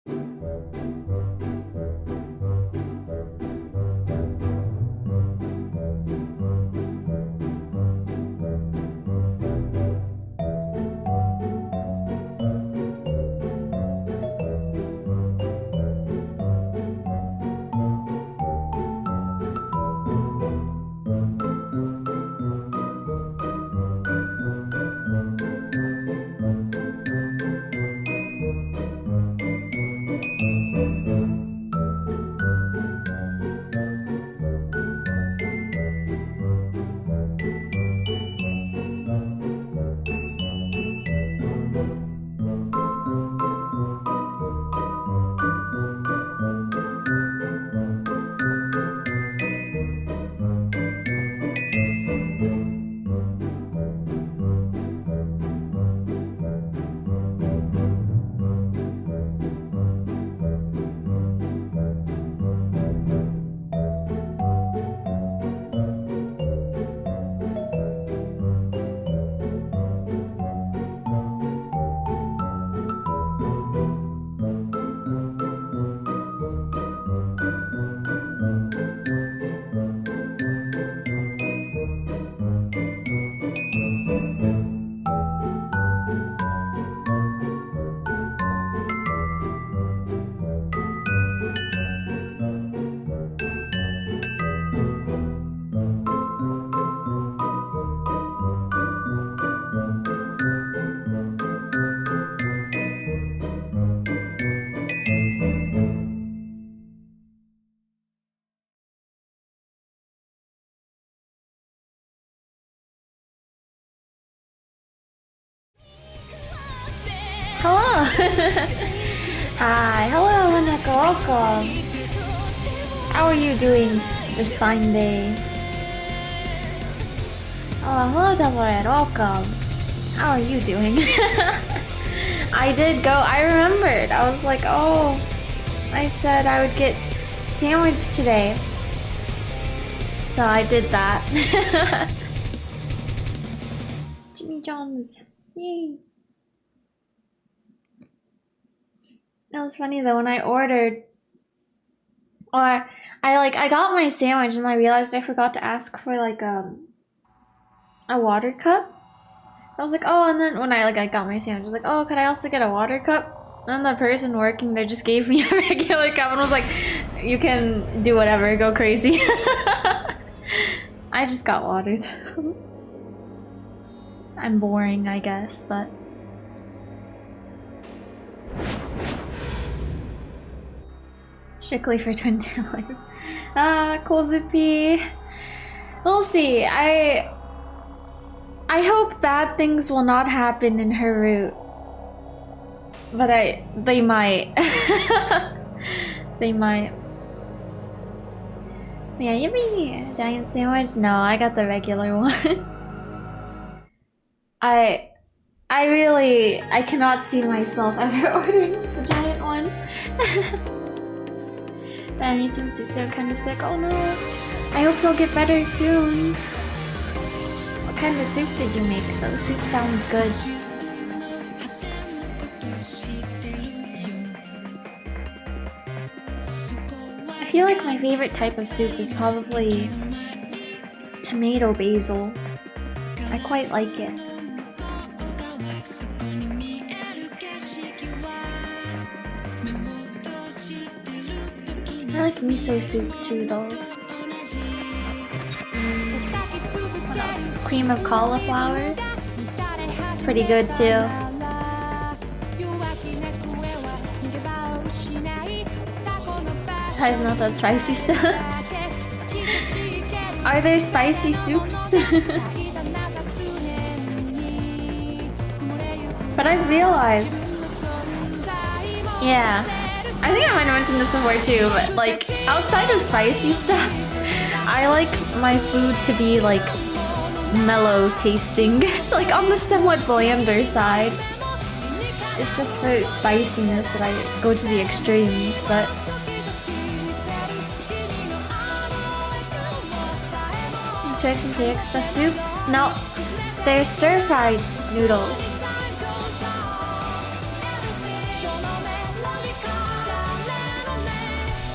Hello! Hi, hello Hanako, welcome! How are you doing this fine day? Hello Double Red, welcome! How are you doing? I did go, I remembered, I was like, oh, I said I would get sandwich today. So I did that. Jimmy John's, yay! It was funny though, when I ordered, or I got my sandwich and I realized I forgot to ask for like a water cup. I was like, oh, and then when I got my sandwich, I was like, oh, could I also get a water cup? And the person working there just gave me a regular cup and was like, you can do whatever, go crazy. I just got water though. I'm boring, I guess, but. Strictly for Twin Tail. Kozupii. We'll see. I hope bad things will not happen in her route. But they might. They might. Yeah, you mean me a giant sandwich? No, I got the regular one. I cannot see myself ever ordering the giant one. I need some soups, I'm kind of sick. Oh no. I hope you'll get better soon. What kind of soup did you make though? Soup sounds good. I feel like my favorite type of soup is probably tomato basil. I quite like it. I like miso soup too though. Cream of cauliflower. It's pretty good too. Tries not that spicy stuff. Are there spicy soups? But I realized, yeah, I think I might have mentioned this before too, but like outside of spicy stuff, I like my food to be like mellow tasting. It's like on the somewhat blander side. It's just for spiciness that I go to the extremes, but Turks and Caicos stuffed soup? No, they're stir-fried noodles.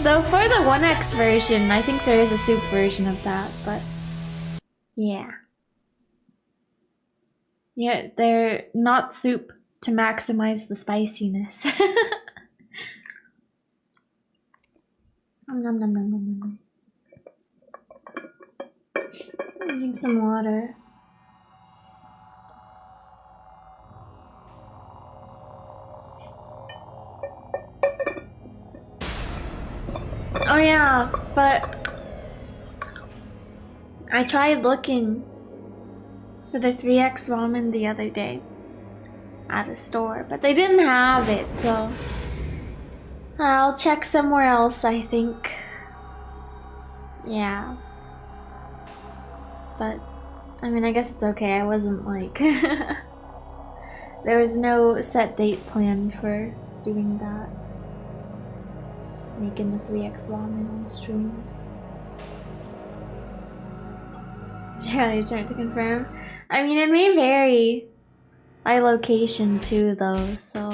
Though for the 1X version, I think there is a soup version of that, but yeah. Yeah, they're not soup to maximize the spiciness. Nom nom nom nom nom nom. Drink some water. Oh yeah, but I tried looking for the 3X ramen the other day at a store, but they didn't have it, so I'll check somewhere else, I think. Yeah. But, I mean, I guess it's okay. I wasn't like... There was no set date planned for doing that. Making the 3X ramen on stream. Yeah, you're trying to confirm. I mean, it may vary by location too, though, so...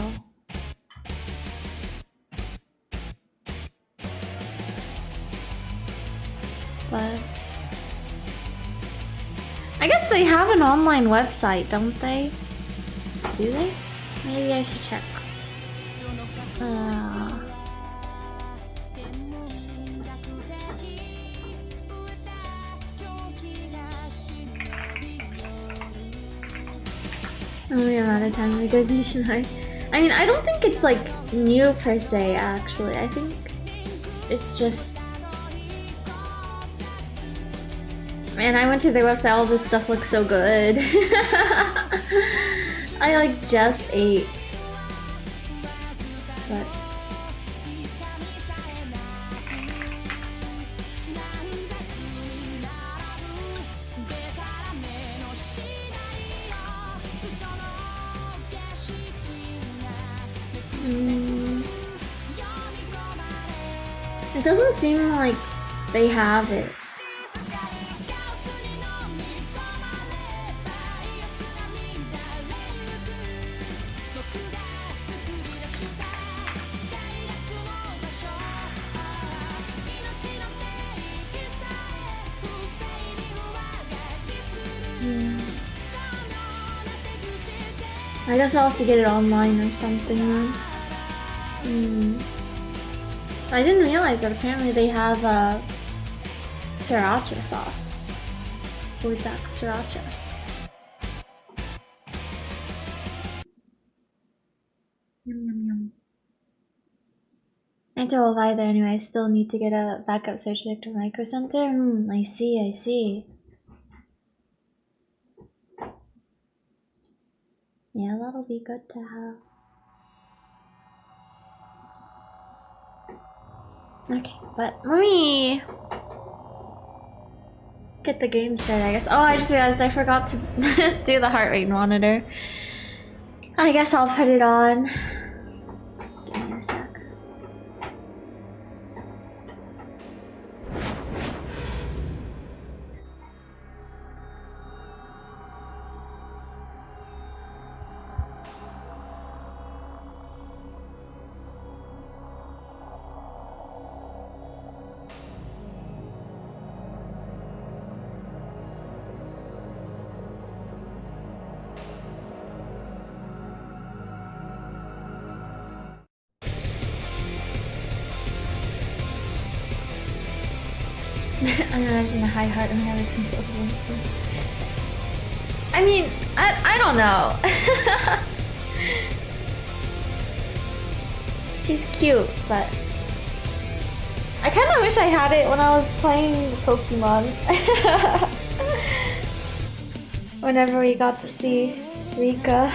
But... I guess they have an online website, don't they? Do they? Maybe I should check. Only a lot of time it goes nationwide. I mean, I don't think it's like new per se, actually. I think it's just... Man, I went to their website, all this stuff looks so good. I like just ate. But... It doesn't seem like they have it. I guess I'll have to get it online or something then. I didn't realize that apparently they have sriracha sauce. Budak sriracha. Yum yum yum. I don't have either anyway. I still need to get a backup search vector micro center. I see, I see. Yeah, that'll be good to have. Okay, but let me get the game started, I guess. Oh, I just realized I forgot to do the heart rate monitor. I guess I'll put it on. Give me a sec. I imagine a high heart and never controls the I mean, I don't know. She's cute, but I kind of wish I had it when I was playing Pokemon. Whenever we got to see Rika.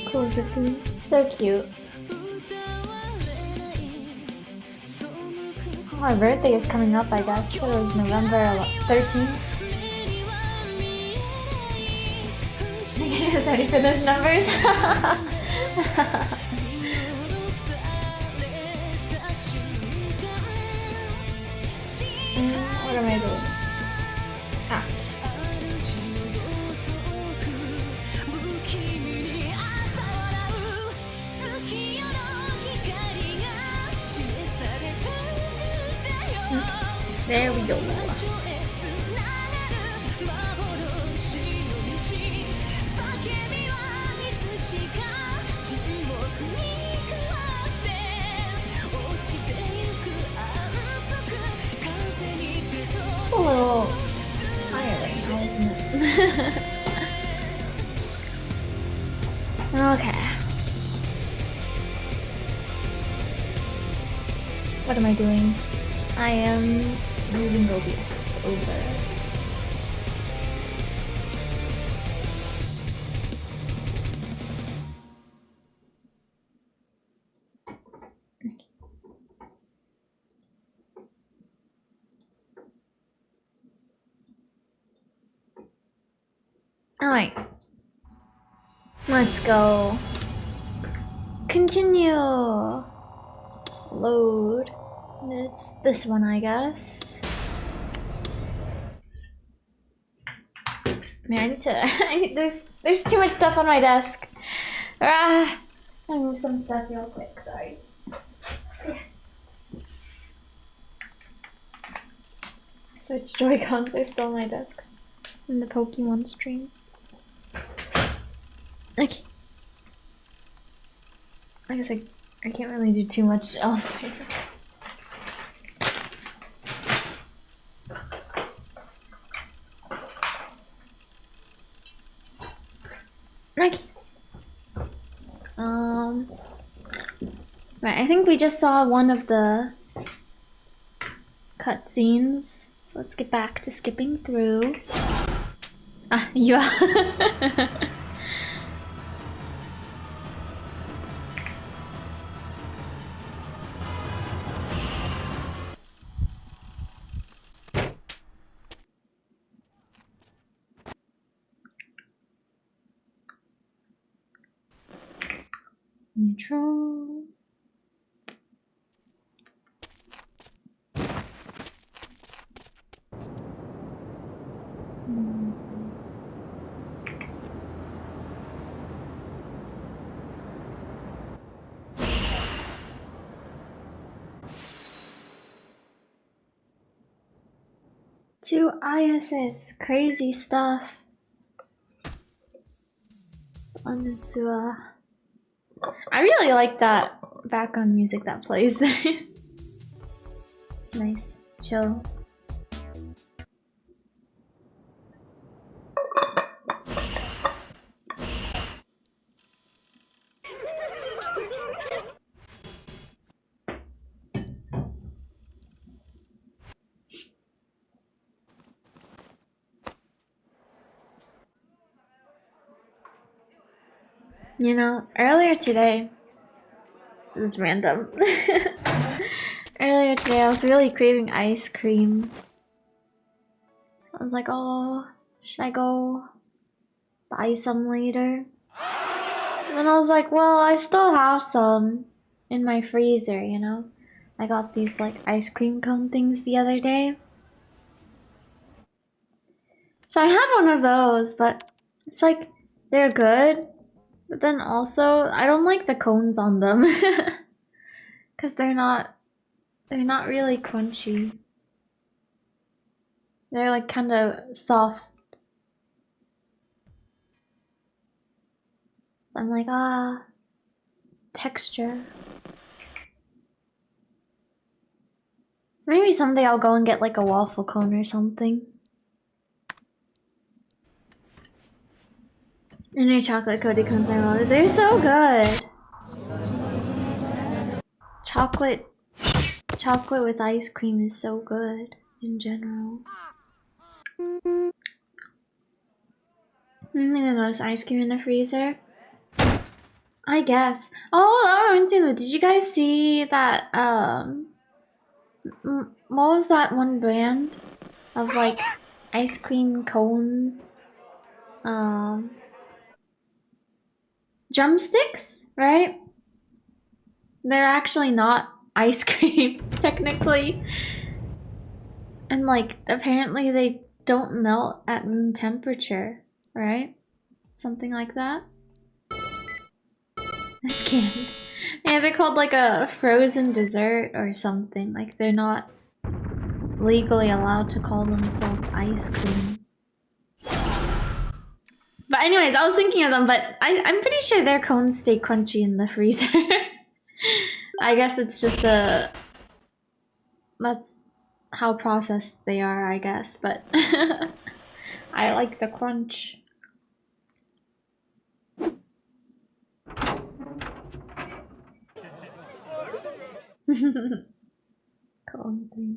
Kozupii, so cute. My birthday is coming up, I guess. It was November 13th. I was ready for those numbers. What am I doing? Ah. There we go. A little higher right now, isn't it? Okay. What am I doing? I am moving Mobius over. Alright. Let's go. Continue. Load. It's this one, I guess. Man, I need to. There's too much stuff on my desk. I'll move some stuff real quick. Sorry. Switch Joy-Cons are still on my desk in the Pokemon stream. Okay. I guess I can't really do too much else. Okay. Right, I think we just saw one of the cutscenes, so let's get back to skipping through. Ah, yeah. Neutral. Two ISS, crazy stuff. Onitsua. I really like that background music that plays there. It's nice, chill. You know, earlier today, this is random. Earlier today, I was really craving ice cream. I was like, oh, should I go buy some later? And then I was like, well, I still have some in my freezer, you know? I got these like ice cream cone things the other day. So I had one of those, but it's like, they're good. But then also, I don't like the cones on them. Because they're not really crunchy. They're like kind of soft. So I'm like, texture. So maybe someday I'll go and get like a waffle cone or something. Inner chocolate coated cones I love. They're so good. Chocolate with ice cream is so good in general. Look at those ice cream in the freezer. I guess. Oh, did you guys see that? What was that one brand of like ice cream cones? Drumsticks, right? They're actually not ice cream, technically. And like, apparently they don't melt at room temperature, right? Something like that. It's canned. Yeah, they're called like a frozen dessert or something. Like, they're not legally allowed to call themselves ice cream. But anyways, I was thinking of them, but I'm pretty sure their cones stay crunchy in the freezer. I guess it's just that's how processed they are, I guess, but I like the crunch. Cone 3.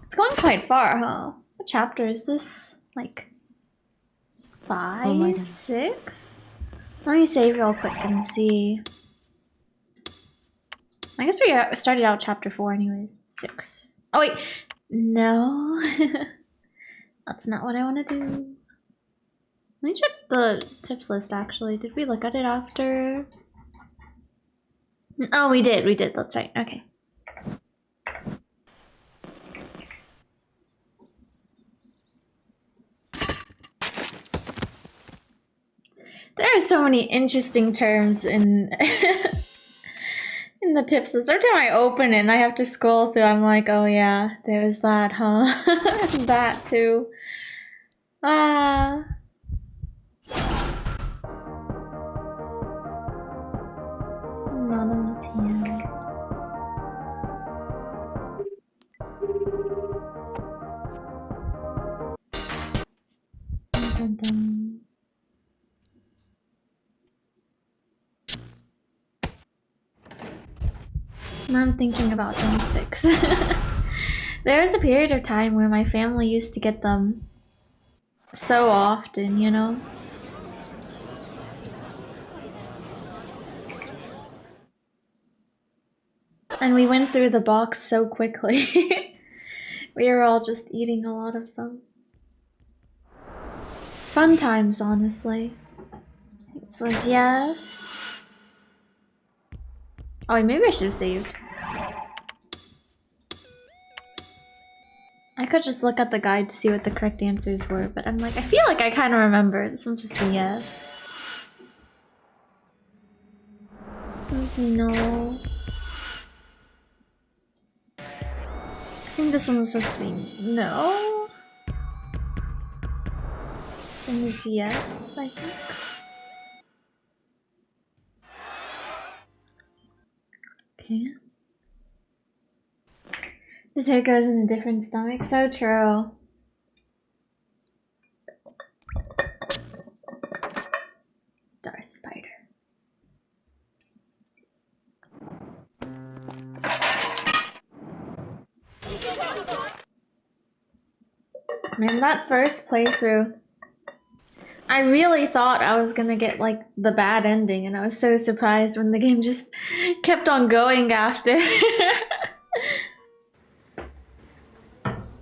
It's going quite far, huh? What chapter is this? Like 5? 6? Let me save real quick and see. I guess we started out chapter 4 anyways. 6. Oh wait, no. That's not what I want to do. Let me check the tips list actually. Did we look at it after? Oh, we did, that's right, okay. There are so many interesting terms in in the tips list. Every time I open it and I have to scroll through, I'm like, oh yeah, there's that, huh? That too. Anonymous hand. Dun, dun, dun. I'm thinking about drumsticks. There was a period of time where my family used to get them so often, you know? And we went through the box so quickly. We were all just eating a lot of them. Fun times, honestly. This was yes. Oh, maybe I should have saved. I could just look at the guide to see what the correct answers were, but I'm like, I feel like I kind of remember. This one's supposed to be yes. This one's no. I think this one was supposed to be no. This one is yes, I think. Okay. Dessert goes in a different stomach. So true. Darth Spider. Man, that first playthrough, I really thought I was gonna get like the bad ending, and I was so surprised when the game just kept on going after.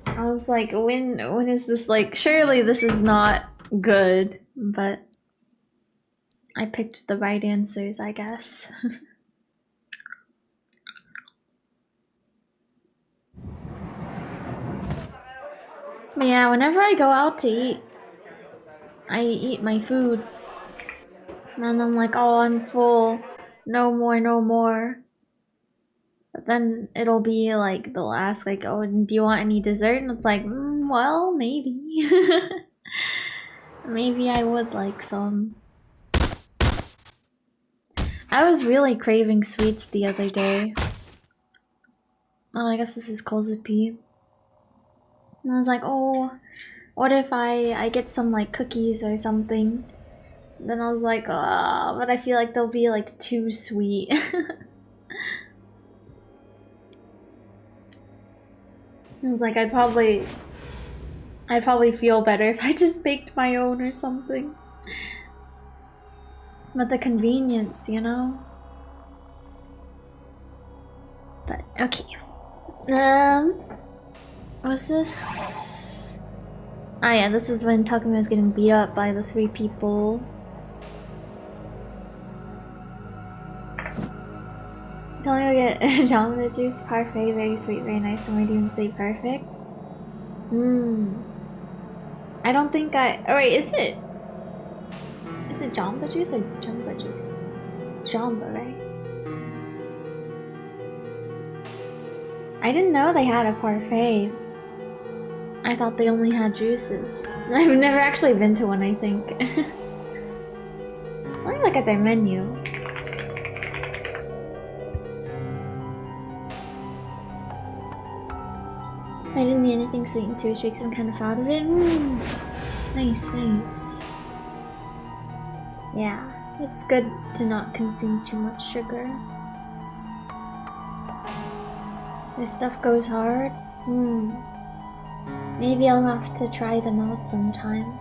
I was like, when is this, like, surely this is not good, but I picked the right answers, I guess. But yeah, whenever I go out to eat, I eat my food. And I'm like, oh, I'm full. No more, no more. But then it'll be like, they'll ask like, oh, do you want any dessert? And it's like, well, maybe. Maybe I would like some. I was really craving sweets the other day. Oh, I guess this is kozupii. And I was like, oh, what if I get some like cookies or something? Then I was like, oh, but I feel like they'll be like too sweet. I was like, I'd probably feel better if I just baked my own or something. But the convenience, you know? But, okay. Was this? Ah, yeah, this is when Takumi was getting beat up by the 3 people. Tell me to get Jamba juice, parfait, very sweet, very nice, and why do you even say perfect? I don't think I. Oh, wait, is it Jamba juice or Jamba juice? Strawberry. I didn't know they had a parfait. I thought they only had juices. I've never actually been to one, I think. Let me look at their menu. I didn't need anything sweet and too sweet, so I'm kind of out of it. Nice, nice. Yeah, it's good to not consume too much sugar. This stuff goes hard. Maybe I'll have to try them out sometime.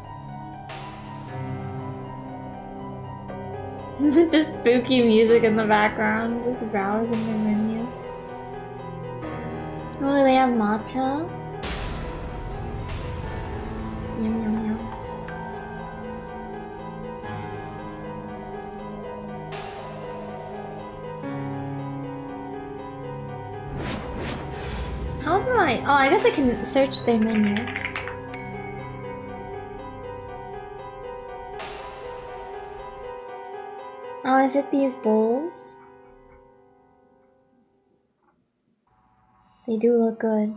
With the spooky music in the background, just browsing their menu. Oh, they have matcha. Yum yum yum. How do I? Oh, I guess I can search their menu. Oh, is it these bowls? They do look good.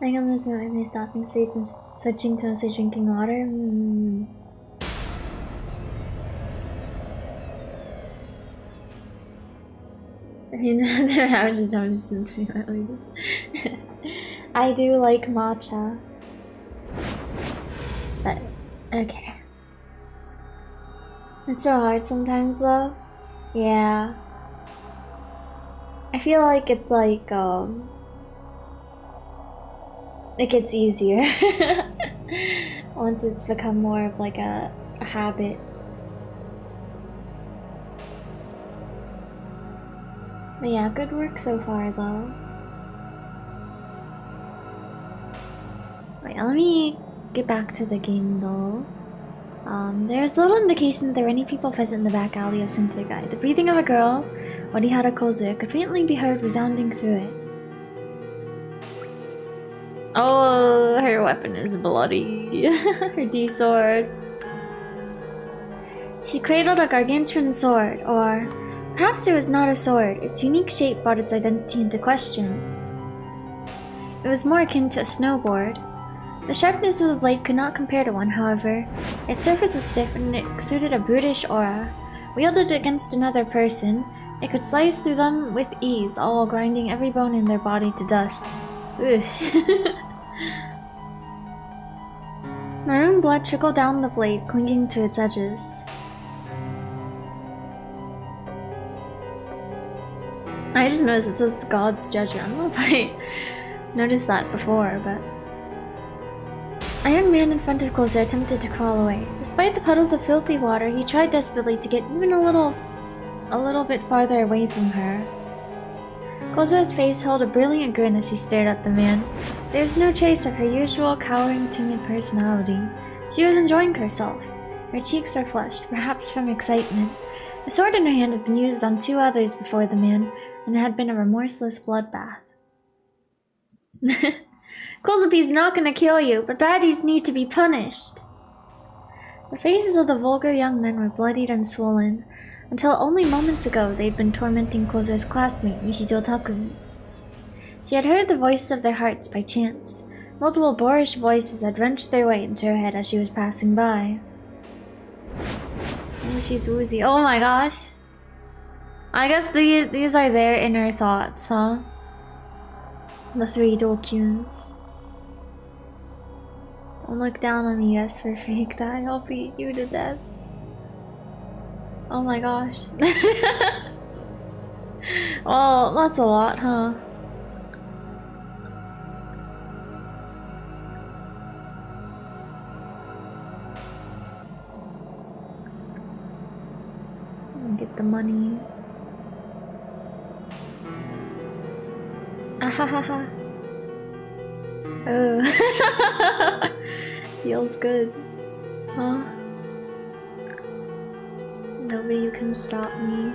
I am listening to my stopping sweets and switching to mostly drinking water. I mean, I'm just into it. I do like matcha. But, okay. It's so hard sometimes though. Yeah. I feel like it's like, it gets easier once it's become more of like a habit. But yeah, good work so far though. Wait, let me get back to the game though. There's little indication that there were any people present in the back alley of Center Guy. The breathing of a girl, Orihara Kozu, could faintly be heard resounding through it. Oh, her weapon is bloody. Her D-sword. She cradled a gargantuan sword, or perhaps it was not a sword. Its unique shape brought its identity into question. It was more akin to a snowboard. The sharpness of the blade could not compare to one, however. Its surface was stiff and it exuded a brutish aura. Wielded against another person, it could slice through them with ease, all while grinding every bone in their body to dust. Ugh. Maroon blood trickled down the blade, clinging to its edges. I just noticed it says God's Judger. I don't know if I noticed that before, but... A young man in front of Kozu attempted to crawl away. Despite the puddles of filthy water, he tried desperately to get even a little bit farther away from her. Kozu's face held a brilliant grin as she stared at the man. There was no trace of her usual cowering, timid personality. She was enjoying herself. Her cheeks were flushed, perhaps from excitement. The sword in her hand had been used on 2 others before the man, and it had been a remorseless bloodbath. Kozupi's not gonna kill you, but baddies need to be punished. The faces of the vulgar young men were bloodied and swollen. Until only moments ago, they'd been tormenting Kozu's classmate, Nishijo Takumi. She had heard the voices of their hearts by chance. Multiple boorish voices had wrenched their way into her head as she was passing by. Oh, she's woozy. Oh my gosh. I guess these are their inner thoughts, huh? The 3 Dokuns. Don't look down on me, yes, for faked eye. I'll beat you to death. Oh my gosh. Well, that's a lot, huh? Get the money. Ahahaha. Oh. Feels good. Huh? Nobody can stop me.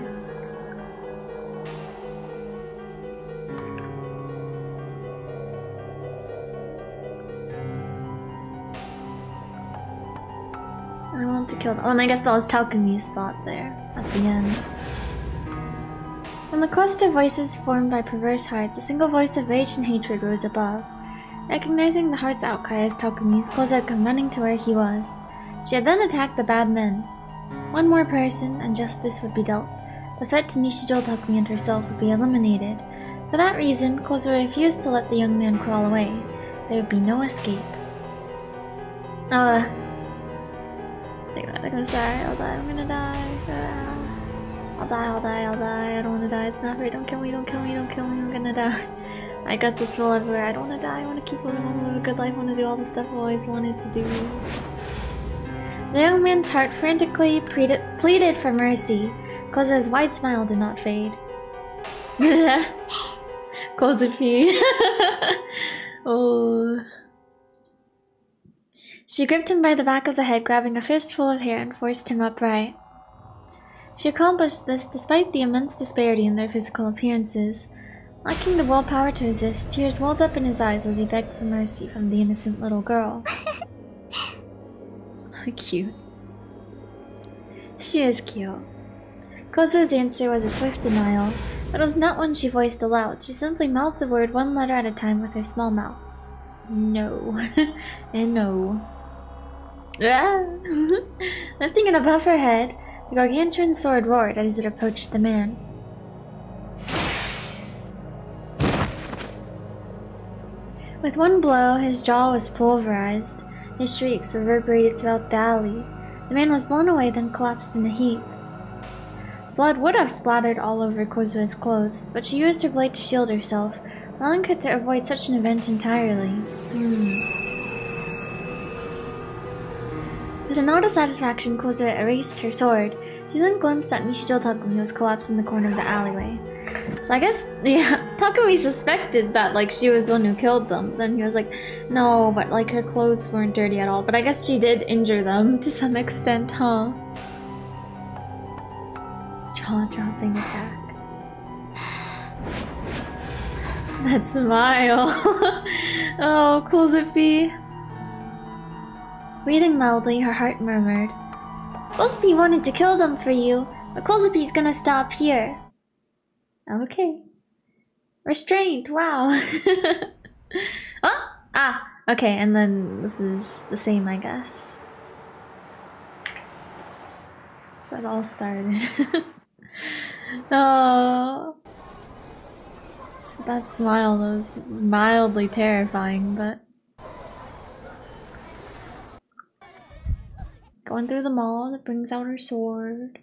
I want to kill them. Oh, and I guess that was Takumi's thought there at the end. From the cluster of voices formed by perverse hearts, a single voice of rage and hatred rose above. Recognizing the heart's outcry as Takumi's, Kozu had come running to where he was. She had then attacked the bad men. One more person, and justice would be dealt. The threat to Nishijou, Takumi, and herself would be eliminated. For that reason, Kozu refused to let the young man crawl away. There would be no escape. I'm sorry, I'll die, I'm gonna die. I'll die, I don't wanna die, it's not right, don't kill me, I'm gonna die. My guts will spill everywhere, I don't wanna die, I wanna keep living, I wanna live a good life, I wanna do all the stuff I've always wanted to do. The young man's heart frantically pleaded for mercy. Kozu's wide smile did not fade. kozupii. Oh. She gripped him by the back of the head, grabbing a fistful of hair, and forced him upright. She accomplished this despite the immense disparity in their physical appearances. Lacking the willpower to resist, tears welled up in his eyes as he begged for mercy from the innocent little girl. Cute. She is cute. Kozu's answer was a swift denial, but it was not one she voiced aloud. She simply mouthed the word one letter at a time with her small mouth. No. And no. Lifting it above her head, the gargantuan sword roared as it approached the man. With one blow, his jaw was pulverized. His shrieks reverberated throughout the alley. The man was blown away, then collapsed in a heap. Blood would have splattered all over Kozue's clothes, but she used her blade to shield herself, allowing her to avoid such an event entirely. With a nod of satisfaction, Kozue erased her sword. She then glimpsed at Nishijou Takumi, who was collapsed in the corner of the alleyway. So I guess, yeah, Takumi suspected that, like, she was the one who killed them. Then he was like, no, but, like, her clothes weren't dirty at all. But I guess she did injure them to some extent, huh? Jaw-dropping attack. That smile. Oh, kozupii. Breathing loudly, her heart murmured, kozupii wanted to kill them for you, but kozupii's gonna stop here. Okay. Restraint, wow. Oh! Ah! Okay, and then this is the same, I guess. So it all started. Oh. Just that smile was mildly terrifying, but... Going through the mall, that brings out her sword.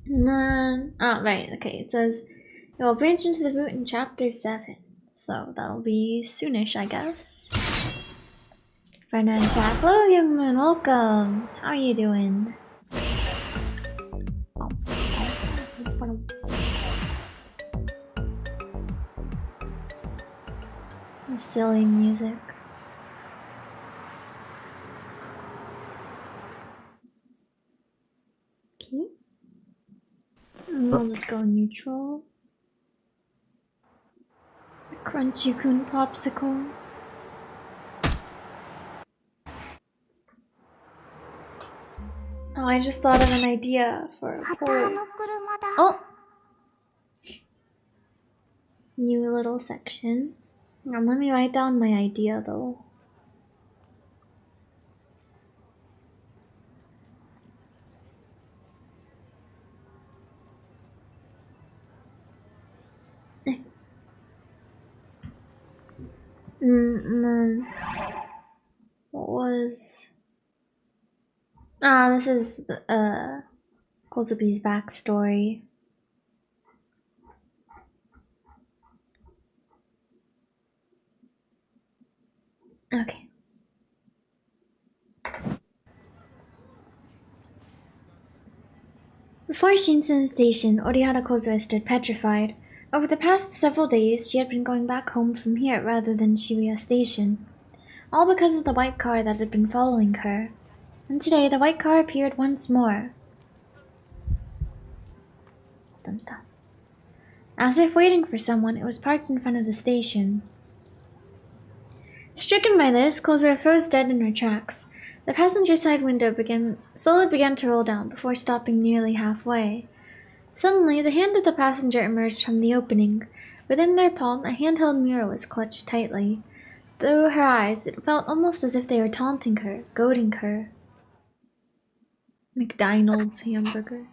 And then, right, okay, it says it will branch into the boot in chapter 7. So that'll be soonish, I guess. Fernand chat. Hello, young man, welcome. How are you doing? Silly music. Okay. I'll just go neutral. Crunchy-kun popsicle. Oh, I just thought of an idea for a poem. Oh! New little section. Let me write down my idea though. And then what was this is Kozupi's backstory. Okay. Before Shinsen Station, Orihara Kozue stood petrified. Over the past several days, she had been going back home from here rather than Shibuya Station. All because of the white car that had been following her. And today, the white car appeared once more. Dun dun. As if waiting for someone, it was parked in front of the station. Stricken by this, Kozura froze dead in her tracks. The passenger side window slowly began to roll down before stopping nearly halfway. Suddenly, the hand of the passenger emerged from the opening. Within their palm, a handheld mirror was clutched tightly. Through her eyes, it felt almost as if they were taunting her, goading her. McDonald's hamburgers.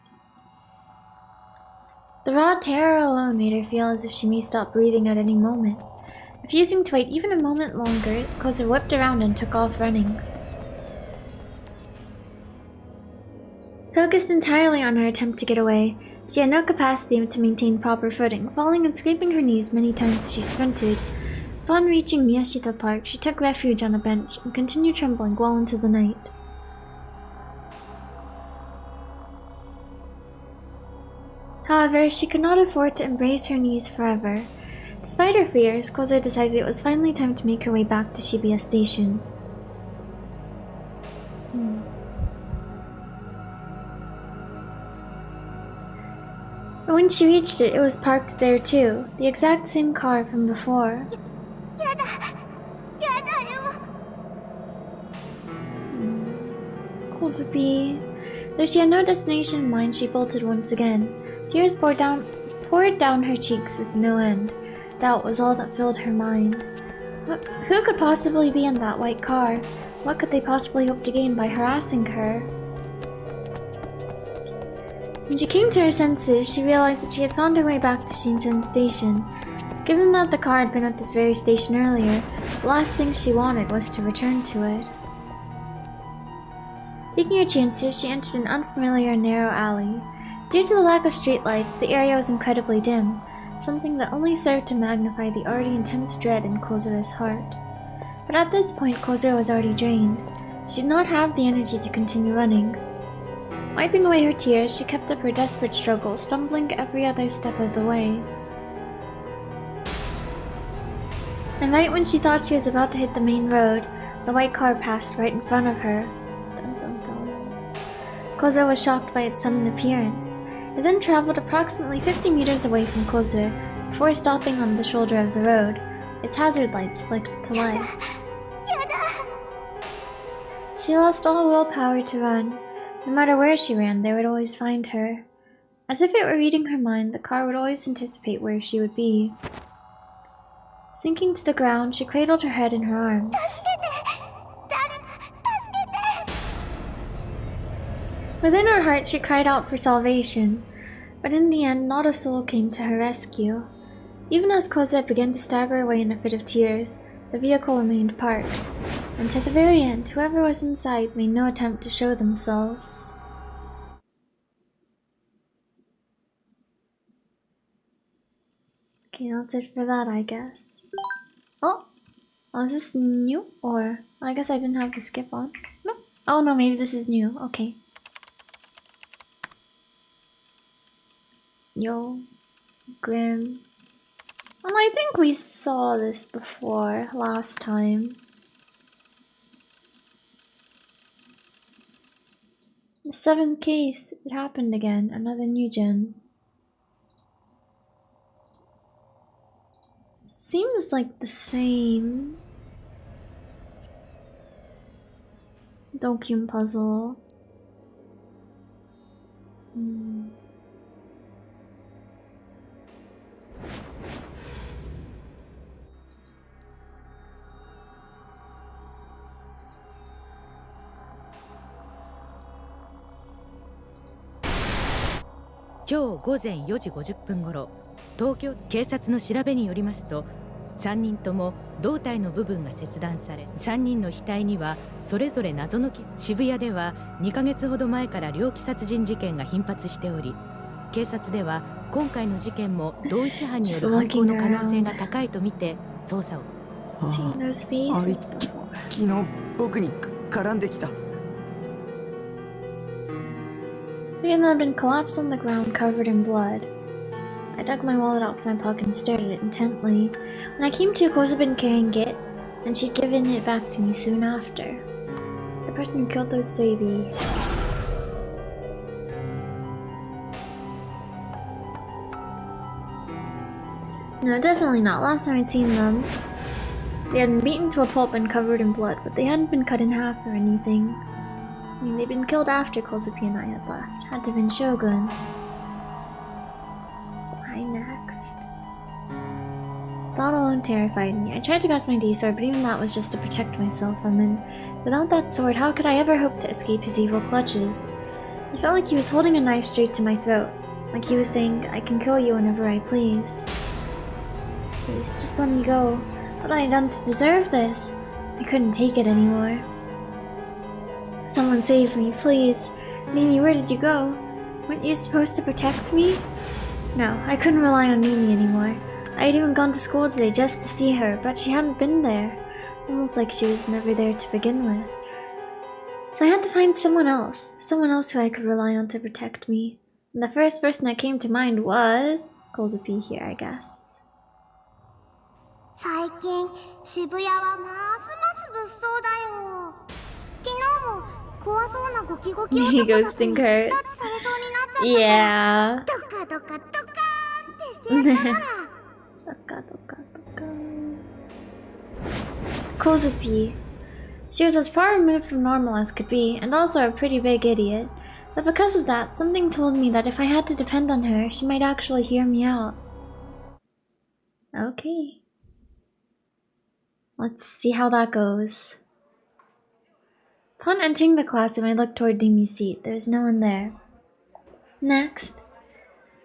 The raw terror alone made her feel as if she may stop breathing at any moment. Refusing to wait even a moment longer, Kozura whipped around and took off running. Focused entirely on her attempt to get away, she had no capacity to maintain proper footing, falling and scraping her knees many times as she sprinted. Upon reaching Miyashita Park, she took refuge on a bench and continued trembling well into the night. However, she could not afford to embrace her knees forever. Despite her fears, Kozura decided it was finally time to make her way back to Shibuya Station. But when she reached it, it was parked there too, the exact same car from before. Kozupii. Though she had no destination in mind, she bolted once again. Tears poured down her cheeks with no end. Doubt was all that filled her mind. Who could possibly be in that white car? What could they possibly hope to gain by harassing her? When she came to her senses, she realized that she had found her way back to Shinsen Station. Given that the car had been at this very station earlier, the last thing she wanted was to return to it. Taking her chances, she entered an unfamiliar narrow alley. Due to the lack of streetlights, the area was incredibly dim, something that only served to magnify the already intense dread in Kozura's heart. But at this point, Kozura was already drained. She did not have the energy to continue running. Wiping away her tears, she kept up her desperate struggle, stumbling every other step of the way. And right when she thought she was about to hit the main road, the white car passed right in front of her. Dun, dun, dun. Kozura was shocked by its sudden appearance. It then traveled approximately 50 meters away from Kozura before stopping on the shoulder of the road. Its hazard lights flicked to life. She lost all willpower to run. No matter where she ran, they would always find her. As if it were reading her mind, the car would always anticipate where she would be. Sinking to the ground, she cradled her head in her arms. Within her heart, she cried out for salvation, but in the end, not a soul came to her rescue. Even as Kozura began to stagger away in a fit of tears, the vehicle remained parked, and to the very end, whoever was inside made no attempt to show themselves. Okay, that's it for that, I guess. Oh, is this new? Or, I guess I didn't have the skip on. No. Oh no, maybe this is new. Okay. Yo, Grim. I think we saw this before last time. The 7th case, it happened again, another new gen. Seems like the same Dokyun puzzle. 今日午前4時50分頃、東京警察の調べによりますと、3人とも胴体の部分が切断され、3人の額にはそれぞれ謎の渋谷では2ヶ月ほど前から猟奇殺人事件が頻発しており、警察では今回の事件も同一犯による犯行の可能性が高いとみて捜査を。あいつ昨日僕に絡んできた。Three of them had been collapsed on the ground, covered in blood. I dug my wallet out from my pocket and stared at it intently. When I came to, Koza had been carrying it, and she'd given it back to me soon after. The person who killed those three be... No, definitely not. Last time I'd seen them, They had been beaten to a pulp and covered in blood, but they hadn't been cut in half or anything. I mean, they'd been killed after kozupii and I had left. Had to have been Shogun. Why next? Thought alone terrified me. I tried to grasp my D sword, but even that was just to protect myself from him. Without that sword, how could I ever hope to escape his evil clutches? I felt like he was holding a knife straight to my throat. Like he was saying, I can kill you whenever I please. Please, just let me go. What had I done to deserve this? I couldn't take it anymore. Someone save me, please. Mimi, where did you go? Weren't you supposed to protect me? No, I couldn't rely on Mimi anymore. I had even gone to school today just to see her, but she hadn't been there. Almost like she was never there to begin with. So I had to find someone else who I could rely on to protect me. And the first person that came to mind was kozupii here, I guess. 最近渋谷はますます物騒だよ。昨日も怖そうなゴキゴキ男たちに拉致されそうになっちゃったから、ドカドカドカーンってしてやったから。ドカドカドカーン。kozupii. She was as far removed from normal as could be, and also a pretty big idiot. But because of that, something told me that if I had to depend on her, she might actually hear me out. Okay. Let's see how that goes. Upon entering the classroom, I looked toward Mimi's seat. There was no one there. Next,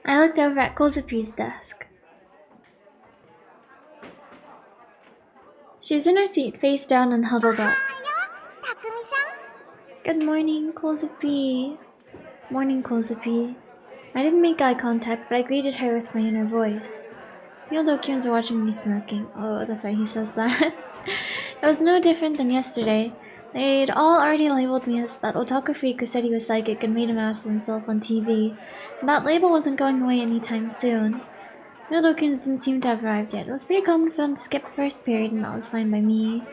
I looked over at kozupii's desk. She was in her seat, face down and huddled up. Good morning, kozupii. Morning, kozupii. I didn't make eye contact, but I greeted her with my inner voice. The old Okyuns are watching me smirking. Oh, that's right, he says that. It was no different than yesterday. They'd all already labeled me as that otaku freak who said he was psychic and made a ass of himself on TV. And that label wasn't going away anytime soon. The old Okyuns didn't seem to have arrived yet. It was pretty common for them to skip the first period, and that was fine by me.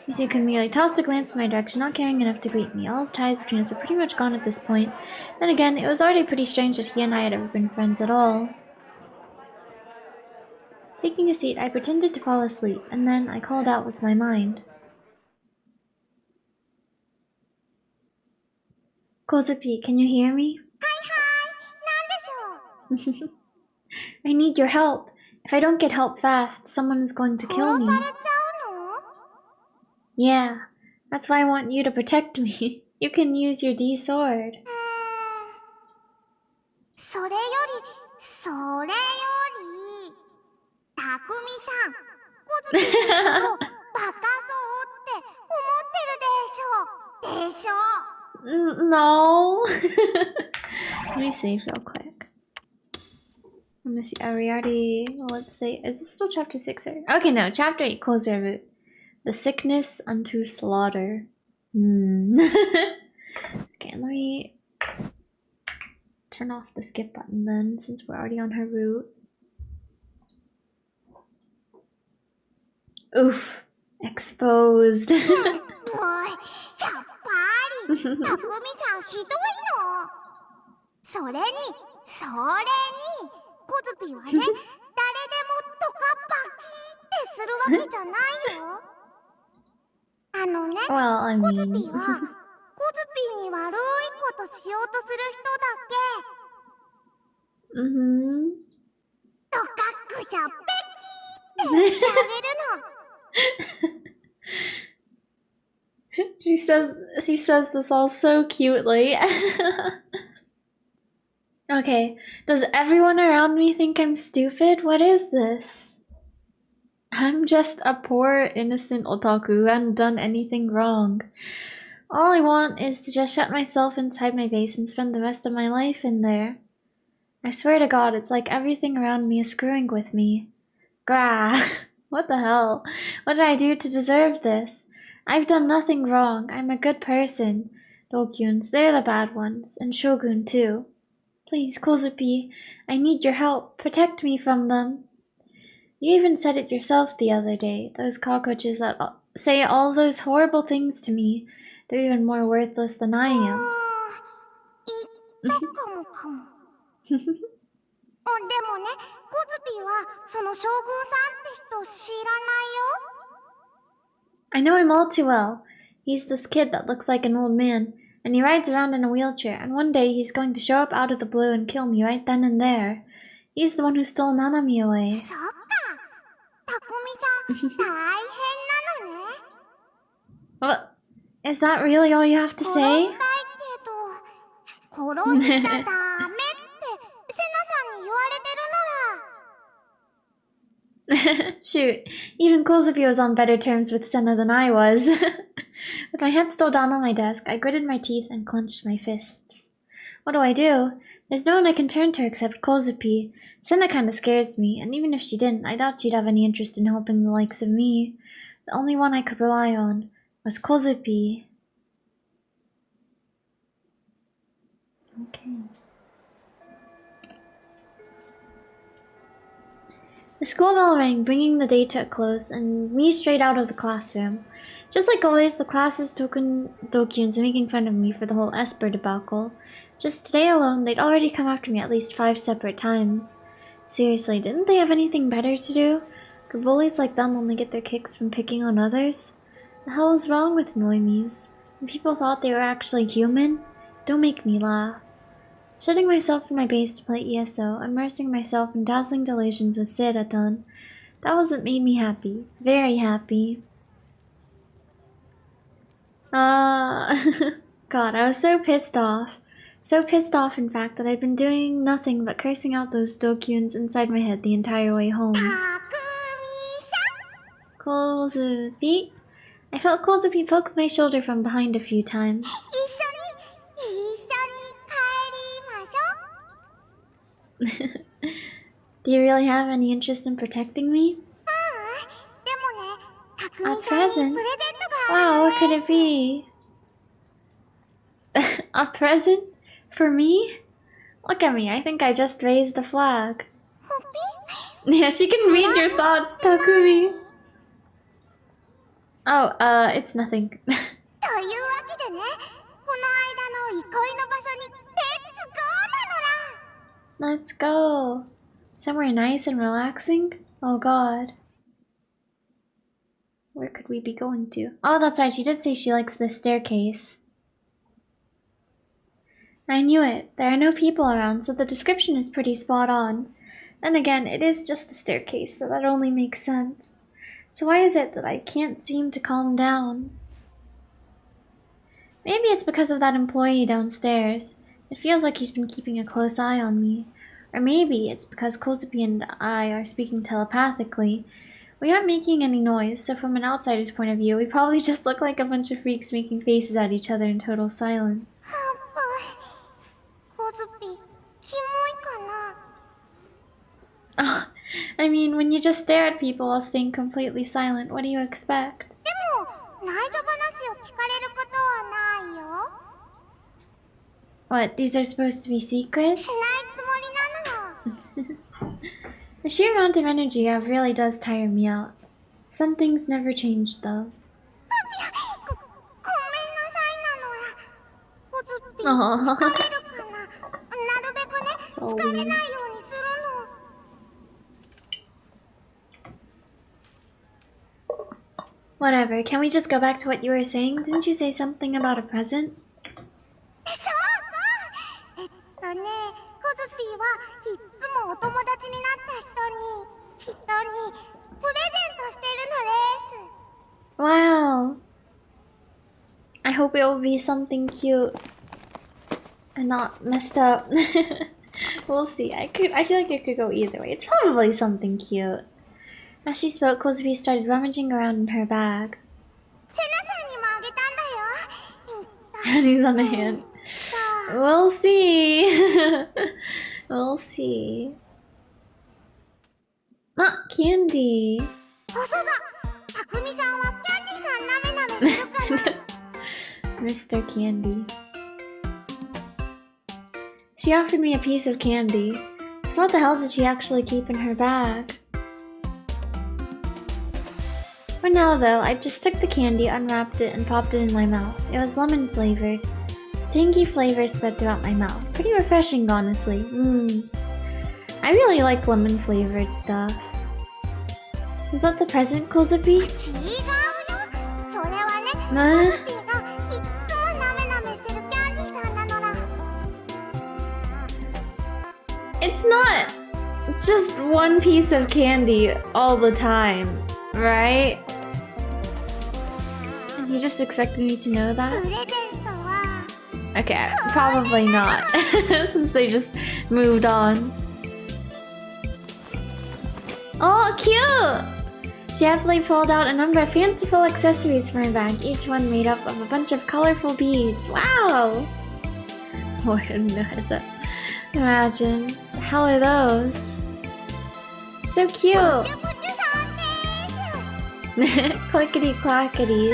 Yusuke merely tossed a glance in my direction, not caring enough to greet me. All the ties between us were pretty much gone at this point. Then again, it was already pretty strange that he and I had ever been friends at all. Taking a seat, I pretended to fall asleep, and then I called out with my mind. Kozupii, can you hear me? I need your help. If I don't get help fast, someone is going to kill me. Yeah, that's why I want you to protect me. You can use your D sword. それよりたくみさん、コズミのことバカそうって思ってるでしょ。 No. Let me save real quick. Let me see. Are we already? Let's say, is this still chapter 6 or? Okay, no, chapter 8. kozupii. The sickness unto slaughter. Okay, let me turn off the skip button then, since we're already on her route. Oof. Exposed. やっぱり、たくみちゃんひどいの。それに、コズピーはね、誰でもドカバキってするわけじゃないよ。Well, I コズピ mean... ーは、コズピーに悪いことしようとする人だけ。ドカックシャペキーって言ってあげるの。She says this all so cutely. Okay, does everyone around me think I'm stupid? What is this? I'm just a poor innocent otaku who hadn't done anything wrong. All I want is to just shut myself inside my base and spend the rest of my life in there. I swear to God, it's like everything around me is screwing with me. Grah! What the hell? What did I do to deserve this? I've done nothing wrong. I'm a good person. The Okyuns, they're the bad ones. And Shogun, too. Please, kozupii, I need your help. Protect me from them. You even said it yourself the other day. Those cockroaches that say all those horrible things to me. They're even more worthless than I am. でもね、コズピーはその将軍さんって人知らないよ。I know him all too well. He's this kid that looks like an old man, and he rides around in a wheelchair, and one day he's going to show up out of the blue and kill me right then and there. He's the one who stole Nanami away. What? Is that really all you have to say? Shoot, even kozupii was on better terms with Sena than I was. With my head still down on my desk, I gritted my teeth and clenched my fists. What do? There's no one I can turn to except kozupii. Sena kinda scares me, and even if she didn't, I doubt she'd have any interest in helping the likes of me. The only one I could rely on was kozupii. Okay. The school bell rang, bringing the day to a close, and me straight out of the classroom. Just like always, the class's Dokyuns are making fun of me for the whole Esper debacle. Just today alone, they'd already come after me at least 5 separate times. Seriously, didn't they have anything better to do? Could bullies like them only get their kicks from picking on others? The hell is wrong with normies? And people thought they were actually human? Don't make me laugh. Shutting myself in my base to play ESO, immersing myself in dazzling delusions with Seiratan, that was what made me happy. Very happy. God, I was so pissed off. So pissed off, in fact, that I'd been doing nothing but cursing out those Dokyuns inside my head the entire way home. Kozupii? I felt kozupii poke my shoulder from behind a few times. Do you really have any interest in protecting me? A present? Wow, what could it be? A present? For me? Look at me, I think I just raised a flag. Yeah, she can read your thoughts, Takumi. Oh, it's nothing. Let's go. Somewhere nice and relaxing? Oh god. Where could we be going to? Oh, that's right, she did say she likes this staircase. I knew it. There are no people around, so the description is pretty spot on. Then again, it is just a staircase, so that only makes sense. So why is it that I can't seem to calm down? Maybe it's because of that employee downstairs. It feels like he's been keeping a close eye on me. Or maybe it's because kozupii and I are speaking telepathically. We aren't making any noise, so from an outsider's point of view, we probably just look like a bunch of freaks making faces at each other in total silence. Oh, I mean, when you just stare at people while staying completely silent, what do you expect? What, these are supposed to be secrets? The sheer amount of energy you have really does tire me out. Some things never change, though. Aww. So weird. Whatever, can we just go back to what you were saying? Didn't you say something about a present? Wow. I hope it will be something cute and not messed up. We'll see. I feel like it could go either way. It's probably something cute. As she spoke, kozupii started rummaging around in her bag. Honey's on the hand. We'll see. We'll see. Ah, candy. Mr. Candy. She offered me a piece of candy. Just what the hell did she actually keep in her bag? For now though, I just took the candy, unwrapped it, and popped it in my mouth. It was lemon flavored. Tangy flavor spread throughout my mouth. Pretty refreshing, honestly. I really like lemon flavored stuff. Is that the present, kozupii? It's not just one piece of candy all the time, right? And you just expected me to know that? Okay, probably not, since they just moved on. Oh, cute! She happily pulled out a number of fanciful accessories from her bag, each one made up of a bunch of colorful beads. Wow! Oh, imagine. The hell are those? So cute! Clickety clackety.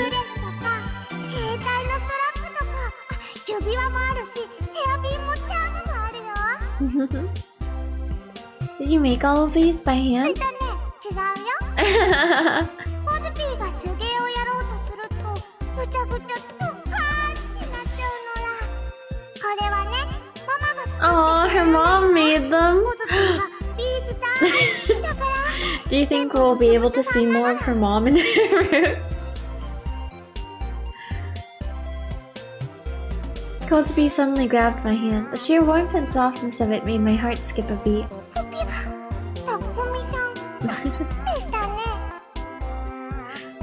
Did you make all of these by hand? Oh, her mom made them. Do you think we'll be able to see more of her mom in her room? Kozupii suddenly grabbed my hand. The sheer warmth and softness of it made my heart skip a beat.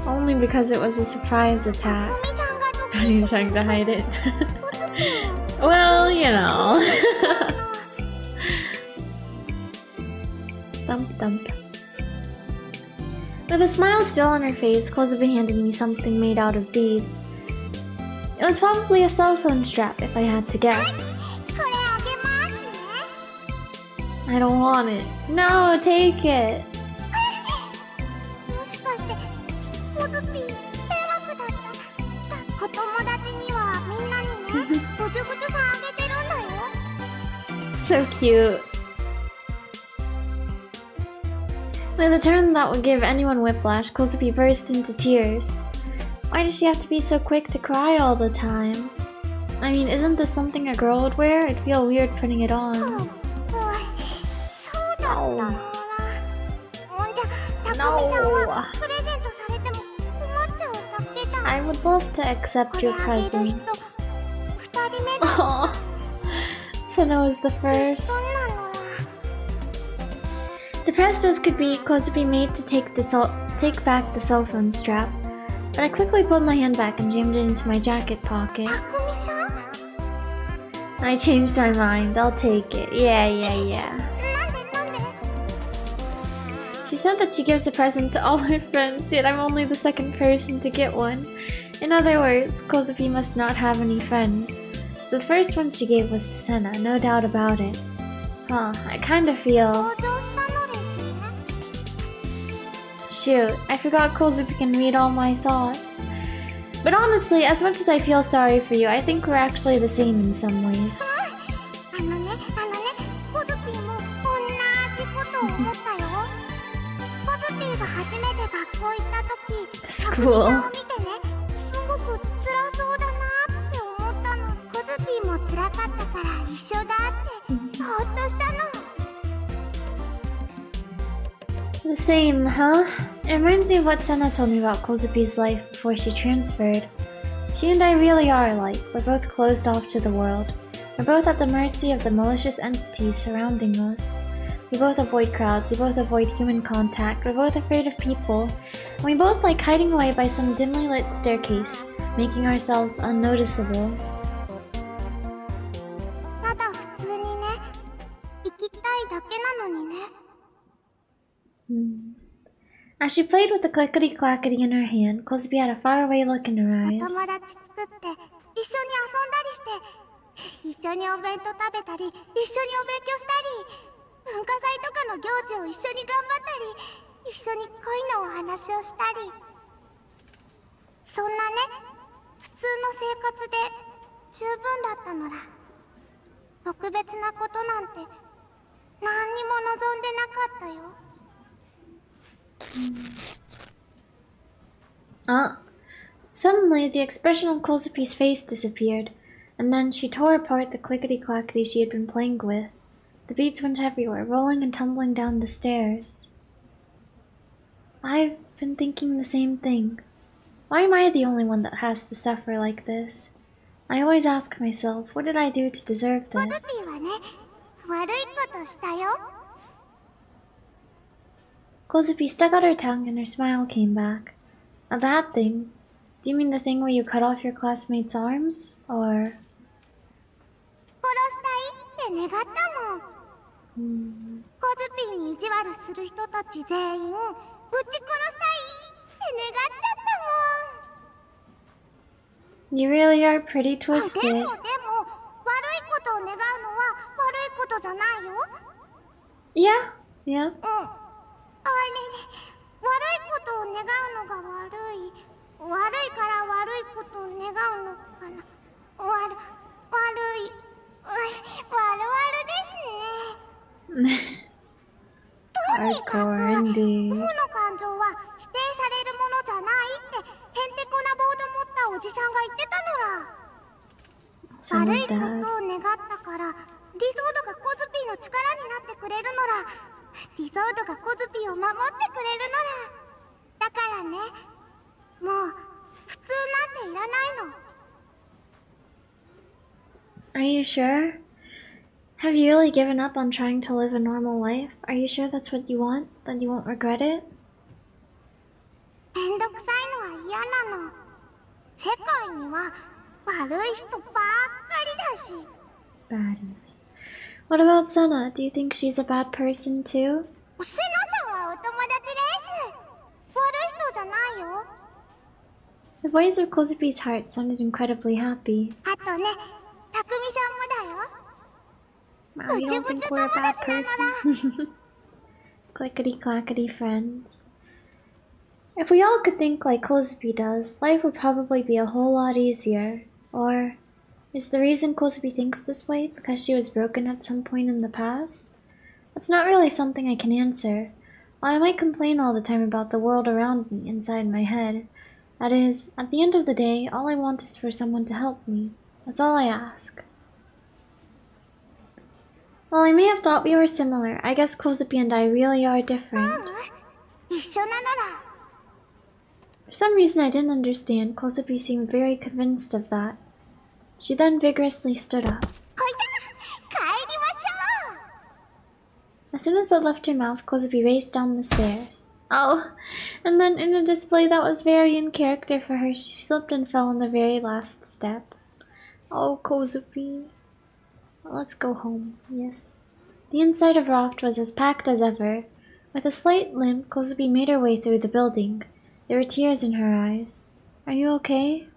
Only because it was a surprise attack. I'm trying to hide it. Well, you know. Thump thump. With a smile still on her face, Kozupii handed me something made out of beads. It was probably a cell phone strap, if I had to guess. I don't want it. No, take it. So cute. With a turn that would give anyone whiplash, Kozupii burst into tears. Why does she have to be so quick to cry all the time? I mean, isn't this something a girl would wear? It'd feel weird putting it on. No. No. I would love to accept your present. Aww. Sena was the first. Depressed as could be, Kozupii made to take back the cell phone strap. But I quickly pulled my hand back and jammed it into my jacket pocket. I changed my mind. I'll take it. Yeah. She said that she gives a present to all her friends, yet I'm only the second person to get one. In other words, Kozupii must not have any friends. So the first one she gave was to Sena, no doubt about it. Huh, I kinda feel... Shoot, I forgot Kozupii can read all my thoughts. But honestly, as much as I feel sorry for you, I think we're actually the same in some ways. School. The same, huh? It reminds me of what Sena told me about Kozupi's life before she transferred. She and I really are alike. We're both closed off to the world. We're both at the mercy of the malicious entities surrounding us. We both avoid crowds, we both avoid human contact, we're both afraid of people, and we both like hiding away by some dimly lit staircase, making ourselves unnoticeable. As she played with the clickety-clackety in her hand, Kozupii had a faraway look in her eyes. Suddenly, the expression on Kozupi's face disappeared, and then she tore apart the clickety-clackety she had been playing with. The beads went everywhere, rolling and tumbling down the stairs. I've been thinking the same thing. Why am I the only one that has to suffer like this? I always ask myself, what did I do to deserve this? コズピーはね、悪いことしたよ。Kozupii stuck out her tongue and her smile came back. A bad thing? Do you mean the thing where you cut off your classmate's arms? Or... 殺したいって願ったもん。コズピーに意地悪する人たち全員ぶち殺したいって願っちゃったもん。 You really are pretty twisted. でも悪いことを願うのは悪いことじゃないよ。Yeah, yeah. あれね、悪いことを願うのが悪いから悪いことを願うのかな。悪いですね。とにかく、負の感情は否定されるものじゃないってへんてこなボード持ったおじさんが言ってたのら。悪いことを願ったからディソードがコズピーの力になってくれるのら。ディソードがコズピーを守ってくれるのら。だからね、もう普通なんていらないの。 Are you sure? Have you really given up on trying to live a normal life? Are you sure that's what you want? That you won't regret it? めんどくさいのは嫌なの。世界には悪い人ばっかりだし。 Baddies. What about Sena? Do you think she's a bad person too? セナさんはお友達です。悪い人じゃないよ。 The voice of Kozupi's heart sounded incredibly happy. あとね、たくみちゃんもだよ。 Wow, you don't think we're a bad person? Clickety clackety friends. If we all could think like Kozupii does, life would probably be a whole lot easier. Or is the reason Kozupii thinks this way because she was broken at some point in the past? That's not really something I can answer. While I might complain all the time about the world around me inside my head, that is, at the end of the day, all I want is for someone to help me. That's all I ask. Well, I may have thought we were similar. I guess Kozupii and I really are different. 一緒なのら。 For some reason I didn't understand, Kozupii seemed very convinced of that. She then vigorously stood up. ほいじゃ、帰りましょう。 As soon as that left her mouth, Kozupii raced down the stairs. Oh, and then in a display that was very in character for her, she slipped and fell on the very last step. Oh, Kozupii. Let's go home, yes. The inside of Raft was as packed as ever. With a slight limp, Kozupii made her way through the building. There were tears in her eyes. Are you okay?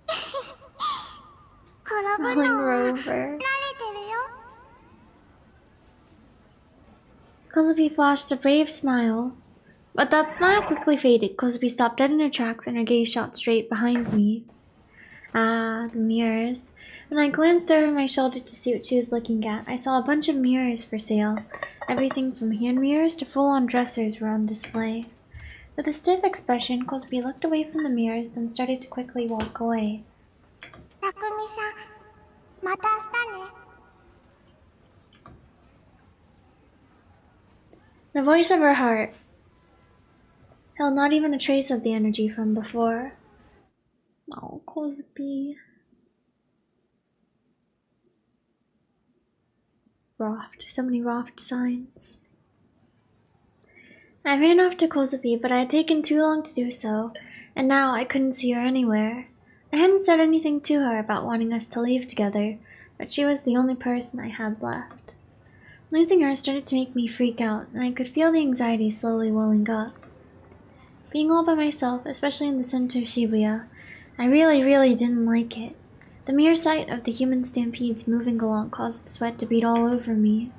転ぶ Rolling のは慣れ Rover. てるよ。 Kozupii flashed a brave smile. But that smile quickly faded. Kozupii stopped dead in her tracks and her gaze shot straight behind me. Ah, the mirrors. When I glanced over my shoulder to see what she was looking at, I saw a bunch of mirrors for sale. Everything from hand mirrors to full-on dressers were on display. With a stiff expression, Kozupii looked away from the mirrors, then started to quickly walk away. たくみさん、また明日ね。 The voice of her heart held not even a trace of the energy from before. Oh, Kozupii. Raft. So many Raft signs. I ran off to Kozupii, but I had taken too long to do so, and now I couldn't see her anywhere. I hadn't said anything to her about wanting us to leave together, but she was the only person I had left. Losing her started to make me freak out, and I could feel the anxiety slowly welling up. Being all by myself, especially in the center of Shibuya, I really didn't like it. The mere sight of the human stampedes moving along caused sweat to bead all over me.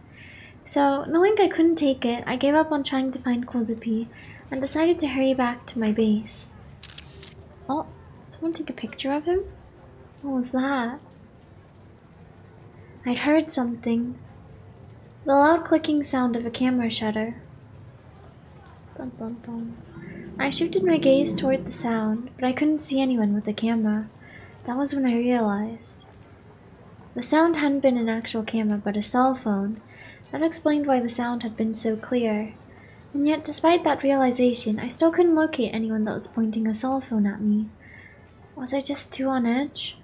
So, knowing I couldn't take it, I gave up on trying to find Kozupii and decided to hurry back to my base. Oh, someone take a picture of him? What was that? I'd heard something. The loud clicking sound of a camera shutter. Dun dun dun. I shifted my gaze toward the sound, but I couldn't see anyone with the camera. That was when I realized. The sound hadn't been an actual camera, but a cell phone. That explained why the sound had been so clear. And yet, despite that realization, I still couldn't locate anyone that was pointing a cell phone at me. Was I just too on edge?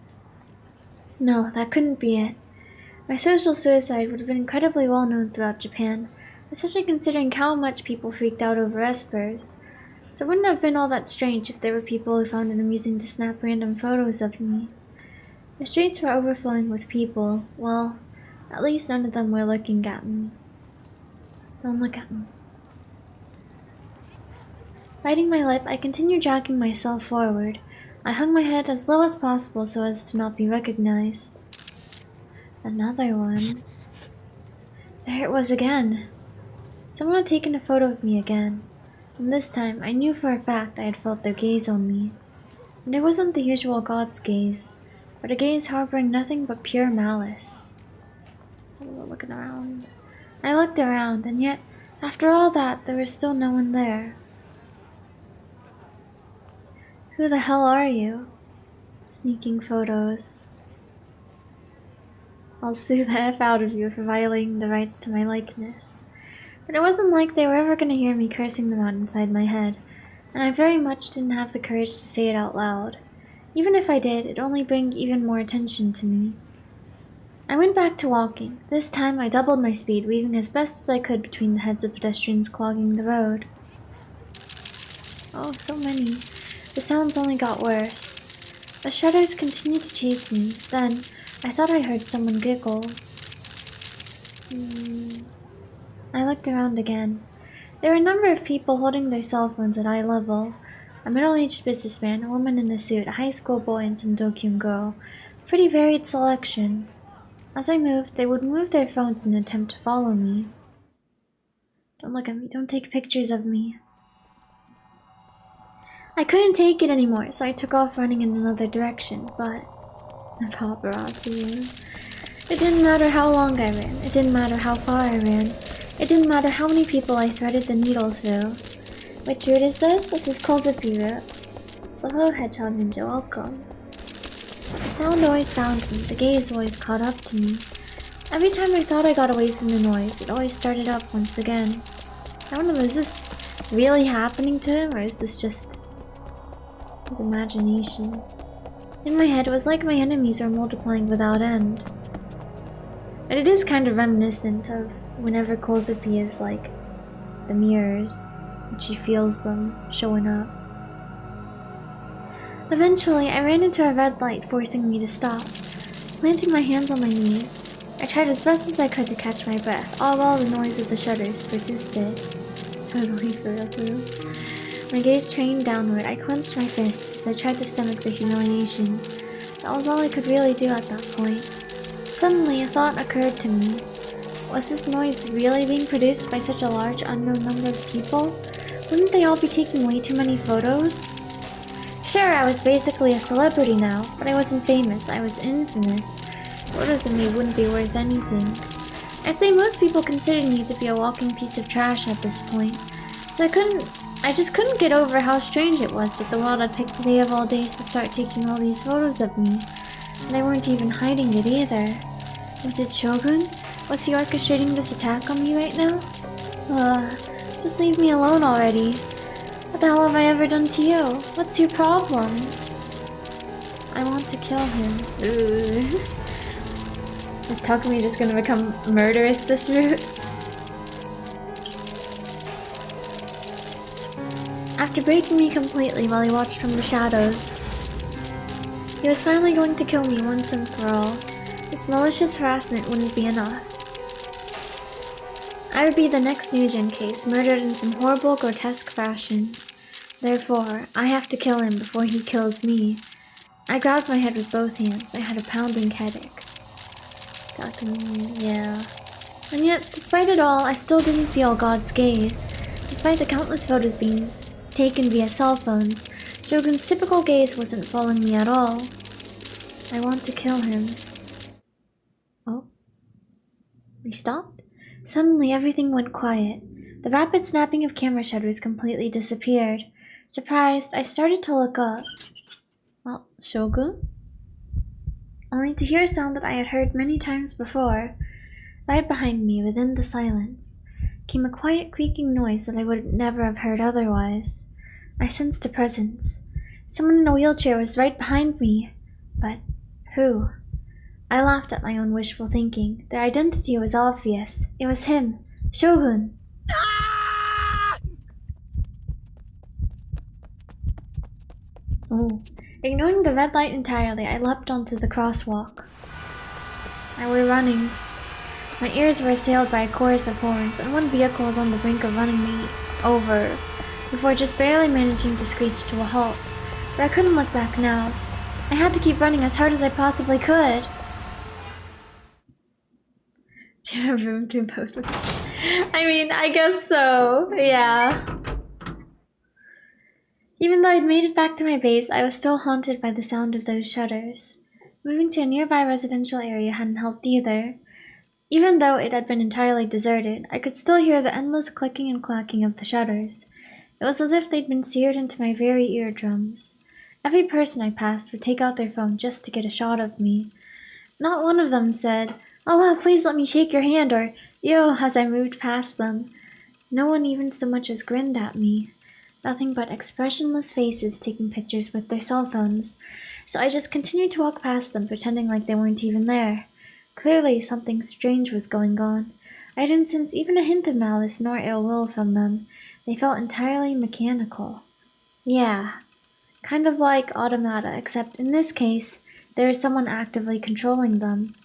No, that couldn't be it. My social suicide would have been incredibly well known throughout Japan, especially considering how much people freaked out over espers. So it wouldn't have been all that strange if there were people who found it amusing to snap random photos of me. The streets were overflowing with people. Well, at least none of them were looking at me. Don't look at me. Biting my lip, I continued dragging myself forward. I hung my head as low as possible so as to not be recognized. Another one. There it was again. Someone had taken a photo of me again. And this time, I knew for a fact I had felt their gaze on me. And it wasn't the usual God's gaze, but a gaze harboring nothing but pure malice. Looking around. I looked around, and yet, after all that, there was still no one there. Who the hell are you? Sneaking photos. I'll sue the F out of you for violating the rights to my likeness. But it wasn't like they were ever going to hear me cursing them out inside my head, and I very much didn't have the courage to say it out loud. Even if I did, it'd only bring even more attention to me. I went back to walking. This time I doubled my speed, weaving as best as I could between the heads of pedestrians clogging the road. Oh, so many. The sounds only got worse. The shudders continued to chase me. Then, I thought I heard someone giggle. I looked around again. There were a number of people holding their cell phones at eye level. A middle-aged businessman, a woman in a suit, a high school boy, and some Dokyun girl. Pretty varied selection. As I moved, they would move their phones in an attempt to follow me. Don't look at me. Don't take pictures of me. I couldn't take it anymore, so I took off running in another direction, but... paparazzi. It didn't matter how long I ran. It didn't matter how far I ran. It didn't matter how many people I threaded the needle through. Which route is this? This is kozupii route. So hello, Hedgehog Ninja, welcome. The sound always found me. The gaze always caught up to me. Every time I thought I got away from the noise, it always started up once again. I wonder, is this really happening to him, or is this just his imagination? In my head, it was like my enemies were multiplying without end. And it is kind of reminiscent of whenever kozupii is like the mirrors, and she feels them showing up. Eventually, I ran into a red light, forcing me to stop. Planting my hands on my knees, I tried as best as I could to catch my breath, all while the noise of the shutters persisted. Totally for real. My gaze trained downward. I clenched my fists as I tried to stomach the humiliation. That was all I could really do at that point. Suddenly, a thought occurred to me. Was this noise really being produced by such a large unknown number of people? Wouldn't they all be taking way too many photos? Sure, I was basically a celebrity now, but I wasn't famous, I was infamous. Photos of me wouldn't be worth anything. I say most people considered me to be a walking piece of trash at this point, so I just couldn't get over how strange it was that the world had picked today of all days to start taking all these photos of me, and they weren't even hiding it either. Was it Shogun? Was he orchestrating this attack on me right now? Just leave me alone already. What the hell have I ever done to you? What's your problem? I want to kill him. Is Takumi just gonna become murderous this route? After breaking me completely while he watched from the shadows, he was finally going to kill me once and for all. This malicious harassment wouldn't be enough. I would be the next New-Gen case, murdered in some horrible, grotesque fashion. Therefore, I have to kill him before he kills me. I grabbed my head with both hands. I had a pounding headache. Yeah. And yet, despite it all, I still didn't feel God's gaze. Despite the countless photos being taken via cell phones, Shogun's typical gaze wasn't following me at all. I want to kill him. Oh? He stopped? Suddenly, everything went quiet. The rapid snapping of camera shutters completely disappeared. Surprised, I started to look up. Well, Shogun? Only to hear a sound that I had heard many times before. Right behind me, within the silence, came a quiet creaking noise that I would never have heard otherwise. I sensed a presence. Someone in a wheelchair was right behind me. But who? I laughed at my own wishful thinking. Their identity was obvious. It was him, Shogun. Oh. Ignoring the red light entirely, I leapt onto the crosswalk. I were running. My ears were assailed by a chorus of horns, and one vehicle was on the brink of running me over, before just barely managing to screech to a halt. But I couldn't look back now. I had to keep running as hard as I possibly could. Do you have room to both? I mean, I guess so, yeah. Even though I'd made it back to my base, I was still haunted by the sound of those shutters. Moving to a nearby residential area hadn't helped either. Even though it had been entirely deserted, I could still hear the endless clicking and clacking of the shutters. It was as if they'd been seared into my very eardrums. Every person I passed would take out their phone just to get a shot of me. Not one of them said, "Oh wow, please let me shake your hand," or "Yo," as I moved past them. No one even so much as grinned at me. Nothing but expressionless faces taking pictures with their cell phones. So I just continued to walk past them, pretending like they weren't even there. Clearly, something strange was going on. I didn't sense even a hint of malice nor ill will from them. They felt entirely mechanical. Yeah, kind of like automata, except in this case, there was someone actively controlling them.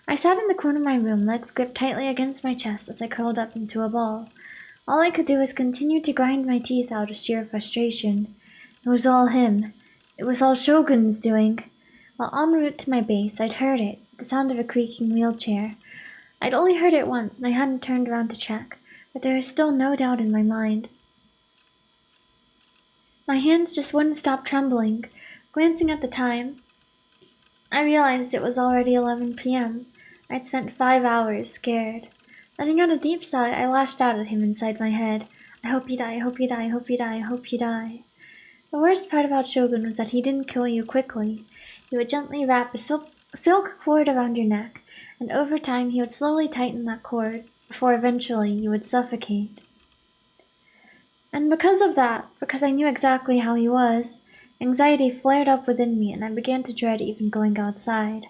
I sat in the corner of my room, legs gripped tightly against my chest as I curled up into a ball. All I could do was continue to grind my teeth out of sheer frustration. It was all him. It was all Shogun's doing. While en route to my base, I'd heard it, the sound of a creaking wheelchair. I'd only heard it once, and I hadn't turned around to check, but there was still no doubt in my mind. My hands just wouldn't stop trembling. Glancing at the time, I realized it was already 11 p.m. I'd spent 5 hours scared. Letting out a deep sigh, I lashed out at him inside my head. I hope you die, I hope you die, I hope you die, I hope you die. The worst part about Shogun was that he didn't kill you quickly. He would gently wrap a silk cord around your neck, and over time he would slowly tighten that cord, before eventually you would suffocate. And because of that, because I knew exactly how he was, anxiety flared up within me and I began to dread even going outside.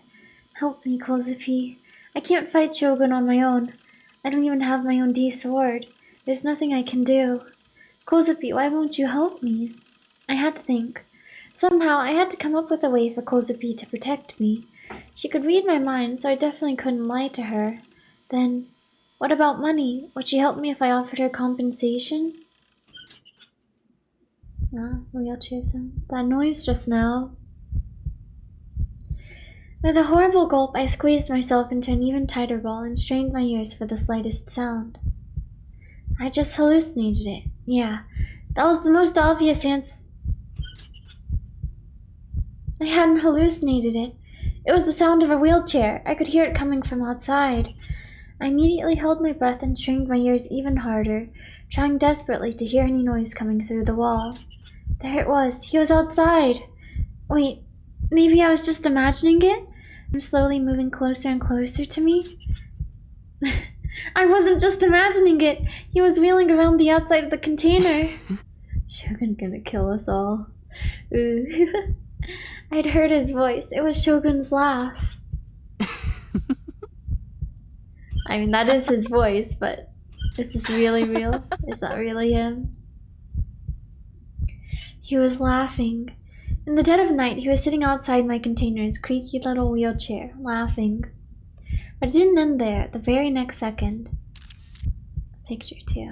Help me, kozupii. I can't fight Shogun on my own. I don't even have my own D sword. There's nothing I can do. Kozupii, why won't you help me? I had to think. Somehow, I had to come up with a way for Kozupii to protect me. She could read my mind, so I definitely couldn't lie to her. Then, what about money? Would she help me if I offered her compensation? Ah, wheelchair sounds. That noise just now. With a horrible gulp, I squeezed myself into an even tighter ball and strained my ears for the slightest sound. I just hallucinated it. Yeah, that was the most obvious answer. I hadn't hallucinated it. It was the sound of a wheelchair. I could hear it coming from outside. I immediately held my breath and strained my ears even harder, trying desperately to hear any noise coming through the wall. There it was. He was outside. Wait, maybe I was just imagining it? I'm slowly moving closer and closer to me. I wasn't just imagining it. He was wheeling around the outside of the container. Shogun gonna kill us all. Ooh. I'd heard his voice. It was Shogun's laugh. I mean, that is his voice, but is this really real? Is that really him? He was laughing. In the dead of night, he was sitting outside my container's creaky little wheelchair, laughing. But it didn't end there. The very next second. Picture too.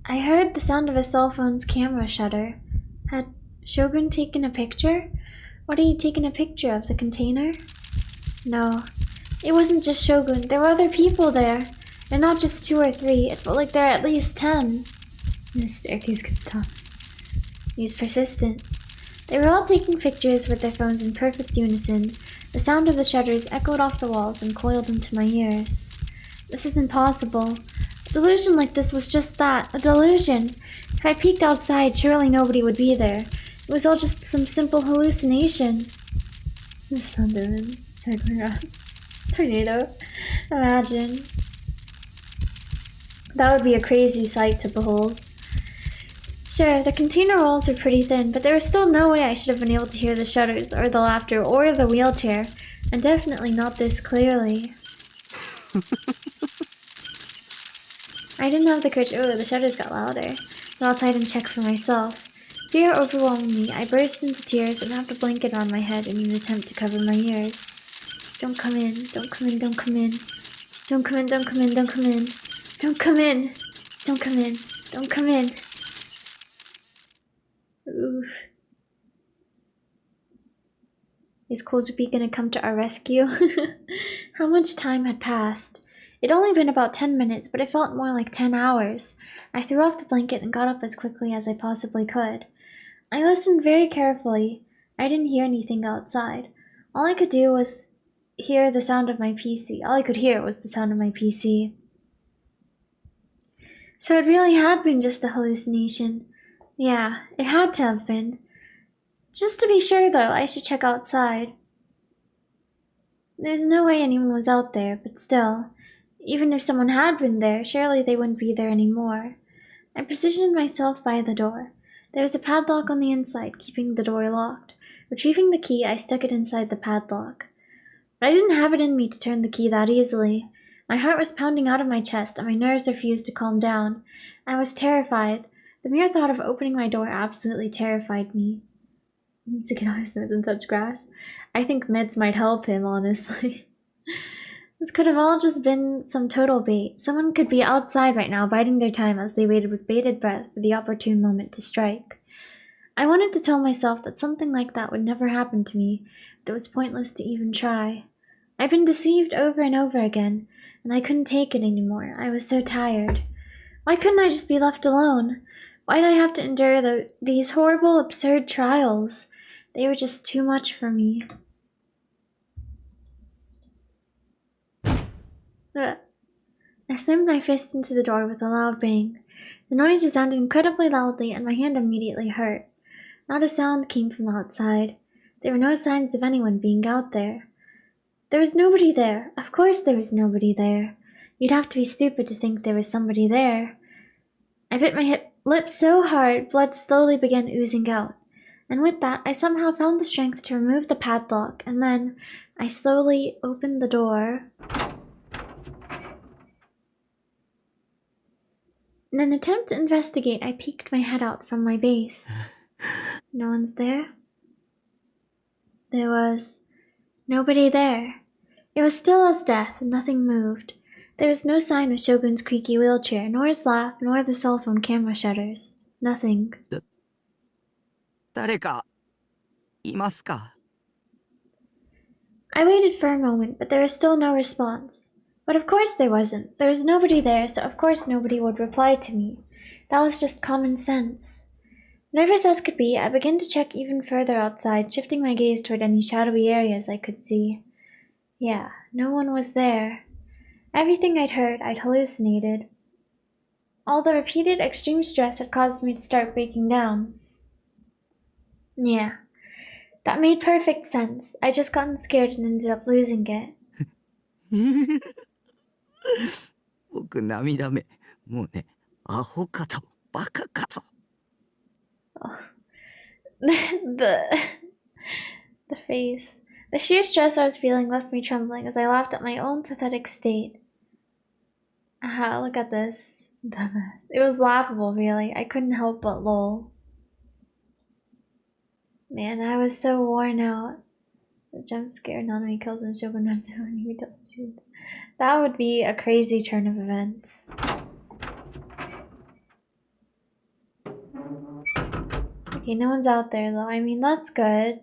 I heard the sound of a cell phone's camera shutter. Had Shogun taken a picture? What had he taken a picture of? The container? No. It wasn't just Shogun. There were other people there. And not just 2 or 3. It felt like there were at least 10. This staircase could stop. He's persistent. They were all taking pictures with their phones in perfect unison. The sound of the shutters echoed off the walls and coiled into my ears. This is impossible. A delusion like this was just that, a delusion. If I peeked outside, surely nobody would be there. It was all just some simple hallucination. The Sunderland circling around. Tornado. Imagine. That would be a crazy sight to behold. Sure, the container walls were pretty thin, but there was still no way I should have been able to hear the shutters, or the laughter, or the wheelchair, and definitely not this clearly. I didn't have the courage. Oh, the shutters got louder. Go outside and check for myself. Fear overwhelmed me. I burst into tears and wrapped a blanket around my head in an attempt to cover my ears. Don't come in. Don't come in. Don't come in. Don't come in. Don't come in. Don't come in. Don't come in. Don't come in. Don't come in. Oof. Is kozupii gonna come to our rescue? How much time had passed? It'd only been about 10 minutes, but it felt more like 10 hours. I threw off the blanket and got up as quickly as I possibly could. I listened very carefully. I didn't hear anything outside. All I could do was hear the sound of my PC. All I could hear was the sound of my PC. So it really had been just a hallucination. Yeah, it had to have been. Just to be sure, though, I should check outside. There's no way anyone was out there, but still, even if someone had been there, surely they wouldn't be there anymore. I positioned myself by the door. There was a padlock on the inside, keeping the door locked. Retrieving the key, I stuck it inside the padlock. But I didn't have it in me to turn the key that easily. My heart was pounding out of my chest, and my nerves refused to calm down. I was terrified. The mere thought of opening my door absolutely terrified me. He needs to get off his meds and touch grass. I think meds might help him, honestly. This could have all just been some total bait. Someone could be outside right now, biding their time as they waited with bated breath for the opportune moment to strike. I wanted to tell myself that something like that would never happen to me, but it was pointless to even try. I'd been deceived over and over again, and I couldn't take it anymore. I was so tired. Why couldn't I just be left alone? Why'd I have to endure these horrible, absurd trials? They were just too much for me. Ugh. I slammed my fist into the door with a loud bang. The noise resounded incredibly loudly, and my hand immediately hurt. Not a sound came from outside. There were no signs of anyone being out there. There was nobody there. Of course there was nobody there. You'd have to be stupid to think there was somebody there. I bit my lip so hard, blood slowly began oozing out. And with that, I somehow found the strength to remove the padlock, and then I slowly opened the door. In an attempt to investigate, I peeked my head out from my base. No one's there. There was nobody there. It was still as death, and nothing moved. There was no sign of Shogun's creaky wheelchair, nor his laugh, nor the cell phone camera shutters. Nothing. 誰かいますか? I waited for a moment, but there was still no response. But of course there wasn't. There was nobody there, so of course nobody would reply to me. That was just common sense. Nervous as could be, I began to check even further outside, shifting my gaze toward any shadowy areas I could see. Yeah, no one was there. Everything I'd heard, I'd hallucinated. All the repeated extreme stress had caused me to start breaking down. Yeah, that made perfect sense. I just gotten scared and ended up losing it. 僕涙目。もうね、アホかと、バカかと。Oh. the face. The sheer stress I was feeling left me trembling as I laughed at my own pathetic state. Ah, look at this. Dumbass. It was laughable, really. I couldn't help but lol. Man, I was so worn out. The jump scare Nanami kills him, Shogun runs over and he tells the truth. That would be a crazy turn of events. Okay, no one's out there though. I mean, that's good.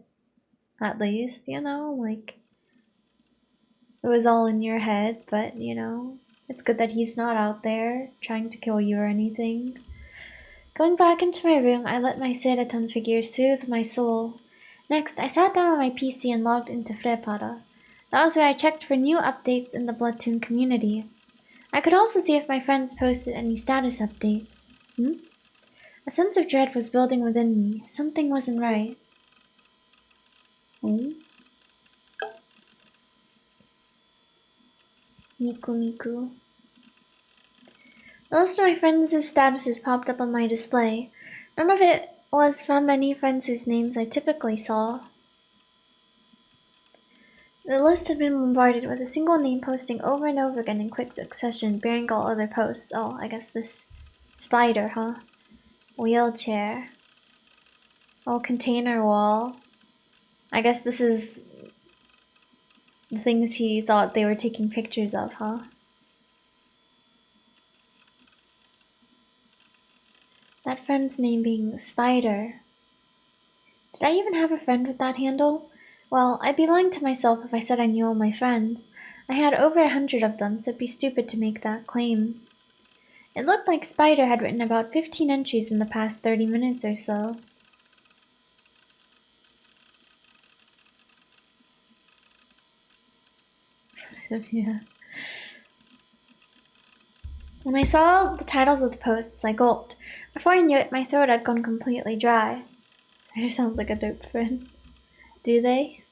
At least, you know, like, it was all in your head, but, you know, it's good that he's not out there trying to kill you or anything. Going back into my room, I let my Seraton figure soothe my soul. Next, I sat down on my PC and logged into Frepada. That was where I checked for new updates in the Bloodtoon community. I could also see if my friends posted any status updates. A sense of dread was building within me. Something wasn't right. Miku. The list of my friends' statuses popped up on my display. None of it was from any friends whose names I typically saw. The list had been bombarded with a single name posting over and over again in quick succession, bearing all other posts. Oh, I guess this spider, huh? Wheelchair. Oh, container wall. I guess this is the things he thought they were taking pictures of, huh? That friend's name being Spider. Did I even have a friend with that handle? Well, I'd be lying to myself if I said I knew all my friends. I had over 100 of them, so it'd be stupid to make that claim. It looked like Spider had written about 15 entries in the past 30 minutes or so. Yeah. When I saw the titles of the posts, I gulped. Before I knew it, my throat had gone completely dry. That sounds like a dope friend. Do they?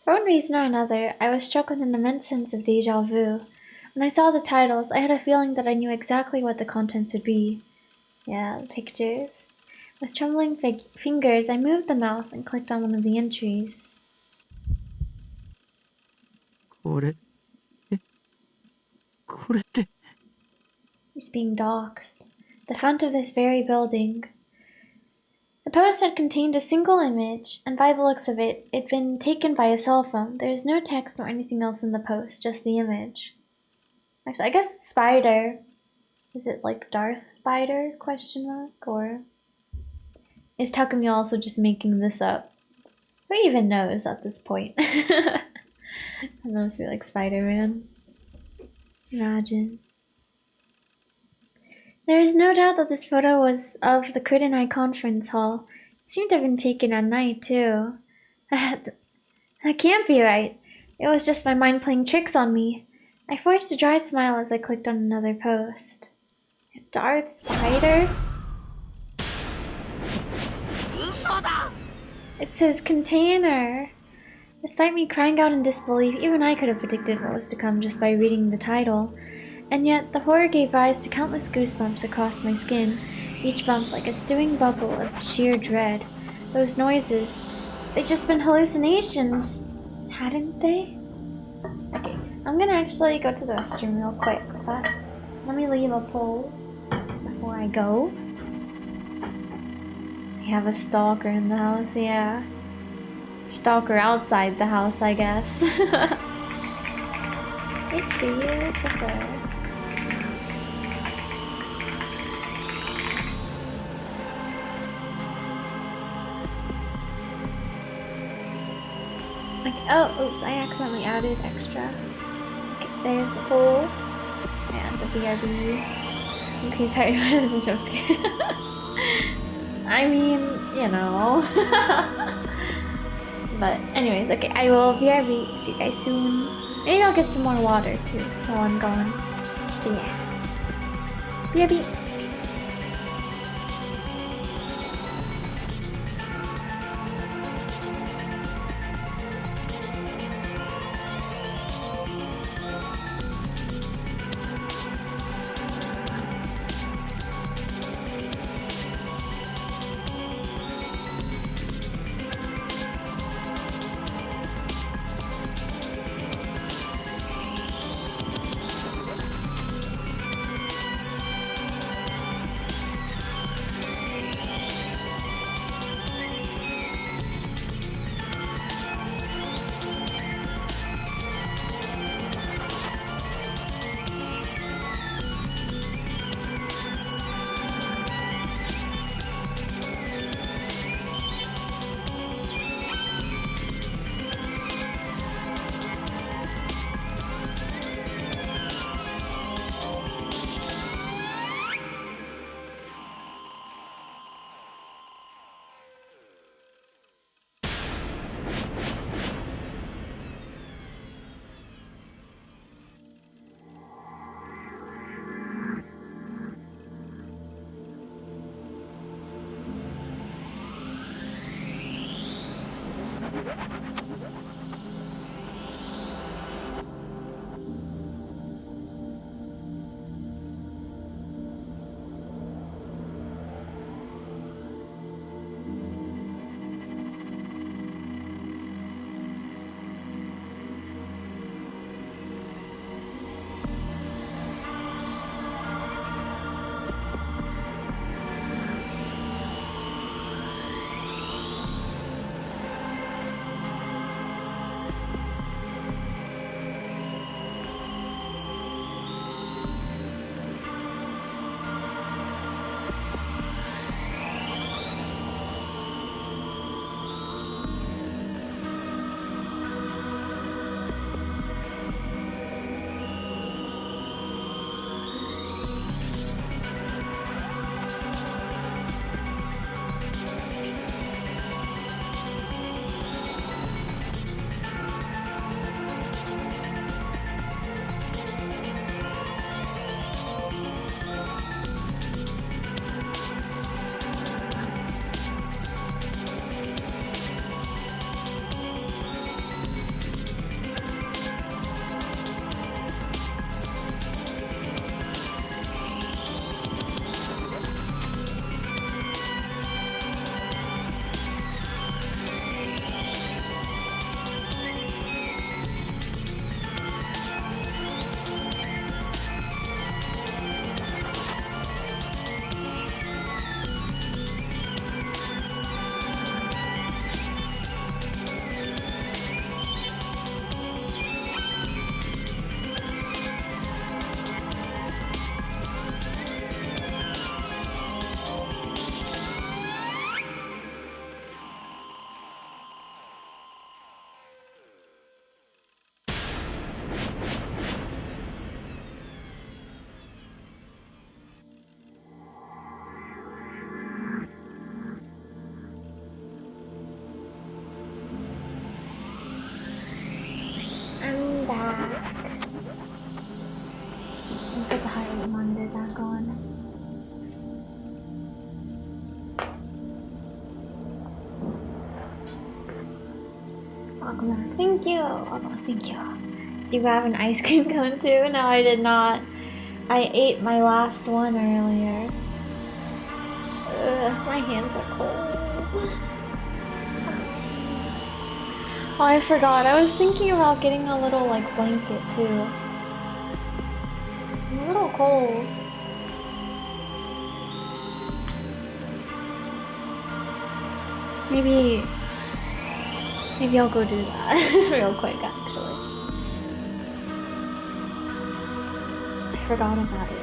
For one reason or another, I was struck with an immense sense of déjà vu. When I saw the titles, I had a feeling that I knew exactly what the contents would be. Yeah, pictures. With trembling fingers, I moved the mouse and clicked on one of the entries. これって He's being doxxed. The front of this very building. The post had contained a single image, and by the looks of it, it'd been taken by a cell phone. There is no text nor anything else in the post, just the image. Actually, I guess Spider. Is it like Darth Spider, question mark? Or is Takumi also just making this up? Who even knows at this point? It must be like Spider-Man. Imagine. There is no doubt that this photo was of the Kurenai conference hall. It seemed to have been taken at night, too. That can't be right. It was just my mind playing tricks on me. I forced a dry smile as I clicked on another post. Darth Spider? It's his container. Despite me crying out in disbelief, even I could have predicted what was to come just by reading the title. And yet, the horror gave rise to countless goosebumps across my skin, each bump like a stewing bubble of sheer dread. Those noises, they'd just been hallucinations, hadn't they? Okay, I'm gonna actually go to the restroom real quick, but let me leave a poll before I go. We have a stalker in the house, yeah. Stalker outside the house, I guess. Which do you prefer? Oh, oops, I accidentally added extra. Okay, there's the poll. And the BRB. Okay, sorry, I'm jump scared. I mean, you know. But anyways, okay, I will BRB. See you guys soon. Maybe I'll get some more water too while I'm gone. But yeah. BRB. welcome back. Thank you. Oh, thank you. Did you grab an ice cream cone too? No, I did not. I ate my last one earlier. Ugh, my hands are cold. Oh, I forgot. I was thinking about getting a little, like, blanket too. I'm a little cold. Maybe I'll go do that real quick, actually. I forgot about it.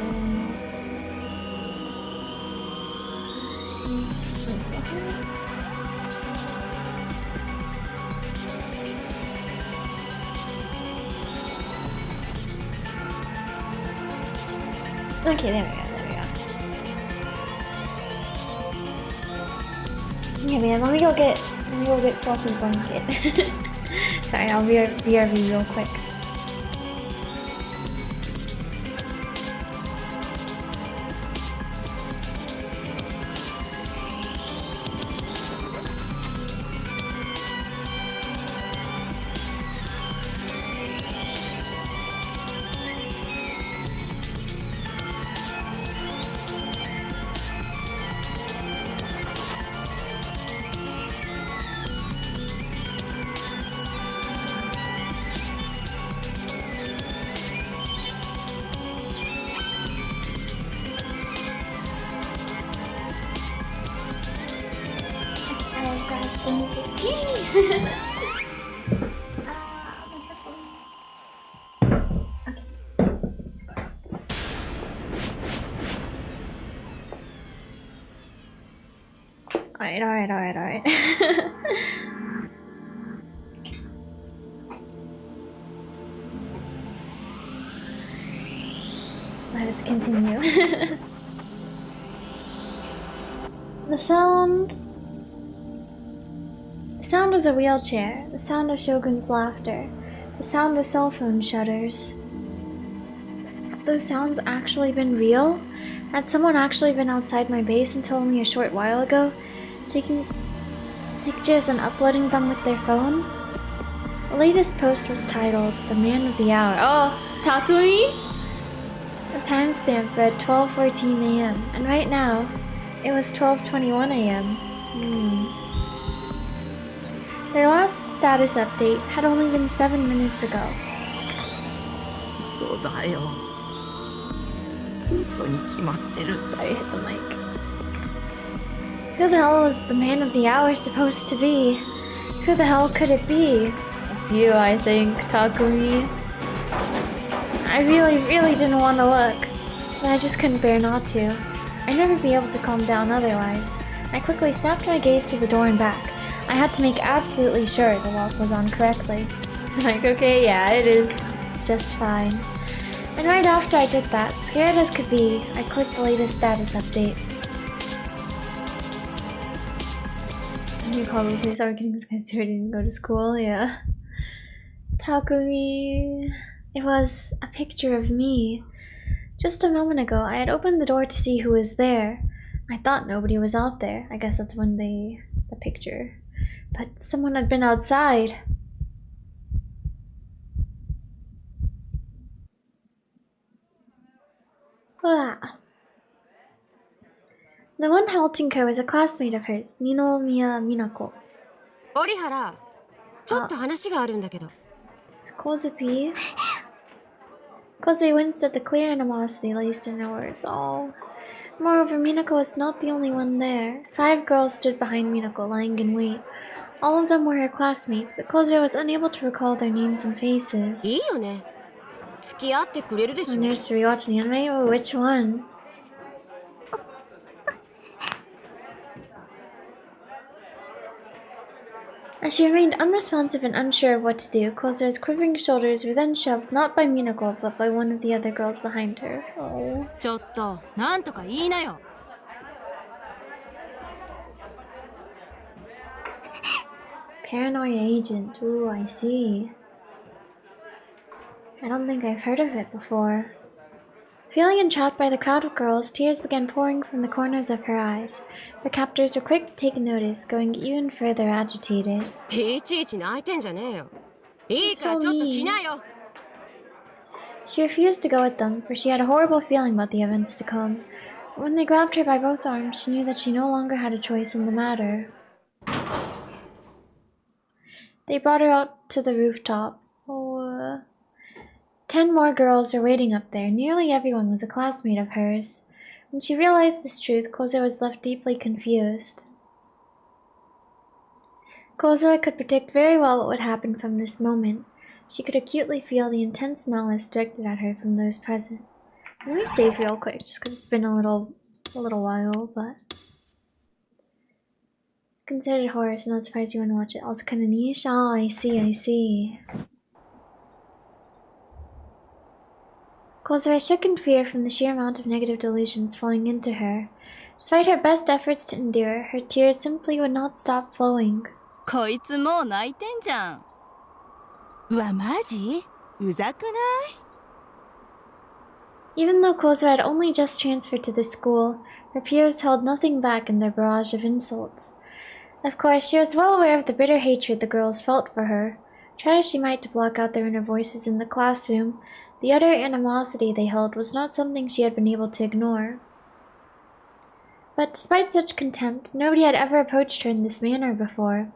Okay, there we go. Yeah, man, let me go get fluffy blanket. Sorry, I'll BRB real quick. Alright. Let us continue. The sound of the wheelchair, the sound of Shogun's laughter, the sound of cell phone shutters. Have those sounds actually been real? Had someone actually been outside my base until only a short while ago, taking pictures and uploading them with their phone? The latest post was titled, "The Man of the Hour." Oh, Takumi? The timestamp read 12:14 a.m. and right now, it was 12:21 a.m. Their last status update had only been 7 minutes ago. そうだよ。嘘に決まってる。 Sorry, hit the mic. Who the hell was the man of the hour supposed to be? Who the hell could it be? It's you, I think, Takumi. I really didn't want to look, but I just couldn't bear not to. I'd never be able to calm down otherwise. I quickly snapped my gaze to the door and back. I had to make absolutely sure the lock was on correctly. Like, okay, yeah, it is just fine. And right after I did that, scared as could be, I clicked the latest status update. You probably please are getting this guy started and go to school, yeah. Takumi. It was a picture of me. Just a moment ago, I had opened the door to see who was there. I thought nobody was out there. I guess that's when the picture. But someone had been outside. Ah. The one halting her was a classmate of hers, Ninomiya Minako. 折原、ちょっと話があるんだけど。kozupii? Kozui winced at the clear animosity laced in her words. Oh. Moreover, Minako was not the only one there. 5 girls stood behind Minako, lying in wait. All of them were her classmates, but Kozui was unable to recall their names and faces. いいよね。付き合ってくれるでしょ。Managed to rewatch the anime? Oh, which one? As she remained unresponsive and unsure of what to do, Kozui's quivering shoulders were then shoved not by Minako, but by one of the other girls behind her. Oh. ちょっと、なんとか言いなよ。Paranoia agent. Ooh, I see. I don't think I've heard of it before. Feeling entrapped by the crowd of girls, tears began pouring from the corners of her eyes. Her captors were quick to take notice, growing even further agitated.いちいち泣いてんじゃねえよ。いいからちょっと来なよ。She refused to go with them, for she had a horrible feeling about the events to come. But when they grabbed her by both arms, she knew that she no longer had a choice in the matter. They brought her out to the rooftop. 10 more girls were waiting up there. Nearly everyone was a classmate of hers. When she realized this truth, Kozue was left deeply confused. Kozue could predict very well what would happen from this moment. She could acutely feel the intense malice directed at her from those present. Let me save real quick, just because it's been a little while, but... Considered horror, so not surprised you want to watch it. Also kind of niche. Oh, I see. Kozue shook in fear from the sheer amount of negative delusions flowing into her. Despite her best efforts to endure, her tears simply would not stop flowing. こいつもう泣いてんじゃん。うわ、マジ？うざくない？ Even though Kozue had only just transferred to the school, her peers held nothing back in their barrage of insults. Of course, she was well aware of the bitter hatred the girls felt for her. Try as she might to block out their inner voices in the classroom, the utter animosity they held was not something she had been able to ignore. But despite such contempt, nobody had ever approached her in this manner before.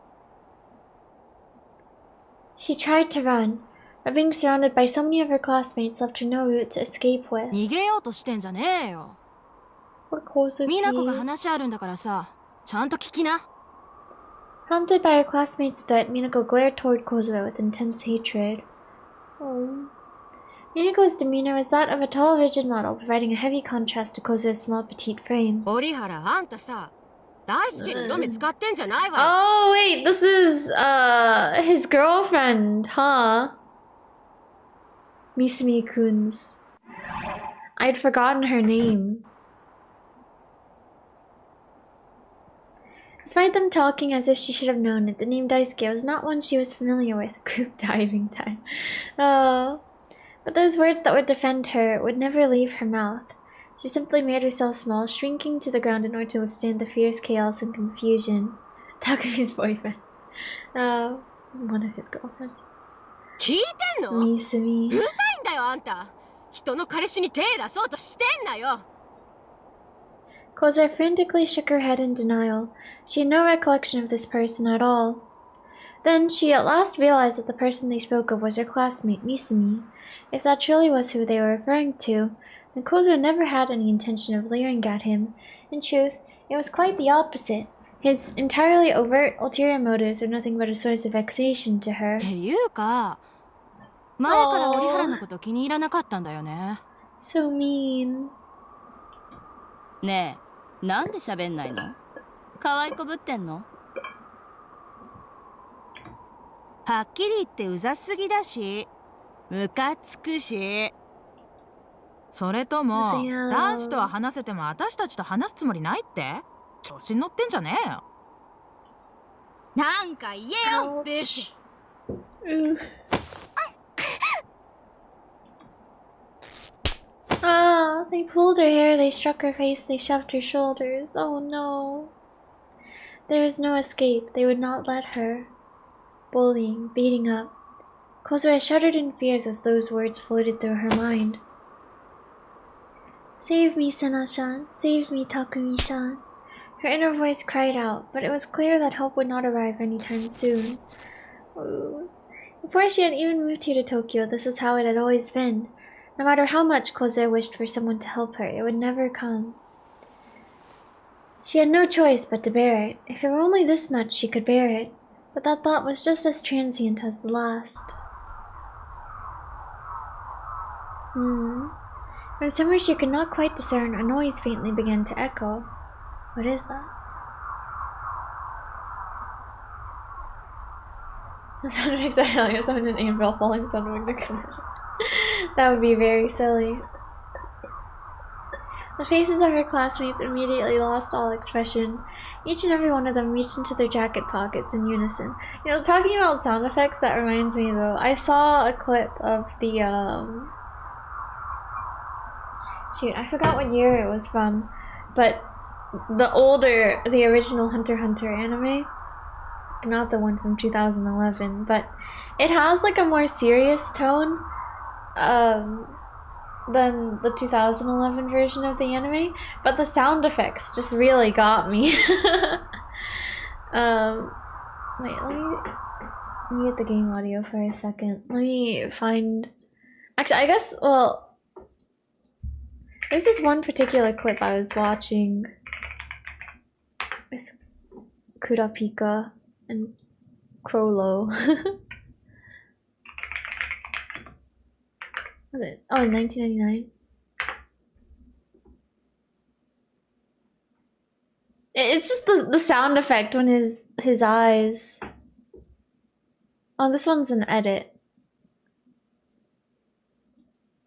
She tried to run, but being surrounded by so many of her classmates left her no route to escape with. 逃げようとしてんじゃねえよ。 Poor kozupii. 美奈子が話あるんだからさ、ちゃんと聞きな。 Prompted by her classmates' threat, Minako glared toward Kozue with intense hatred. Minako's demeanor was that of a tall, rigid model, providing a heavy contrast to Kozue's small, petite frame. 折原、あんたさ、大輔に色目使ってんじゃないわ。Oh, wait, this is, his girlfriend, huh? Misumi-kun's. I'd forgotten her name. Despite them talking as if she should have known it, the name Daisuke was not one she was familiar with. Group diving time. Oh. But those words that would defend her would never leave her mouth. She simply made herself small, shrinking to the ground in order to withstand the fierce chaos and confusion. Takumi's boyfriend. One of his girlfriends. 聞いてんの？ Misumi. うざいんだよ、あんた。人の彼氏に手出そうとしてんなよ。 Kozue frantically shook her head in denial. She had no recollection of this person at all. Then she at last realized that the person they spoke of was her classmate, Misumi. If that truly was who they were referring to, then Kozue never had any intention of leering at him. In truth, it was quite the opposite. His entirely overt ulterior motives were nothing but a source of vexation to her. っていうか、前から折原のこと気に入らなかったんだよね。 So mean. ねえ、なんで喋んないの？可愛いこぶってんの？はっきり言ってうざすぎだし、ムカつくし。それとも男子とは話せても私たちと話すつもりないって？調子に乗ってんじゃねえよ。なんか言えよ、ブス。They pulled her hair, they struck her face, they shoved her shoulders. Oh no. There was no escape. They would not let her. Bullying, beating up. Kozue shuddered in fears as those words floated through her mind. Save me, Sena-chan. Save me, Takumi-chan. Her inner voice cried out, but it was clear that help would not arrive anytime soon. Before she had even moved here to Tokyo, this was how it had always been. No matter how much Kozue wished for someone to help her, it would never come. She had no choice but to bear it. If it were only this much, she could bear it. But that thought was just as transient as the last. From somewhere she could not quite discern, a noise faintly began to echo. What is that? The sound effects are hilarious. Someone an anvil falling somewhere to connection. That would be very silly. The faces of her classmates immediately lost all expression. Each and every one of them reached into their jacket pockets in unison. You know, talking about sound effects, that reminds me though, I saw a clip of the Shoot, I forgot what year it was from, but the original Hunter x Hunter anime, not the one from 2011, but it has like a more serious tone than the 2011 version of the anime, but the sound effects just really got me. Wait, let me get the game audio for a second. Let me find... Actually, I guess, well... There's this one particular clip I was watching with Kurapika and Crollo. Was it? Oh, 1999. It's just the sound effect when his eyes. Oh, this one's an edit.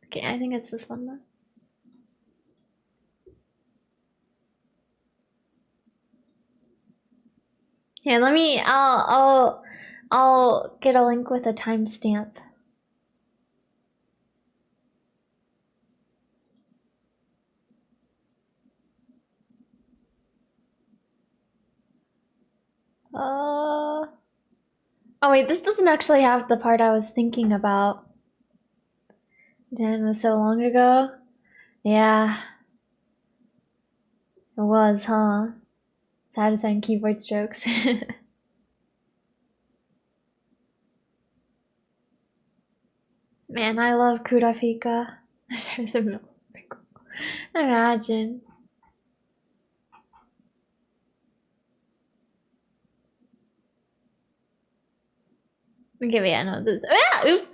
Okay, I think it's this one then. Here, let me. I'll get a link with a timestamp. Oh wait, this doesn't actually have the part I was thinking about. Damn, it was so long ago. Yeah. It was, huh? Satisfying keyboard strokes. Man, I love Kurapika. Imagine. Okay, wait, I know this. Ah, oops!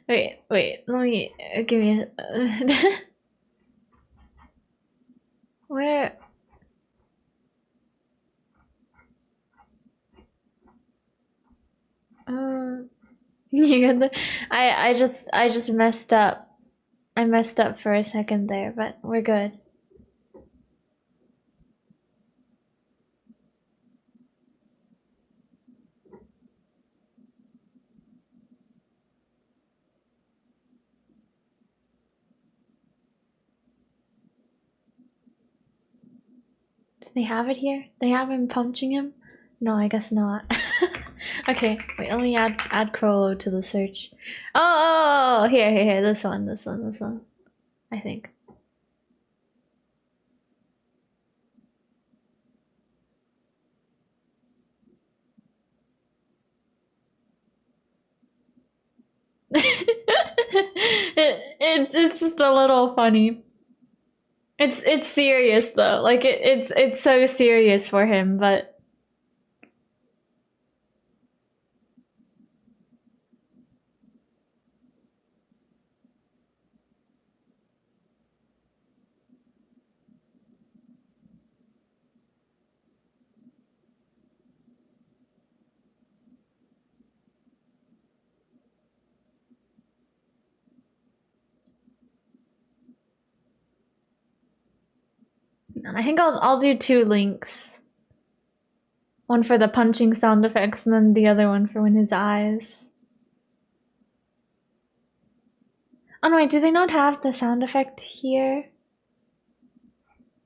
Wait, let me give me a where? You got the. I just messed up. I messed up for a second there, but we're good. Do they have it here? They have him punching him? No, I guess not. Okay, wait, let me add Crollo to the search. Oh, here, this one. I think. It's just a little funny. It's serious though. Like it's so serious for him, but I think I'll do 2 links. One for the punching sound effects and then the other one for when his eyes. Oh no, wait, do they not have the sound effect here?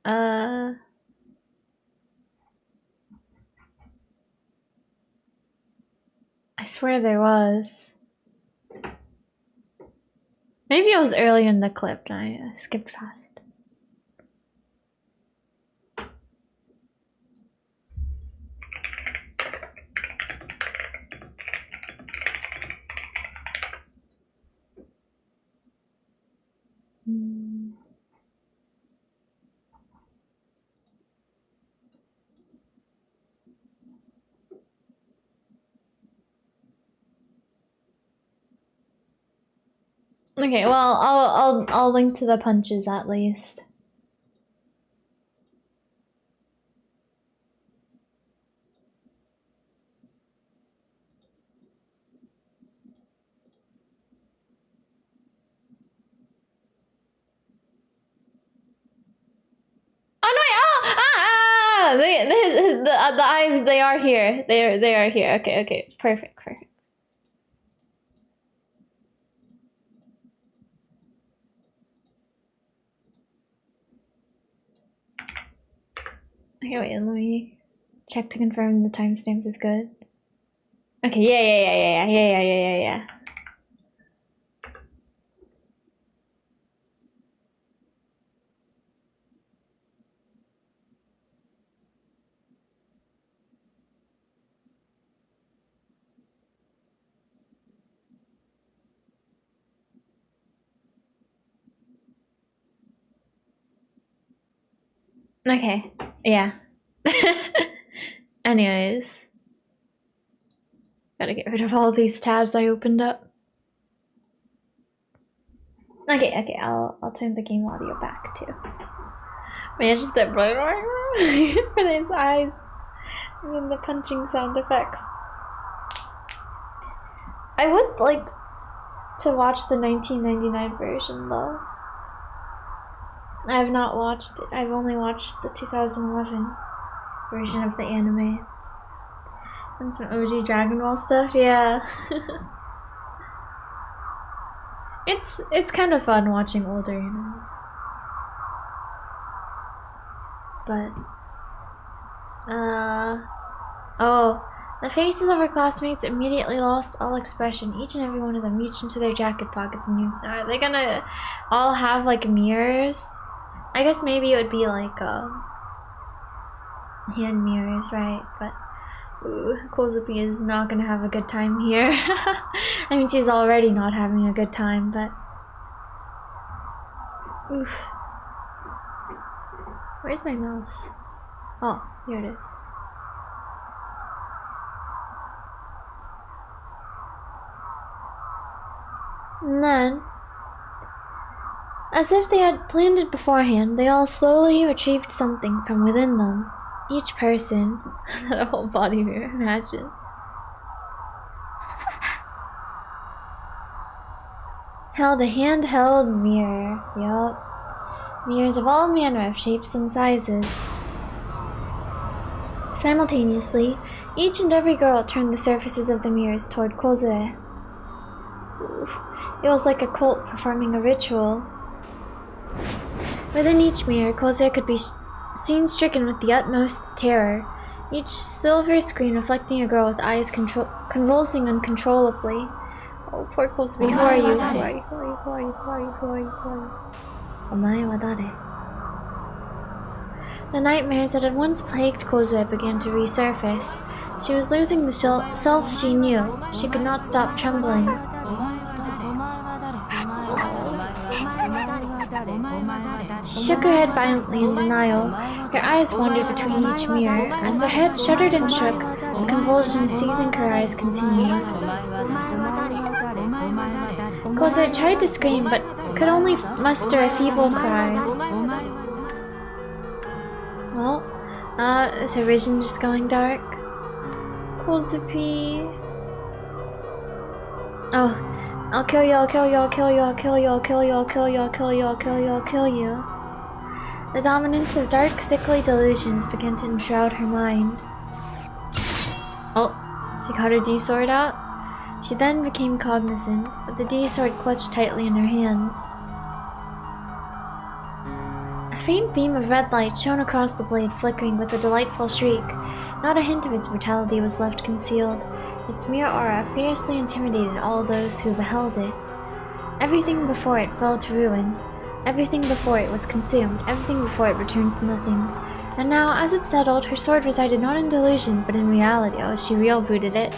I swear there was. Maybe it was early in the clip and I skipped past. Okay, well, I'll link to the punches at least. Oh no! Wait, the eyes, they are here. They are here. Okay, perfect. Okay, wait, let me check to confirm the timestamp is good. Okay, yeah. Okay, yeah. Anyways. Gotta get rid of all these tabs I opened up. Okay, I'll turn the game audio back too. Man, just that for his eyes. And then the punching sound effects. I would like to watch the 1999 version though. I have not watched it. I've only watched the 2011 version of the anime. And some OG Dragon Ball stuff, yeah. It's kind of fun watching older, you know. But oh, the faces of our classmates immediately lost all expression. Each and every one of them reached into their jacket pockets and used. Are they gonna all have like mirrors? I guess maybe it would be like hand mirrors, right? But ooh, kozupii is not gonna have a good time here. I mean, she's already not having a good time, but oof. Where's my mouse? Oh, here it is. And then, as if they had planned it beforehand, they all slowly retrieved something from within them. Each person, a whole body mirror, imagine. Held a handheld mirror, yup. Mirrors of all manner of shapes and sizes. Simultaneously, each and every girl turned the surfaces of the mirrors toward kozupii. It was like a cult performing a ritual. Within each mirror, kozupii could be seen stricken with the utmost terror, each silver screen reflecting a girl with eyes convulsing uncontrollably. Oh, poor kozupii, who are you? Who are you? Omae wa dare? The nightmares that had once plagued kozupii began to resurface. She was losing the self she knew. She could not stop trembling. She shook her head violently in denial. Her eyes wandered between each mirror. As her head shuddered and shook, the convulsions seizing her eyes continued. kozupii tried to scream, but could only muster a feeble cry. Well, is her vision just going dark? kozupii. Oh, I'll kill you, I'll kill you, I'll kill you, I'll kill you, I'll kill you, I'll kill you, I'll kill you, I'll kill you, I'll kill you. The dominance of dark, sickly delusions began to enshroud her mind. Oh, she got her D-sword out. She then became cognizant, with the D-sword clutched tightly in her hands. A faint beam of red light shone across the blade, flickering with a delightful shriek. Not a hint of its brutality was left concealed. Its mere aura fiercely intimidated all those who beheld it. Everything before it fell to ruin. Everything before it was consumed. Everything before it returned to nothing. And now, as it settled, her sword resided not in delusion, but in reality. Oh, she real booted it.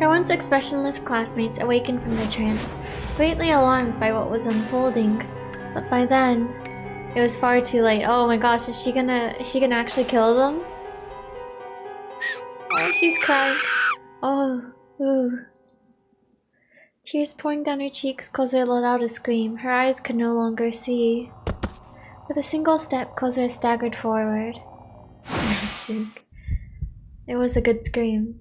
Her once expressionless classmates awakened from their trance, greatly alarmed by what was unfolding. But by then, it was far too late. Oh my gosh, is she gonna actually kill them? Oh, she's crying. Oh, ooh. Tears pouring down her cheeks, kozupii let out a scream. Her eyes could no longer see. With a single step, kozupii staggered forward. It was a good scream.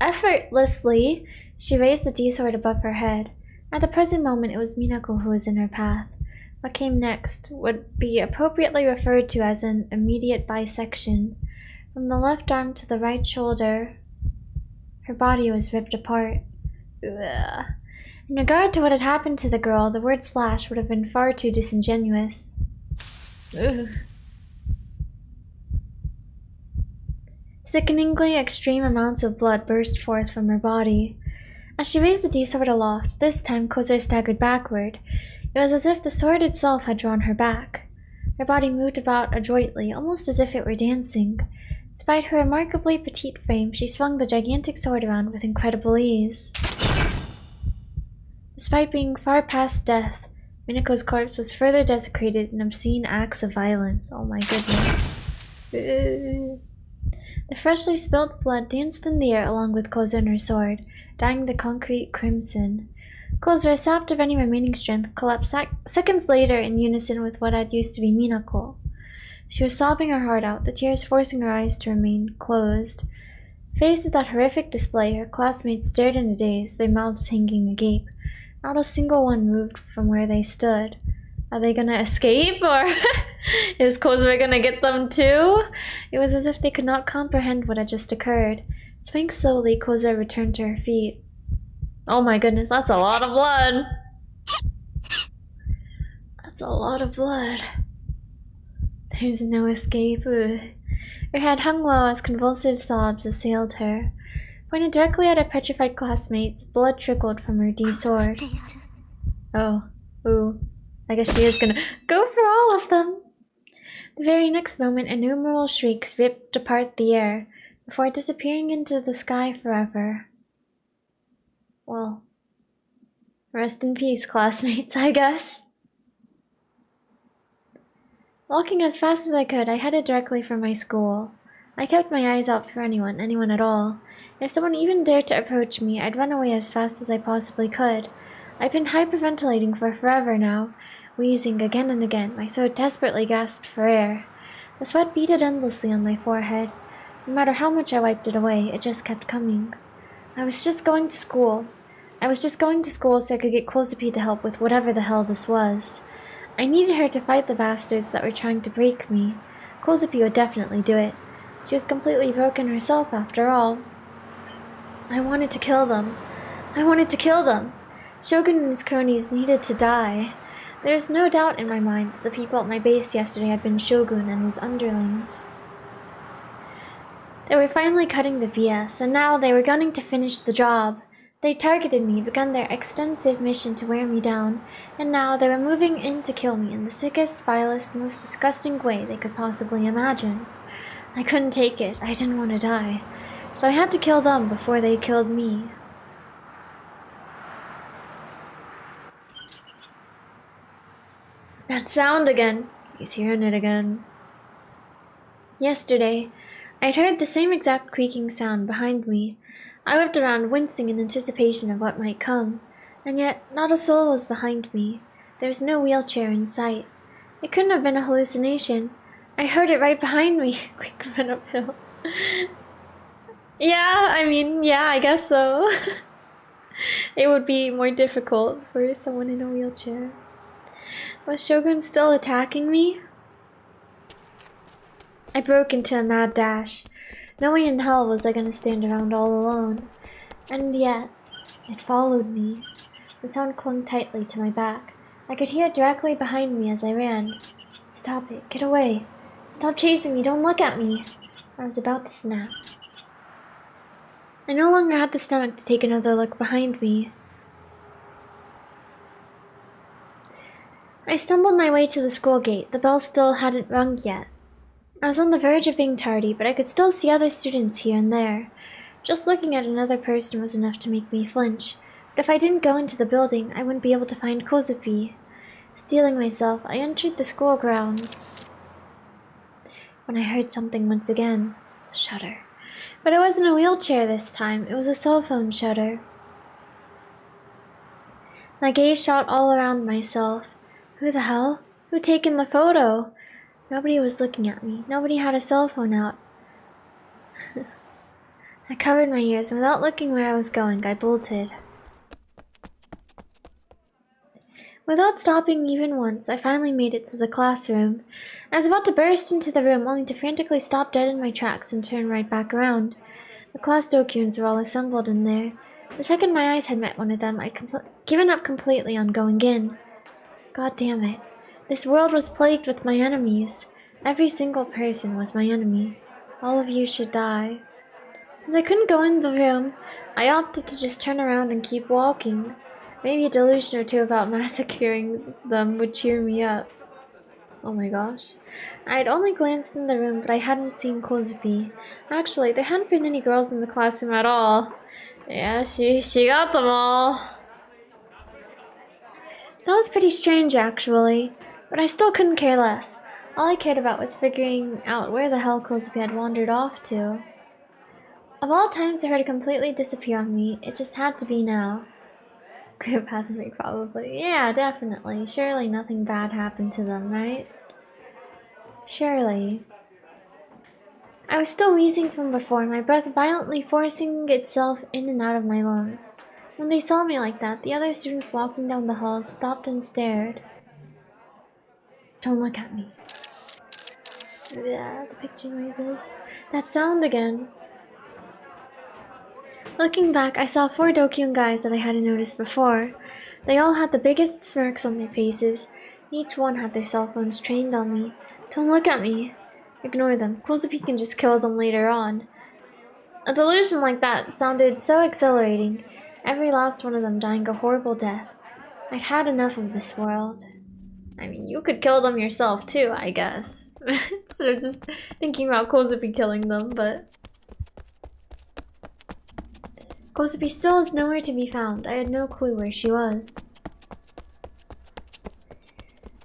Effortlessly, she raised the D-sword above her head. At the present moment, it was Minako who was in her path. What came next would be appropriately referred to as an immediate bisection. From the left arm to the right shoulder, her body was ripped apart. Ugh. In regard to what had happened to the girl, the word slash would have been far too disingenuous. Ugh. Sickeningly extreme amounts of blood burst forth from her body. As she raised the sword aloft, this time Kozue staggered backward. It was as if the sword itself had drawn her back. Her body moved about adroitly, almost as if it were dancing. Despite her remarkably petite frame, she swung the gigantic sword around with incredible ease. Despite being far past death, Minako's corpse was further desecrated in obscene acts of violence. Oh my goodness. The freshly spilt blood danced in the air along with Kozue and her sword, dyeing the concrete crimson. Kozue, sapped of any remaining strength, collapsed seconds later in unison with what had used to be Minako. She was sobbing her heart out, the tears forcing her eyes to remain closed. Faced with that horrific display, her classmates stared in a daze, their mouths hanging agape. Not a single one moved from where they stood. Are they gonna escape, or is Kozue gonna get them too? It was as if they could not comprehend what had just occurred. Swaying slowly, Kozue returned to her feet. Oh my goodness, that's a lot of blood! That's a lot of blood. There's no escape. Ugh. Her head hung low as convulsive sobs assailed her. Pointed directly at her petrified classmates, blood trickled from her sword. Oh. Ooh. I guess she is gonna go for all of them! The very next moment, innumerable shrieks ripped apart the air, before disappearing into the sky forever. Well, rest in peace, classmates, I guess. Walking as fast as I could, I headed directly for my school. I kept my eyes out for anyone at all. If someone even dared to approach me, I'd run away as fast as I possibly could. I've been hyperventilating for forever now, wheezing again and again, my throat desperately gasped for air. The sweat beaded endlessly on my forehead. No matter how much I wiped it away, it just kept coming. I was just going to school. So I could get kozupii to help with whatever the hell this was. I needed her to fight the bastards that were trying to break me. Kozupii would definitely do it. She was completely broken herself, after all. I wanted to kill them. Shogun and his cronies needed to die. There is no doubt in my mind that the people at my base yesterday had been Shogun and his underlings. They were finally cutting the BS, and now they were gunning to finish the job. They targeted me, begun their extensive mission to wear me down, and now they were moving in to kill me in the sickest, vilest, most disgusting way they could possibly imagine. I couldn't take it. I didn't want to die. So I had to kill them before they killed me. That sound again. He's hearing it again. Yesterday, I'd heard the same exact creaking sound behind me. I whipped around, wincing in anticipation of what might come, and yet not a soul was behind me. There was no wheelchair in sight. It couldn't have been a hallucination. I heard it right behind me. Quick, run uphill. Yeah, I guess so. It would be more difficult for someone in a wheelchair. Was Shogun still attacking me? I broke into a mad dash. No way in hell was I gonna stand around all alone. And yet, it followed me. The sound clung tightly to my back. I could hear it directly behind me as I ran. Stop it, get away. Stop chasing me, don't look at me. I was about to snap. I no longer had the stomach to take another look behind me. I stumbled my way to the school gate. The bell still hadn't rung yet. I was on the verge of being tardy, but I could still see other students here and there. Just looking at another person was enough to make me flinch. But if I didn't go into the building, I wouldn't be able to find kozupii. Steeling myself, I entered the school grounds. When I heard something once again, a shudder. But it wasn't a wheelchair this time, it was a cell phone shudder. My gaze shot all around myself. Who the hell? Who'd taken the photo? Nobody was looking at me. Nobody had a cell phone out. I covered my ears, and without looking where I was going, I bolted. Without stopping even once, I finally made it to the classroom. I was about to burst into the room, only to frantically stop dead in my tracks and turn right back around. The class dokuns were all assembled in there. The second my eyes had met one of them, I'd given up completely on going in. God damn it. This world was plagued with my enemies. Every single person was my enemy. All of you should die. Since I couldn't go in the room, I opted to just turn around and keep walking. Maybe a delusion or two about massacring them would cheer me up. Oh my gosh. I had only glanced in the room, but I hadn't seen kozupii. Actually, there hadn't been any girls in the classroom at all. Yeah, she got them all. That was pretty strange, actually, but I still couldn't care less. All I cared about was figuring out where the hell kozupii had wandered off to. Of all times for her to completely disappear on me, it just had to be now. Group me, probably. Yeah, definitely. Surely nothing bad happened to them, right? Surely. I was still wheezing from before, my breath violently forcing itself in and out of my lungs. When they saw me like that, the other students walking down the hall stopped and stared. Don't look at me. Yeah, the picture noises. That sound again. Looking back, I saw 4 Dokyun guys that I hadn't noticed before. They all had the biggest smirks on their faces. Each one had their cell phones trained on me. Don't look at me. Ignore them. kozupii can just kill them later on. A delusion like that sounded so exhilarating. Every last one of them dying a horrible death. I'd had enough of this world. I mean, you could kill them yourself too, I guess. Instead of just thinking about kozupii killing them, but... kozupii still is nowhere to be found. I had no clue where she was.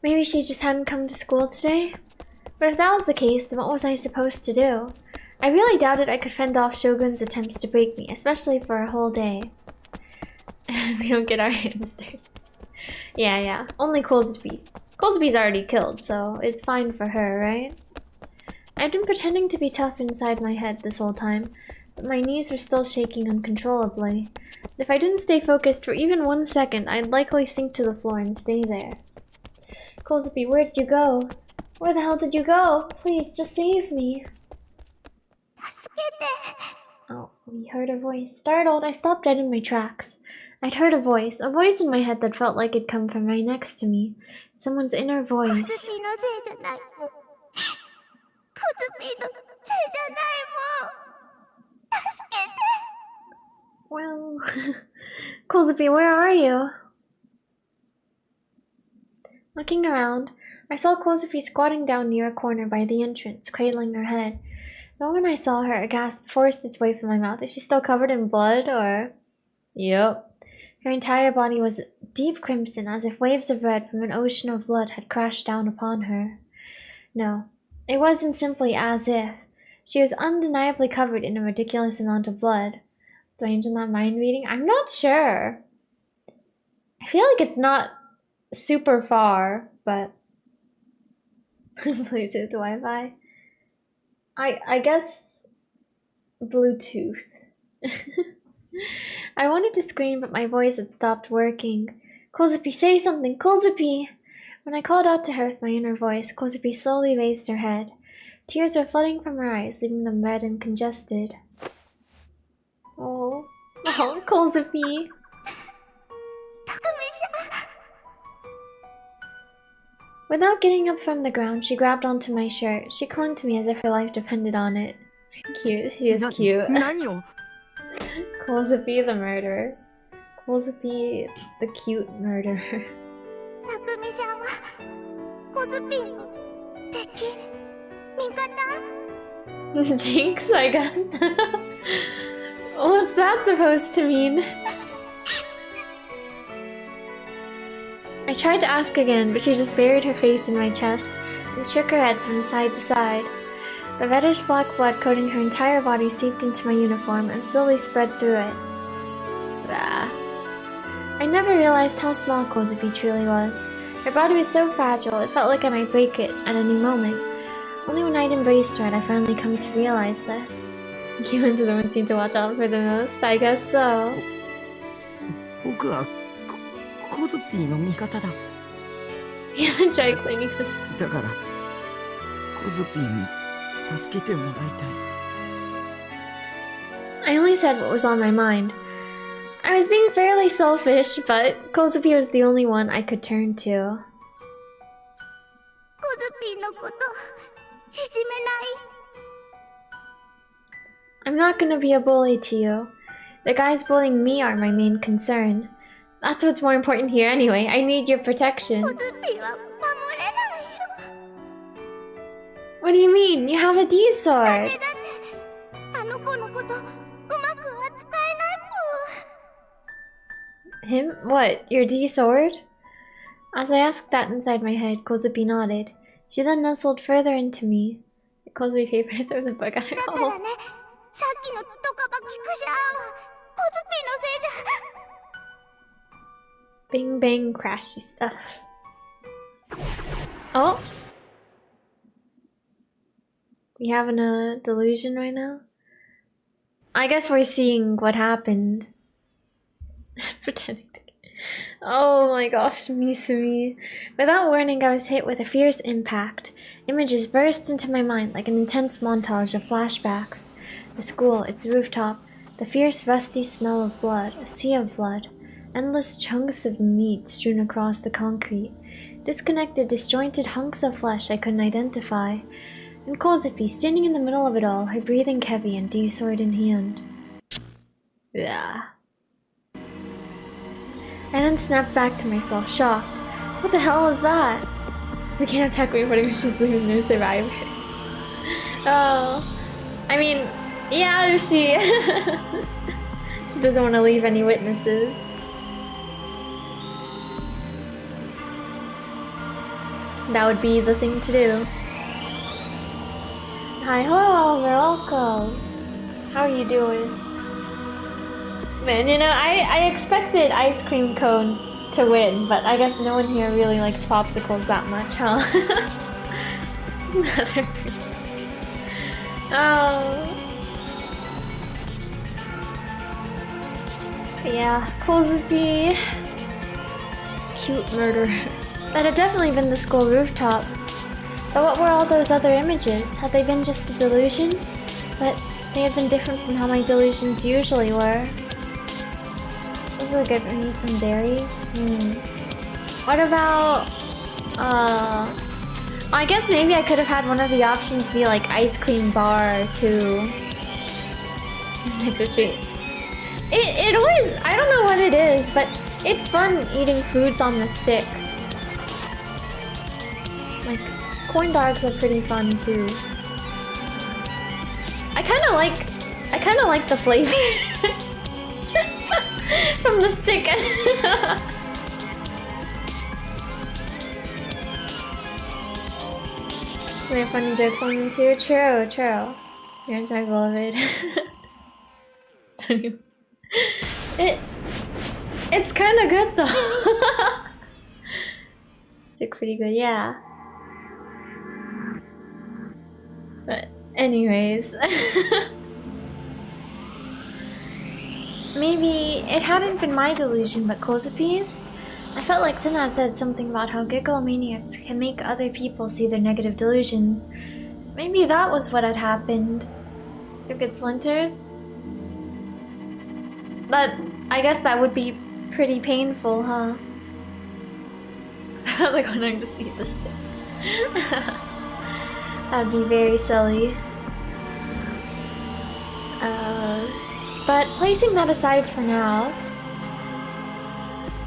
Maybe she just hadn't come to school today? But if that was the case, then what was I supposed to do? I really doubted I could fend off Shogun's attempts to break me, especially for a whole day. We don't get our hamster. Yeah. Only kozupii. Kozupi's already killed, so it's fine for her, right? I'd been pretending to be tough inside my head this whole time, but my knees were still shaking uncontrollably. If I didn't stay focused for even 1 second, I'd likely sink to the floor and stay there. Kozupii, where did you go? Where the hell did you go? Please, just save me. Oh, we heard a voice. Startled, I stopped dead in my tracks. I'd heard a voice in my head that felt like it'd come from right next to me. Someone's inner voice. Well, kozupii, where are you? Looking around, I saw kozupii squatting down near a corner by the entrance, cradling her head. The moment I saw her, a gasp forced its way from my mouth. Is she still covered in blood, or...? Yep. Her entire body was deep crimson, as if waves of red from an ocean of blood had crashed down upon her. No, it wasn't simply as if. She was undeniably covered in a ridiculous amount of blood. The range in that mind reading? I'm not sure. I feel like it's not super far, but... Bluetooth Wi-Fi? I guess... Bluetooth. I wanted to scream, but my voice had stopped working. Kozupii, say something! Kozupii! When I called out to her with my inner voice, Kozupii slowly raised her head. Tears were flooding from her eyes, leaving them red and congested. Oh, Kozupii! Without getting up from the ground, she grabbed onto my shirt. She clung to me as if her life depended on it. Cute, she is cute. Kozupii the murderer. Kozupii the cute murderer. Jinx, I guess. What's that supposed to mean? I tried to ask again, but she just buried her face in my chest and shook her head from side to side. The reddish-black blood coating her entire body seeped into my uniform and slowly spread through it. Bah. I never realized how small kozupii truly was. Her body was so fragile, it felt like I might break it at any moment. Only when I'd embraced her had I finally come to realize this. Humans are the ones you need to watch out for the most, I guess so. 僕はコズピーの味方だ。 Yeah, try cleaning. だからコズピーに助けてもらいたい。 I only said what was on my mind. I was being fairly selfish, but kozupii was the only one I could turn to. コズピーのこといじめない。I'm not gonna be a bully to you. The guys bullying me are my main concern. That's what's more important here anyway. I need your protection. コズピは守れないよ。 What do you mean? You have a D sword. だってあの子のことうまく扱えないぽ。 Him? What? Your D sword? As I asked that inside my head, kozupii nodded. She then nestled further into me. Kozupii paper to throw the book at her. だからね、さっきのドカバキクシャーはコズピのせいじゃ。 Bing bang crashy stuff. Oh? We having a delusion right now? I guess we're seeing what happened. Pretending to... Oh my gosh, Misumi. Without warning, I was hit with a fierce impact. Images burst into my mind like an intense montage of flashbacks. The school, its rooftop, the fierce rusty smell of blood, a sea of blood. Endless chunks of meat strewn across the concrete. Disconnected, disjointed hunks of flesh I couldn't identify. And kozupii standing in the middle of it all, her breathing heavy and D-sword in hand. Yeah. I then snapped back to myself, shocked. What the hell was that? We can't attack reporting when she's leaving no survivors. Oh. I mean, yeah, she... she doesn't want to leave any witnesses. That would be the thing to do. Hi, hello Oliver, welcome. How are you doing? Man, you know, I expected Ice Cream Cone to win, but I guess no one here really likes popsicles that much, huh? Oh. Yeah, kozupii. Cute murder. That had definitely been the school rooftop. But what were all those other images? Had they been just a delusion? But they had been different from how my delusions usually were. This is a good one. I need some dairy. What about... I guess maybe I could have had one of the options be like ice cream bar too. Just next to treat. It always... I don't know what it is, but it's fun eating foods on the stick. Like, corn dogs are pretty fun too. I kind of like the flavor from the stick. We have funny jokes on them too. True. You're enjoyable of it. It's kind of good though. Stick pretty good, yeah. But anyways, maybe it hadn't been my delusion but kozupii's. I felt like Sena said something about how gigglomaniacs can make other people see their negative delusions. So maybe that was what had happened. Crooked splinters? I guess that would be pretty painful, huh? Like when I just eat the stick. That'd be very silly. But placing that aside for now,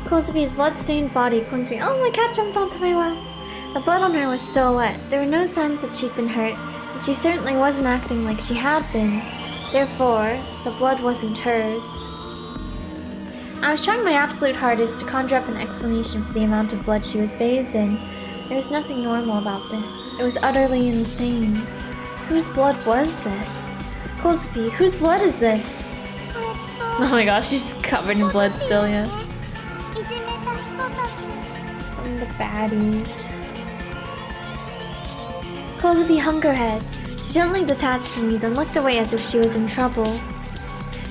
kozupii's blood-stained body clung to me. Oh, my cat jumped onto my lap. The blood on her was still wet. There were no signs that she'd been hurt, and she certainly wasn't acting like she had been. Therefore, the blood wasn't hers. I was trying my absolute hardest to conjure up an explanation for the amount of blood she was bathed in. There was nothing normal about this. It was utterly insane. Whose blood was this? kozupii, whose blood is this? Oh my gosh, she's covered in blood still, yeah. From the baddies. kozupii hung her head. She gently detached from me, then looked away as if she was in trouble.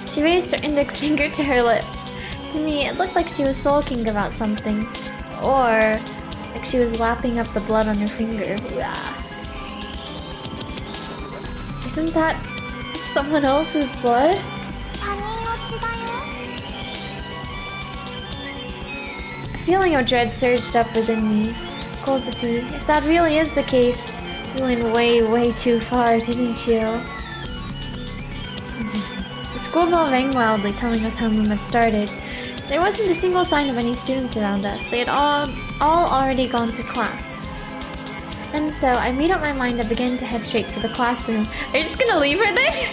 She raised her index finger to her lips. To me, it looked like she was sulking about something. Or like she was lapping up the blood on her finger. Isn't that someone else's blood? A feeling of dread surged up within me. kozupii, if that really is the case, you went way too far, didn't you? school bell rang loudly, telling us homeroom had started. There wasn't a single sign of any students around us. They had all already gone to class. And so I made up my mind and began to head straight for the classroom. Are you just gonna leave her there?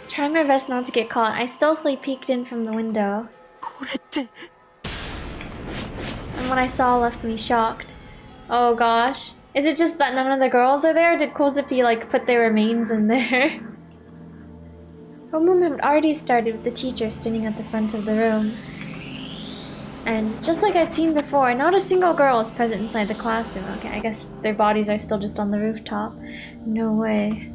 Trying my best not to get caught, I stealthily peeked in from the window. And what I saw left me shocked. Oh gosh. Is it just that none of the girls are there? Did kozupii like put their remains in there? Homeroom had already started with the teacher standing at the front of the room. And just like I'd seen before, not a single girl was present inside the classroom. Okay, I guess their bodies are still just on the rooftop. No way.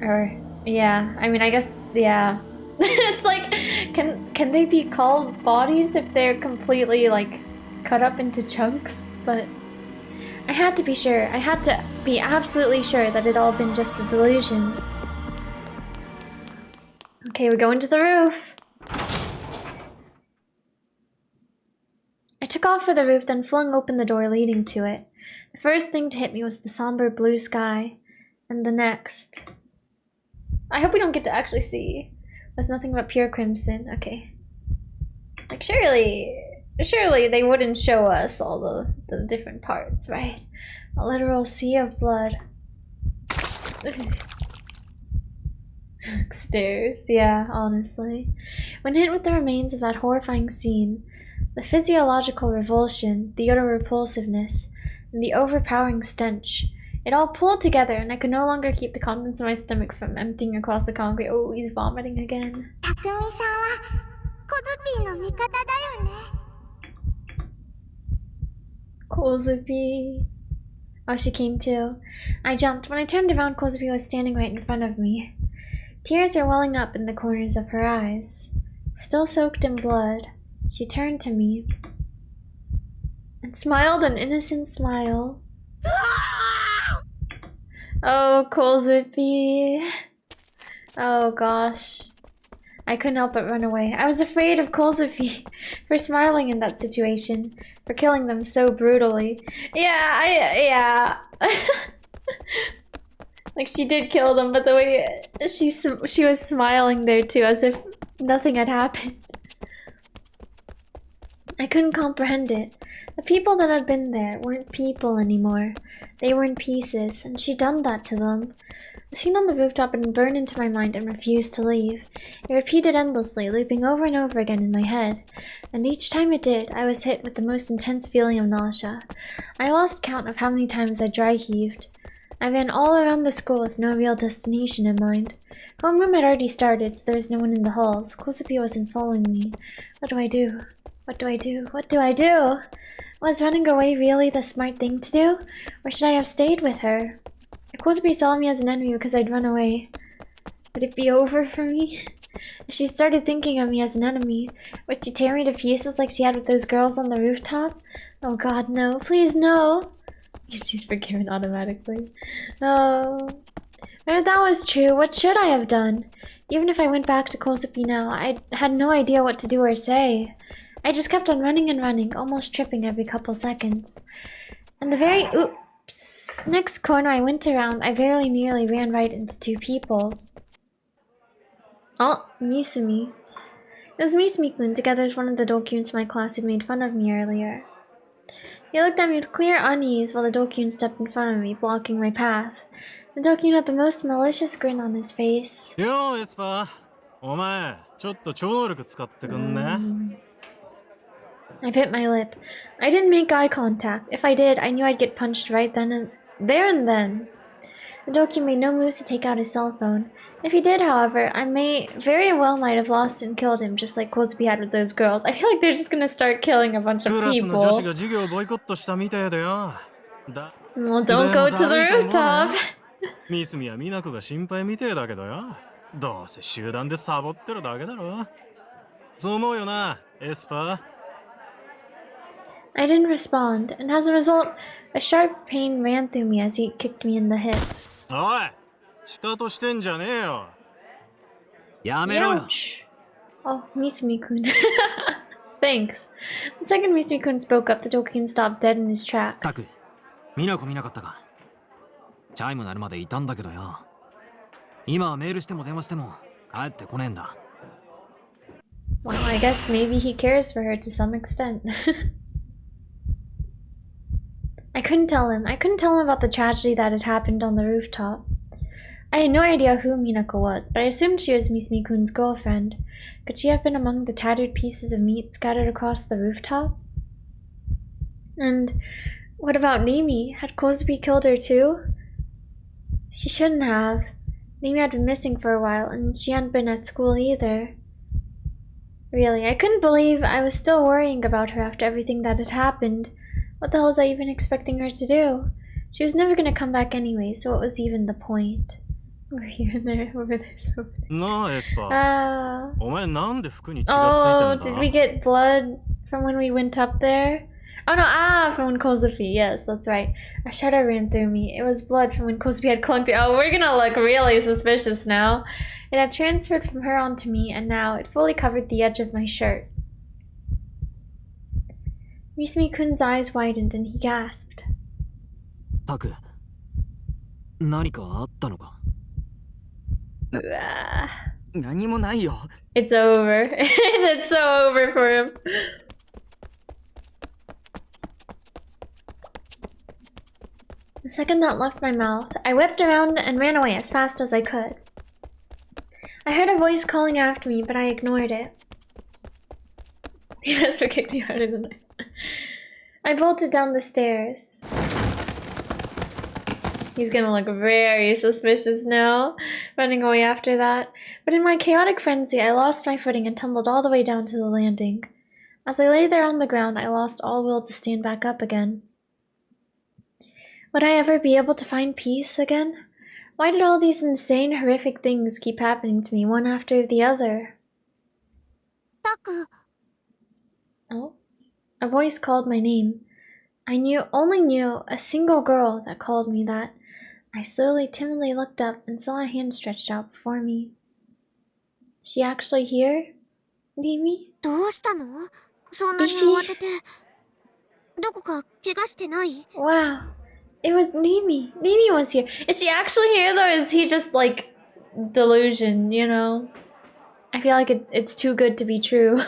Or, yeah, I mean, I guess, yeah. It's like, can they be called bodies if they're completely, like, cut up into chunks? But I had to be sure. I had to be absolutely sure that it all been just a delusion. Okay, we're going to the roof. I took off for the roof, then flung open the door leading to it. The first thing to hit me was the somber blue sky, and the next... I hope we don't get to actually see. Was nothing but pure crimson. Okay. Like, surely they wouldn't show us all the different parts, right? A literal sea of blood. Stairs, yeah, honestly. When hit with the remains of that horrifying scene, the physiological revulsion, the utter repulsiveness, and the overpowering stench, it all pulled together, and I could no longer keep the contents of my stomach from emptying across the concrete. Oh, he's vomiting again. Takumi-san wa kozupii no mikata da yo ne. Kozupii. Oh, she came too. I jumped. When I turned around, Kozupii was standing right in front of me. Tears were welling up in the corners of her eyes. Still soaked in blood, she turned to me and smiled an innocent smile. Oh, kozupii. Oh gosh. I couldn't help but run away. I was afraid of kozupii for smiling in that situation, for killing them so brutally. Yeah. Like, she did kill them, but the way she was smiling there too, as if nothing had happened. I couldn't comprehend it. The people that had been there weren't people anymore. They were in pieces, and she'd done that to them. The scene on the rooftop had burned into my mind and refused to leave. It repeated endlessly, looping over and over again in my head. And each time it did, I was hit with the most intense feeling of nausea. I lost count of how many times I dry heaved. I ran all around the school with no real destination in mind. Homeroom had already started, so there was no one in the halls. Kozupii wasn't following me. What do I do? What do I do? What do I do? Was running away really the smart thing to do? Or should I have stayed with her? If Kozupii saw me as an enemy because I'd run away, would it be over for me? If she started thinking of me as an enemy, would she tear me to pieces like she had with those girls on the rooftop? Oh god, no. Please, no! She's forgiven automatically. Oh. But if that was true, what should I have done? Even if I went back to Kozupii now, I had no idea what to do or say. I just kept on running and running, almost tripping every couple seconds. And the very next corner I went around, I very nearly ran right into two people. Oh, Misumi. It was Misumi-kun together with one of the dokyuns from my class who'd made fun of me earlier. He looked at me with clear unease while the dokyun stepped in front of me, blocking my path. The dokyun had the most malicious grin on his face. Yo, Espa. Omae, chotto chounoruku tsukatte kunne? I bit my lip. I didn't make eye contact. If I did, I knew I'd get punched right then and then. The dokyun made no moves to take out his cell phone. If he did, however, I very well might have lost and killed him, just like Kozupii had with those girls. I feel like they're just gonna start killing a bunch of people. Well, don't go to the rooftop. ミスミはミナコが心配みてえだけどよ。どうせ集団でサボってるだけだろ。そう思うよな、エスパー。I didn't respond, and as a result, a sharp pain ran through me as he kicked me in the hip. おい、仕方してんじゃねえよ。やめろよ。Oh, Misumi-kun. Thanks. The second Misumi-kun spoke up, the dokyun stopped dead in his tracks. タク、ミナコ見なかったか。チャイム鳴るまでいたんだけどよ。今はメールしても電話しても帰ってこねえんだ。 Well, I guess maybe he cares for her to some extent. I couldn't tell him. I couldn't tell him about the tragedy that had happened on the rooftop. I had no idea who Minako was, but I assumed she was Misumi-kun's girlfriend. Could she have been among the tattered pieces of meat scattered across the rooftop? And what about Nimi? Had kozupii killed her too? She shouldn't have. Nimi had been missing for a while, and she hadn't been at school either. Really, I couldn't believe I was still worrying about her after everything that had happened. What the hell was I even expecting her to do? She was never gonna come back anyway, so what was even the point? Over here and there, over this, over there. No, Espa. Oh, did we get blood from when we went up there? Oh no, from when kozupii, yes, that's right. A shudder ran through me. It was blood from when kozupii had clung to— oh, we're gonna look really suspicious now. It had transferred from her onto me, and now it fully covered the edge of my shirt. Misumi-kun's eyes widened and he gasped. Taku, 何かあったのか? 何もないよ。 It's over. It's so over for him. The second that left my mouth, I whipped around and ran away as fast as I could. I heard a voice calling after me, but I ignored it. He must have kicked me harder than I bolted down the stairs. He's gonna look very suspicious now, running away after that. But in my chaotic frenzy, I lost my footing and tumbled all the way down to the landing. As I lay there on the ground, I lost all will to stand back up again. Would I ever be able to find peace again? Why did all these insane, horrific things keep happening to me one after the other? Taku. Oh? A voice called my name. I only knew a single girl that called me that. I slowly, timidly looked up and saw a hand stretched out before me. Is she actually here? Nimi? どうしたの？そんなに慌てて。どこか怪我してない？ Wow. It was Nimi. Nimi was here. Is she actually here though? Is he just like delusion, you know? I feel like it's too good to be true.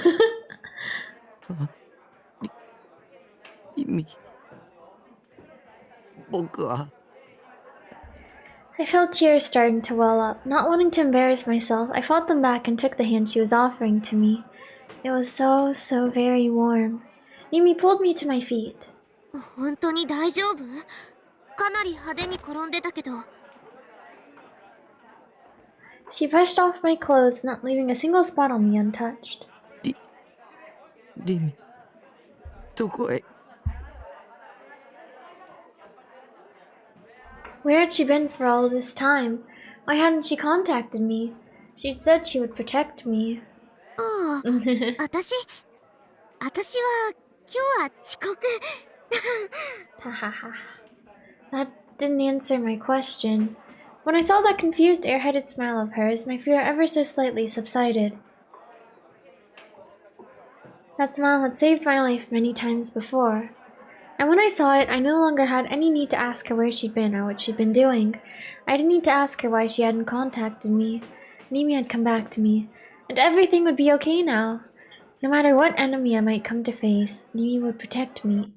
I felt tears starting to well up. Not wanting to embarrass myself, I fought them back and took the hand she was offering to me. It was so very warm. Nimi pulled me to my feet. 本当に大丈夫？かなり派手に転んでたけど。She brushed off my clothes, not leaving a single spot on me untouched. Rimi, どこへ? Where had she been for all this time? Why hadn't she contacted me? She'd said she would protect me. ああ、私は今日は遅刻。That didn't answer my question. When I saw that confused, airheaded smile of hers, my fear ever so slightly subsided. That smile had saved my life many times before. And when I saw it, I no longer had any need to ask her where she'd been or what she'd been doing. I didn't need to ask her why she hadn't contacted me. Nimi had come back to me, and everything would be okay now. No matter what enemy I might come to face, Nimi would protect me.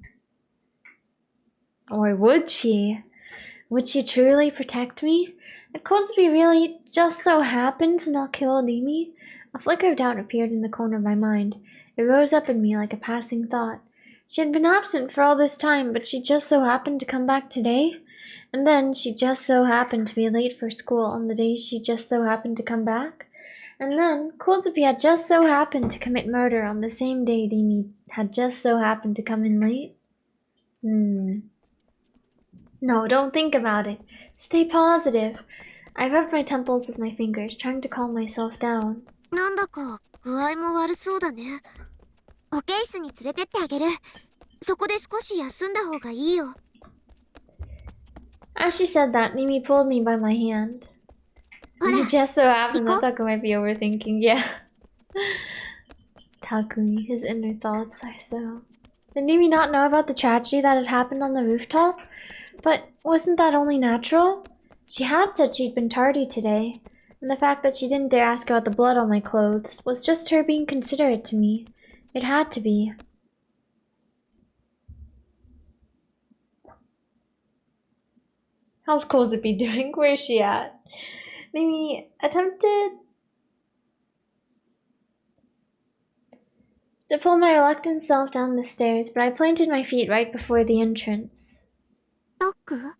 Or would she? Would she truly protect me? Had kozupii really just so happened to not kill Nimi? A flicker of doubt appeared in the corner of my mind. It rose up in me like a passing thought. She had been absent for all this time, but she just so happened to come back today? And then she just so happened to be late for school on the day she just so happened to come back? And then kozupii had just so happened to commit murder on the same day Nimi had just so happened to come in late? No, don't think about it. Stay positive. I rubbed my temples with my fingers, trying to calm myself down. なんだか具合も悪そうだね。保健室に連れてってあげる。そこで少し休んだ方がいいよ。As she said that, Nimi pulled me by my hand. It just so happened that Taku might be overthinking, yeah. Takui, his inner thoughts are so... Did Nimi not know about the tragedy that had happened on the rooftop? But wasn't that only natural? She had said she'd been tardy today. And the fact that she didn't dare ask about the blood on my clothes was just her being considerate to me. It had to be. How's kozupii doing? Where is she at? Maybe attempted to pull my reluctant self down the stairs, but I planted my feet right before the entrance. Toku?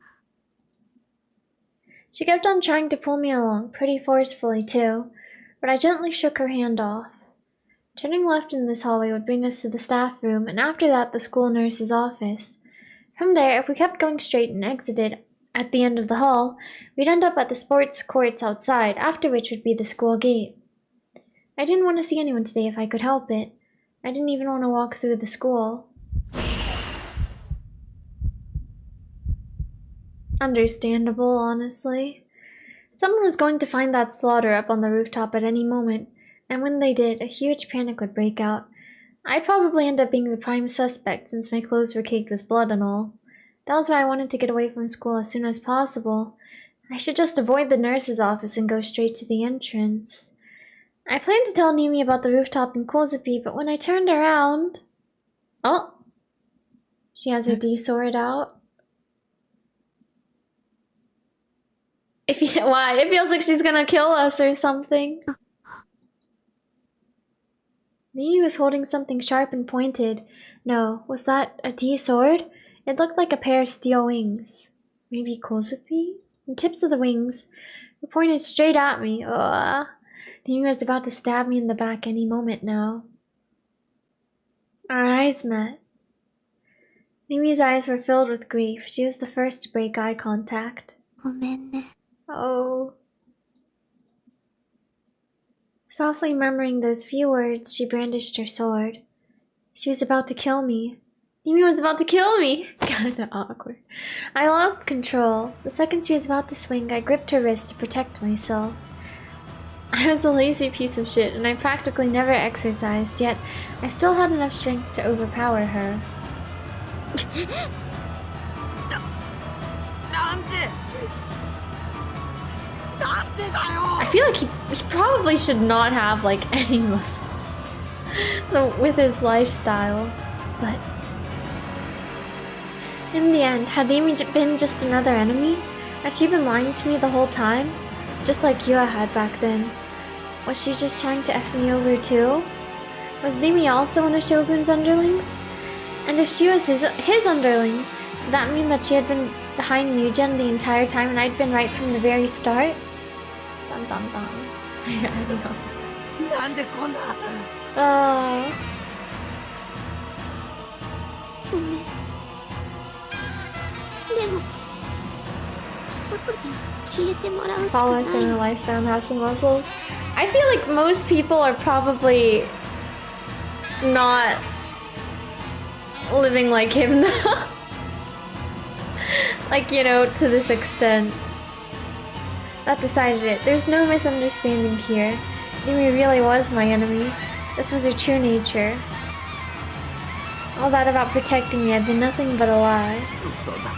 She kept on trying to pull me along, pretty forcefully too, but I gently shook her hand off. Turning left in this hallway would bring us to the staff room, and after that the school nurse's office. From there, if we kept going straight and exited at the end of the hall, we'd end up at the sports courts outside, after which would be the school gate. I didn't want to see anyone today if I could help it. I didn't even want to walk through the school. Understandable, honestly. Someone was going to find that slaughter up on the rooftop at any moment, and when they did, a huge panic would break out. I'd probably end up being the prime suspect since my clothes were caked with blood and all. That was why I wanted to get away from school as soon as possible. I should just avoid the nurse's office and go straight to the entrance. I planned to tell Nimi about the rooftop and kozupii, but when I turned around... Oh! She has her D-sword out. Why? It feels like she's gonna kill us or something. Nimi was holding something sharp and pointed. No, was that a D-sword? It looked like a pair of steel wings. Maybe kozupii? The tips of the wings were pointed straight at me. Ugh. Nimi was about to stab me in the back any moment now. Our eyes met. Nimi's eyes were filled with grief. She was the first to break eye contact. ごめんね。 Oh. Softly murmuring those few words, she brandished her sword. She was about to kill me. Nimi was about to kill me! Kinda awkward. I lost control. The second she was about to swing, I gripped her wrist to protect myself. I was a lazy piece of shit, and I practically never exercised, yet I still had enough strength to overpower her. I feel like he probably should not have like any muscle with his lifestyle, but in the end, had Nimi been just another enemy? Had she been lying to me the whole time? Just like yeahhhh had back then. Was she just trying to F me over too? Was Nimi also one of Shogun's underlings? And if she was his underling, would that mean that she had been behind Mugen the entire time and I'd been right from the very start? Dun dun dun. I don't know. Oh. ごめん。でも、タクに消えてもらうしか Follow な us い in a lifestyle and have some muscles. I feel like most people are probably not living like him though. Like, you know, to this extent. That decided it. There's no misunderstanding here. Nimi really was my enemy. This was her true nature. All that about protecting me had been nothing but a lie. 嘘だ。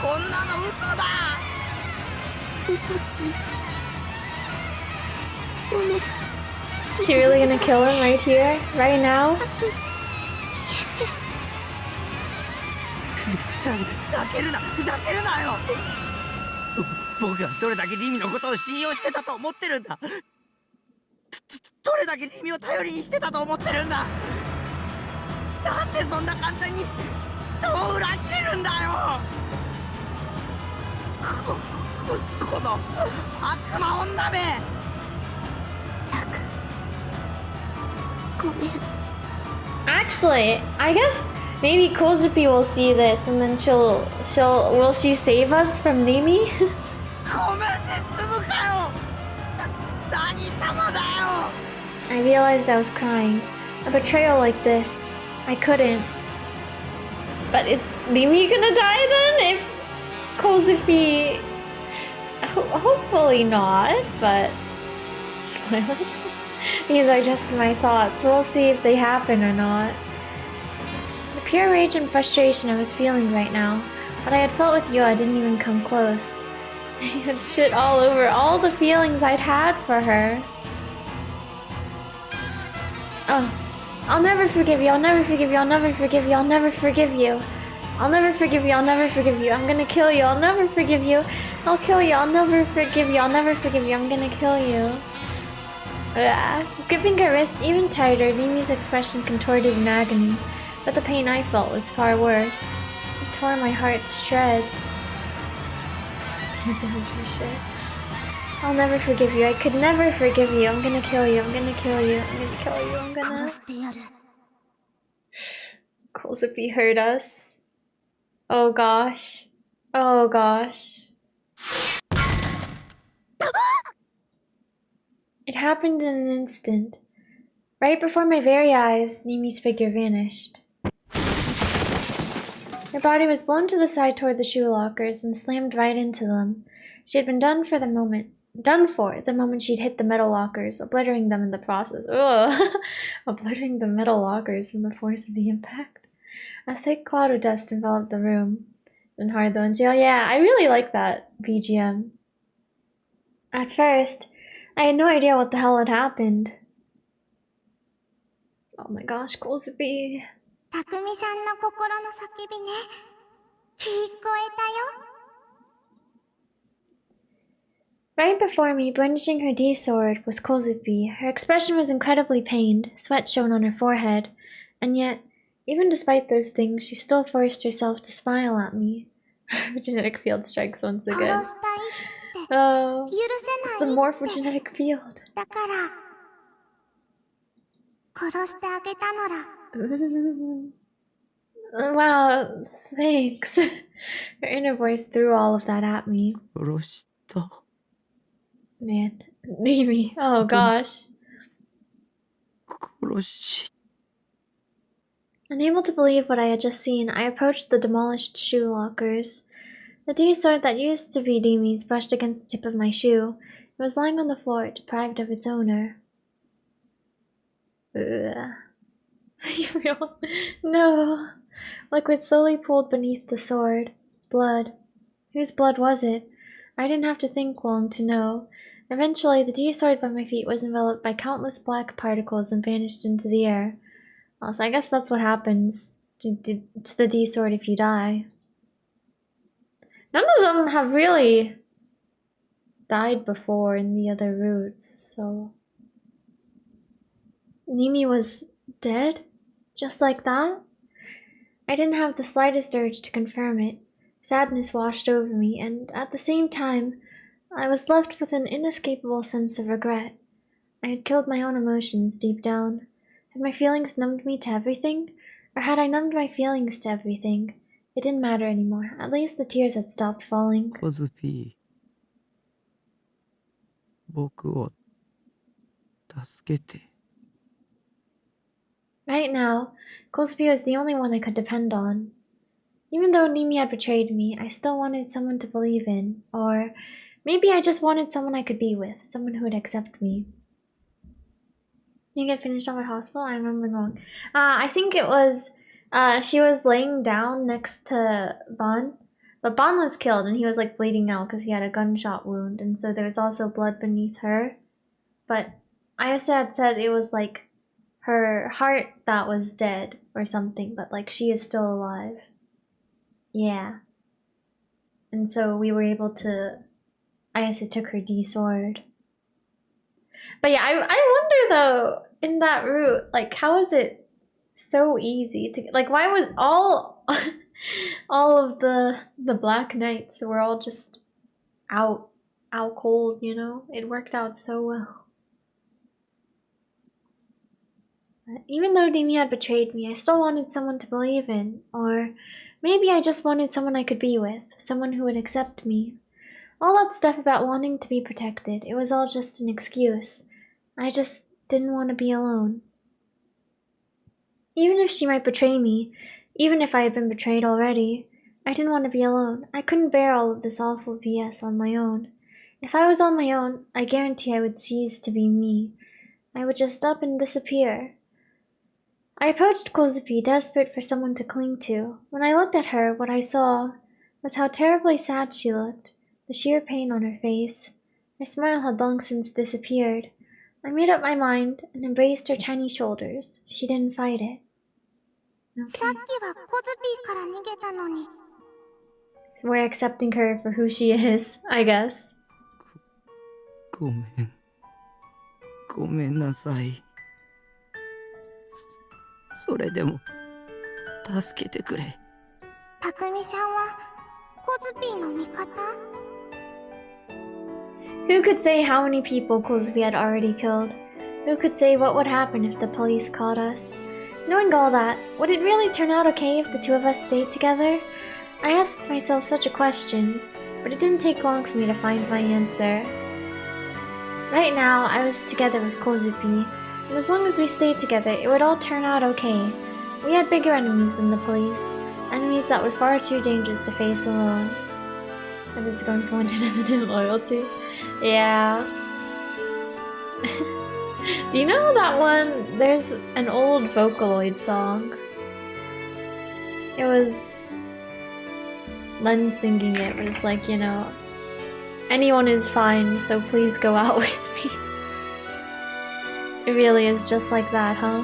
こんなの嘘だ。嘘つ。ごめん。 She really gonna kill him right here? Right now? ふざけるな、ふざけるなよ。僕はどれだけリミのことを信用してたと思ってるんだ。どれだけリミを頼りにしてたと思ってるんだ。なんでそんな簡単に人を裏切れるんだよ。この悪魔女め。タク。ごめん。 Actually, I guess maybe kozupii will see this and then will she save us from Nimi? ごめんね、済むかよ。何様だよ。 I realized I was crying. A betrayal like this, I couldn't. But is Nimi gonna die then? If kozupii... Hopefully not, but... Spoilers? These are just my thoughts. We'll see if they happen or not. The pure rage and frustration I was feeling right now, what I had felt with yeahhhh didn't even come close. I had shit all over all the feelings I'd had for her. Oh, I'll never forgive you, I'll never forgive you, I'll never forgive you, I'll never forgive you. I'll never forgive you, I'll never forgive you, I'm gonna kill you, I'll never forgive you. I'll kill you, I'll never forgive you, I'll never forgive you, I'm gonna kill you. Gripping her wrist even tighter, Mimi's expression contorted in agony. But the pain I felt was far worse. It tore my heart to shreds. Shit. I'll never forgive you, I could never forgive you, I'm gonna kill you, I'm gonna kill you, I'm gonna kill you, I'm gonna... kozupii hurt us. Oh gosh. Oh gosh. It happened in an instant. Right before my very eyes, Nimi's figure vanished. Her body was blown to the side toward the shoe lockers and slammed right into them. She had been done for the moment she'd hit the metal lockers, obliterating them in the process. Ugh. Obliterating the metal lockers from the force of the impact. A thick cloud of dust enveloped the room. And hard though in jail. Yeah, I really like that BGM. At first, I had no idea what the hell had happened. Oh my gosh, kozupii. 匠さんの心の叫びね。聞こえたよ。 Right before me, brandishing her D sword, was kozupii. Her expression was incredibly pained, sweat shone on her forehead, and yet, even despite those things, she still forced herself to smile at me. Genetic field strikes once again. Oh, it's the morphogenetic field. だから、殺してあげたのら。 Wow, thanks. Her inner voice threw all of that at me. 殺した。 Man, Mimi. Oh gosh. 殺し。 Unable to believe what I had just seen, I approached the demolished shoe lockers. The D sword that used to be Dimi's brushed against the tip of my shoe. It was lying on the floor, deprived of its owner. No. Liquid slowly pooled beneath the sword. Blood. Whose blood was it? I didn't have to think long to know. Eventually, the D sword by my feet was enveloped by countless black particles and vanished into the air. So I guess that's what happens to the D sword if you die. None of them have really died before in the other routes, so... Nimi was dead? Just like that? I didn't have the slightest urge to confirm it. Sadness washed over me, and at the same time, I was left with an inescapable sense of regret. I had killed my own emotions deep down. Had my feelings numbed me to everything? Or had I numbed my feelings to everything? It didn't matter anymore. At least the tears had stopped falling. kozupii。僕を助けて。 Right now, kozupii was the only one I could depend on. Even though Nimi had betrayed me, I still wanted someone to believe in, or maybe I just wanted someone I could be with, someone who would accept me. You get finished off at hospital? I remember wrong. I think it was, she was laying down next to Ban, but Ban was killed and he was like bleeding out because he had a gunshot wound, and so there was also blood beneath her. But Ayase had said it was like her heart that was dead or something, but like she is still alive. Yeah. And so we were able to, Ayase took her D sword. But yeah, I wonder though, in that route, like how is it so easy to, like why was all of the Black Knights were all just out cold, you know? It worked out so well. Even though Nimi had betrayed me, I still wanted someone to believe in, or maybe I just wanted someone I could be with, someone who would accept me. All that stuff about wanting to be protected, it was all just an excuse. I just didn't want to be alone. Even if she might betray me, even if I had been betrayed already, I didn't want to be alone. I couldn't bear all of this awful BS on my own. If I was on my own, I guarantee I would cease to be me. I would just up and disappear. I approached kozupii, desperate for someone to cling to. When I looked at her, what I saw was how terribly sad she looked. the sheer pain on her face. My smile had long since disappeared. I made up my mind and embraced her tiny shoulders. She didn't fight it. Okay. So we're accepting her for who she is, I guess. ごめんなさい。それでも助けてくれ。たくみちゃんはコズピーの味方？ Who could say how many people kozupii had already killed? Who could say what would happen if the police caught us? Knowing all that, would it really turn out okay if the two of us stayed together? I asked myself such a question, but it didn't take long for me to find my answer. Right now, I was together with kozupii, and as long as we stayed together, it would all turn out okay. We had bigger enemies than the police, enemies that were far too dangerous to face alone. I'm just going for evident loyalty. Yeah. Do you know that one? There's an old Vocaloid song. It was Len singing it, but it's like, you know, anyone is fine, so please go out with me. It really is just like that, huh?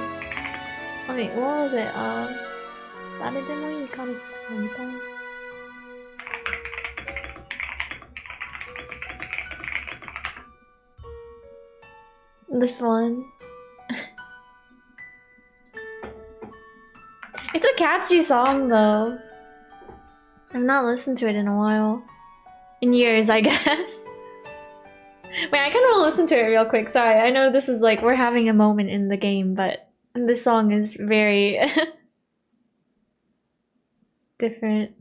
I mean, what was it? This one. It's a catchy song though. I've not listened to it in a while. In years, I guess. Wait, I kind of want to listen to it real quick. Sorry, I know this is like, we're having a moment in the game, but this song is very different.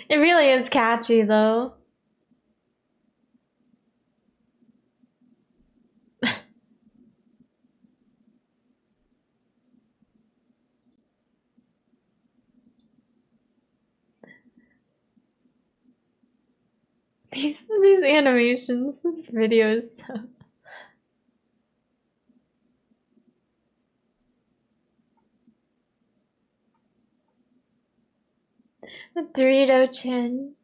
It really is catchy though. These animations, this video is so... The Dorito chin.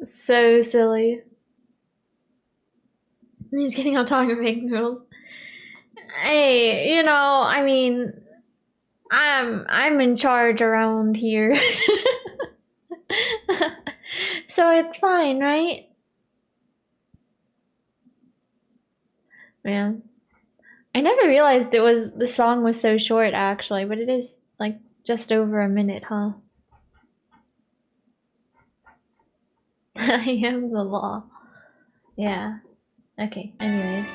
So silly. I'm just kidding, I'm talking about making rules. Hey, you know, I mean, I'm in charge around here. So it's fine, right? Man. I never realized the song was so short actually, but it is like just over a minute, huh? I am the law. Yeah. Okay, anyways.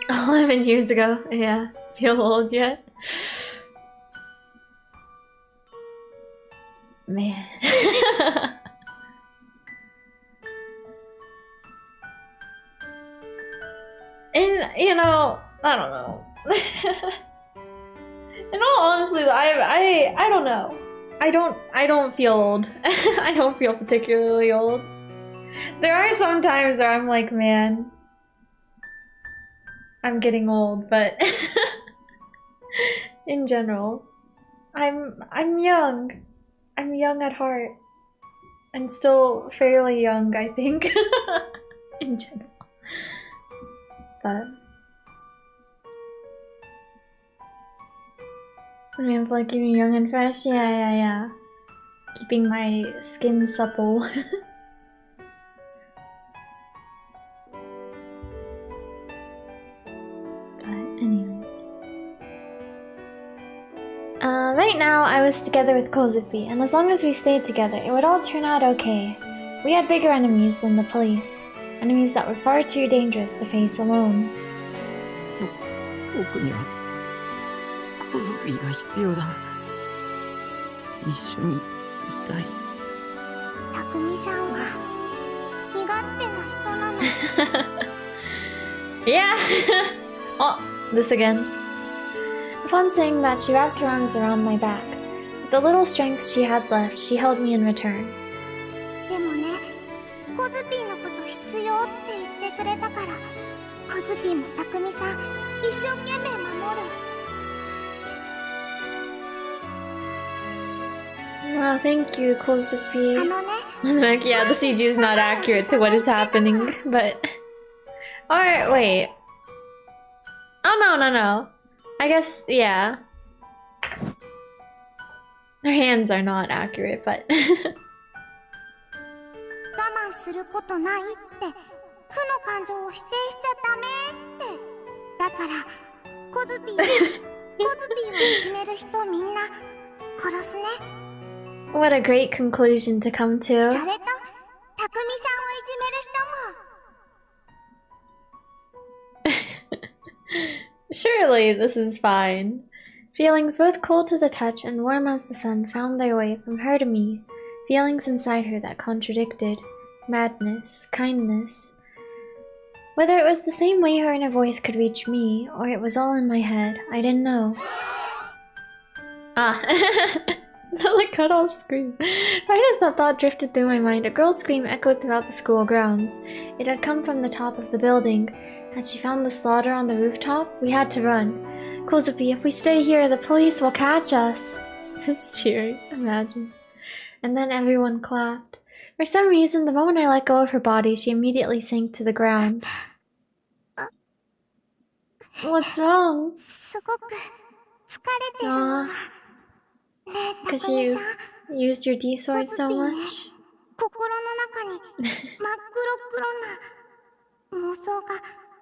11 years ago. Yeah. Feel old yet? Man. And, you know, I don't know. In all honesty, I don't know. I don't feel old. I don't feel particularly old. There are some times where I'm like, man, I'm getting old, but in general, I'm young. I'm young at heart. I'm still fairly young, I think, in general. But I mean, like keeping young and fresh, yeah. Keeping my skin supple. But anyways. Right now I was together with kozupii, and as long as we stayed together, it would all turn out okay. We had bigger enemies than the police. Enemies that were far too dangerous to face alone. 僕にはコズピーが必要だ。一緒にいたい。たくみちゃんは身勝手な人なの。Yeah! Oh, this again. Upon saying that, she wrapped her arms around my back. the little strength she had left, she held me in return. でもね、コズピーのこと必要って言ってくれたから、コズピーもタクミさん一生懸命守る。Wow, thank you, kozupii. あのね、Like, yeah, the CG is not accurate to what is happening, but... Or, wait. Oh, no. I guess, yeah. Their hands are not accurate, but... 我慢することないって、負の感情を否定しちゃダメって。だから、コズピーをいじめる人みんな殺すね。What a great conclusion to come それ to. と、タクミさんをいじめる人も。 Surely this is fine. Feelings both cold to the touch and warm as the sun found their way from her to me. Feelings inside her that contradicted. Madness, kindness. Whether it was the same way her inner voice could reach me, or it was all in my head, I didn't know. Ah. The cut-off scream. Right as that thought drifted through my mind, a girl's scream echoed throughout the school grounds. It had come from the top of the building. Had she found the slaughter on the rooftop? We had to run. Kozupii, if we stay here, the police will catch us. Just cheering, imagine. And then everyone clapped. For some reason, the moment I let go of her body, she immediately sank to the ground. What's wrong? すごく疲れてるの。ねえ、タ Because クミ you さん。 used your D-sword so much? 心の中に真っ黒な妄想が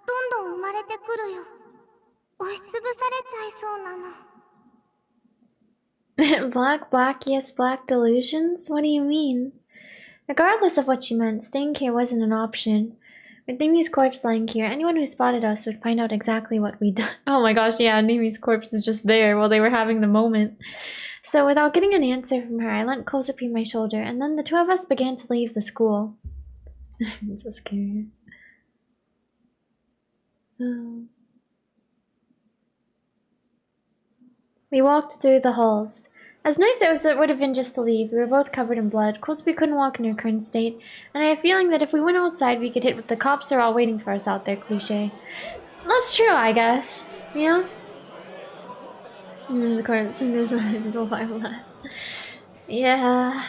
どんどん生まれてくるよ。押しつぶされちゃいそうなの。Black, yes, black delusions? What do you mean? Regardless of what she meant, staying here wasn't an option. With Nimi's corpse lying here, anyone who spotted us would find out exactly what we'd done. Oh my gosh, yeah, Nimi's corpse is just there while they were having the moment. So without getting an answer from her, I lent kozupii my shoulder, and then the two of us began to leave the school. I'm so scared. We walked through the halls. As nice as it would have been just to leave, we were both covered in blood. Kozupii couldn't walk in her current state, and I had a feeling that if we went outside, we could hit what the cops are all waiting for us out there cliché. That's true, I guess. Yeah? Of course, there's not a little Bible left. Yeah.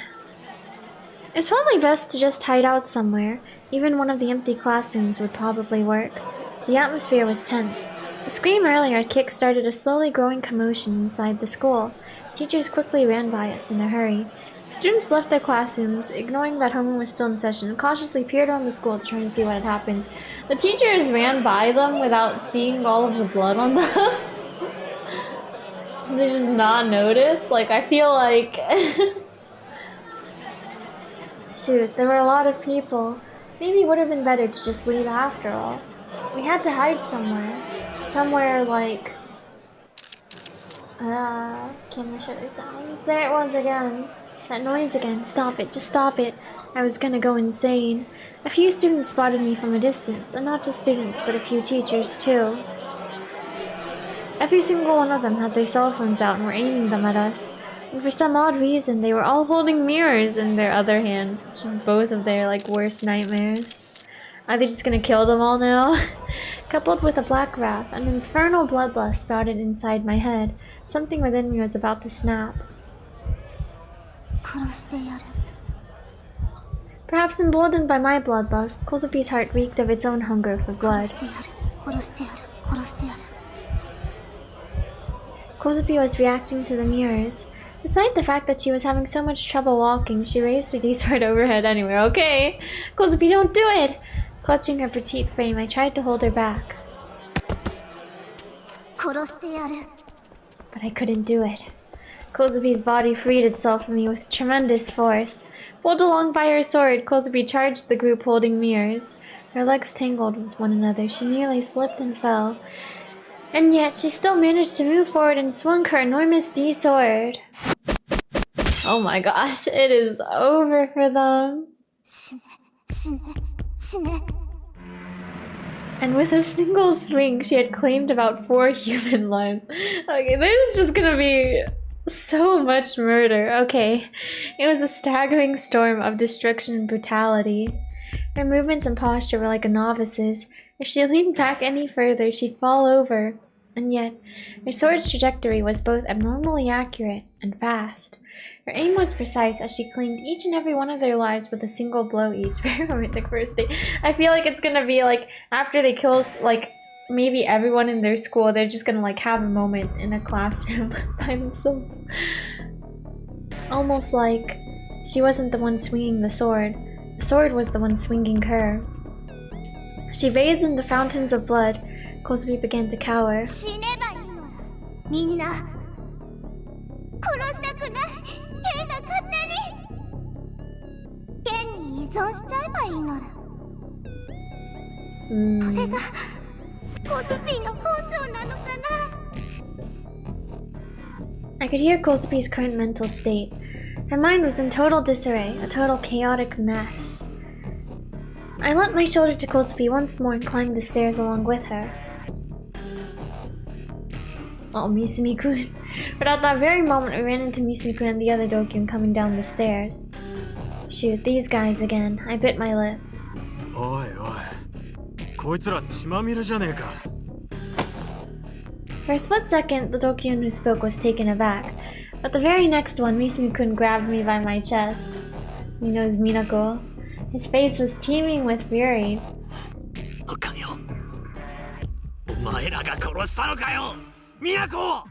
It's probably best to just hide out somewhere. Even one of the empty classrooms would probably work. The atmosphere was tense. The scream earlier had kick-started a slowly growing commotion inside the school. Teachers quickly ran by us in a hurry. Students left their classrooms, ignoring that homeroom was still in session, and cautiously peered around the school to try and see what had happened. The teachers ran by them without seeing all of the blood on them. They just not notice? Like, I feel like... Shoot, there were a lot of people. Maybe it would have been better to just leave after all. We had to hide somewhere. Somewhere like... camera shutter sounds. There it was again. That noise again. Stop it, just stop it. I was gonna go insane. A few students spotted me from a distance, and not just students, but a few teachers too. Every single one of them had their cell phones out and were aiming them at us. And for some odd reason, they were all holding mirrors in their other hands. It's just both of their, like, worst nightmares. Are they just gonna kill them all now? Coupled with a black wrath, an infernal bloodlust sprouted inside my head. Something within me was about to snap. Perhaps emboldened by my bloodlust, Kozupi's heart reeked of its own hunger for blood. Kozupii was reacting to the mirrors. Despite the fact that she was having so much trouble walking, she raised her D-sword overhead anyway. Okay! Kozupii, don't do it! Clutching her petite frame, I tried to hold her back. But I couldn't do it. Kozupi's body freed itself from me with tremendous force. Pulled along by her sword, Kozupii charged the group holding mirrors. Her legs tangled with one another. She nearly slipped and fell. And yet, she still managed to move forward and swung her enormous D-sword. Oh my gosh, it is over for them. And with a single swing, she had claimed about 4 human lives. Okay, this is just gonna be So much murder. Okay. It was a staggering storm of destruction and brutality. Her movements and posture were like a novice's. If she leaned back any further, she'd fall over. And yet, her sword's trajectory was both abnormally accurate and fast. Her aim was precise as she claimed each and every one of their lives with a single blow each. Very romantic first date. I feel like it's gonna be like, after they kill, like, maybe everyone in their school, they're just gonna like have a moment in a classroom by themselves. Almost like she wasn't the one swinging the sword was the one swinging her. She bathed in the fountains of blood. Kozupii began to cower. 死ねばいいのだみんな殺したくない剣が勝手に剣に依存しちゃえばいいのだこれがコズピーの本性なのかな I could hear Kozupi's current mental state. Her mind was in total disarray, a total chaotic mess. I lent my shoulder to Kozupii once more and climbed the stairs along with her. Oh, Misumi-kun. But at that very moment, we ran into Misumi-kun and the other Dokyun coming down the stairs. Shoot, these guys again. I bit my lip. Oi, oi. こいつら血まみれじゃねえか。 For a split second, the Dokyun who spoke was taken aback. But the very next one, Misumi-kun grabbed me by my chest. He knows Minako. His face was teeming with fury. かよ。お前らが殺したのかよ。Minako!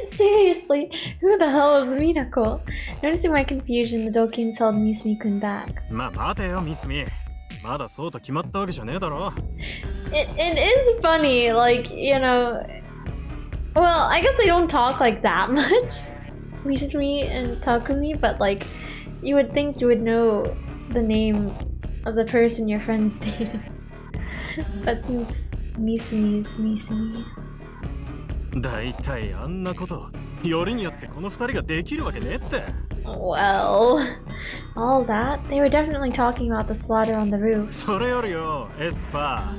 Seriously, who the hell is Minako? Noticing my confusion, the Dokyuns held Misumi-kun back. まあ待てよ、ミスミ。まだそうと決まったわけじゃねえだろ。It is funny, like, you know... Well, I guess they don't talk like that much. Misumi and Takumi, but like, you would think you would know the name of the person your friend's dating. But since Misumi is Misumi... だいたいあんなこと、よりによってこの二人ができるわけねえって。Well... All that? They were definitely talking about the slaughter on the roof. それよりよ、エスパ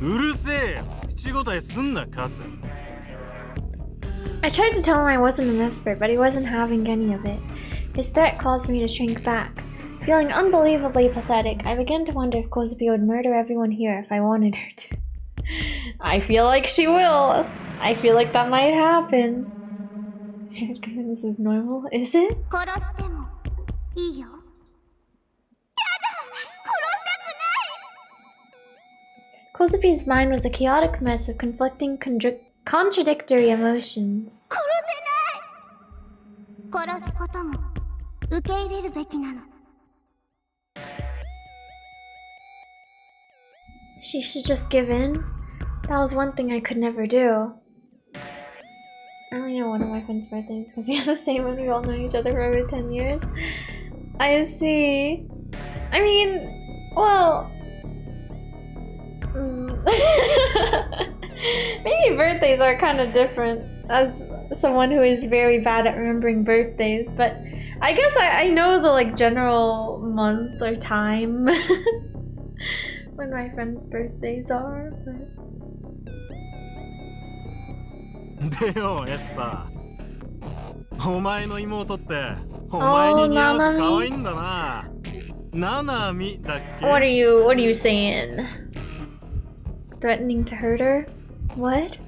ー。うるせえよ。口答えすんな、カス。I tried to tell him I wasn't an expert, but he wasn't having any of it. His threat caused me to shrink back. Feeling unbelievably pathetic, I began to wonder if Kozupii would murder everyone here if I wanted her to. I feel like she will. I feel like that might happen. This is normal, is it? 殺してもいいよやだ殺したくない Kozupi's mind was a chaotic mess of conflicting, contradictory emotions. 殺せない殺すことも受け入れるべきなの She should just give in. That was one thing I could never do. I only know one of my friend's birthdays because we have the same one. We all know each other for over 10 years. I see. I mean, well... Maybe birthdays are kind of different as someone who is very bad at remembering birthdays, but I guess I know the like general month or time when my friends' birthdays are, but... でよ、エスパー。お前の妹って、お前に似合わず可愛いんだな。ナナミだっけ？ What are you saying? Threatening to hurt her? What?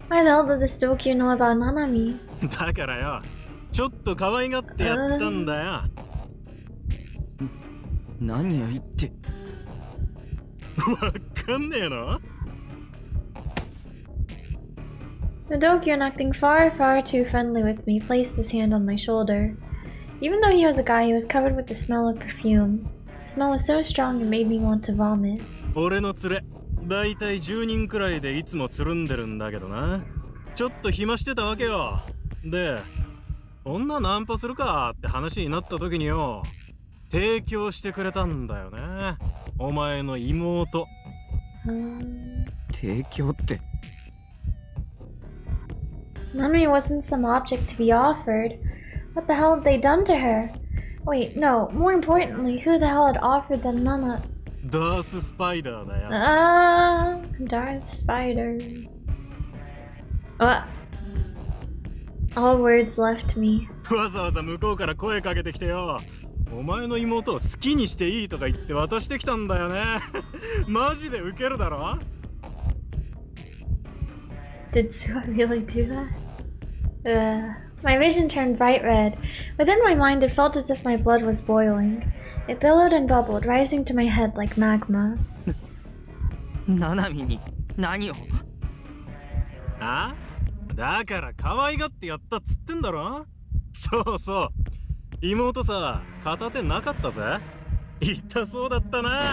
Why the hell did this Dokyu know about Nanami? だからよ、ちょっと可愛がってやったんだよ。何を言って。わかんねえの？ The Dokyun, acting far too friendly with me, placed his hand on my shoulder. Even though he was a guy, he was covered with the smell of perfume. The smell was so strong it made me want to vomit. 俺の連れ、だいたい10人くらいでいつもつるんでるんだけどな。ちょっと暇してたわけよ。で、女ナンパするかって話になった時によ、提供してくれたんだよね。お前の妹。提供って。 Nanami wasn't some object to be offered. What the hell had they done to her? Wait, no, more importantly, who the hell had offered them Nana? ダーススパイダーだよ。Darth Spider. What? All words left me. わざわざ向こうから声かけてきてよ。お前の妹を好きにしていいとか言って渡してきたんだよね。マジでウケるだろ Did Sua really do that? My vision turned bright red. Within my mind, it felt as if my blood was boiling. It billowed and bubbled, rising to my head like magma. ナナミに何を？あ？だから可愛がってやったっつってんだろ。そうそう。妹さ、片手なかったぜ。痛そうだったな。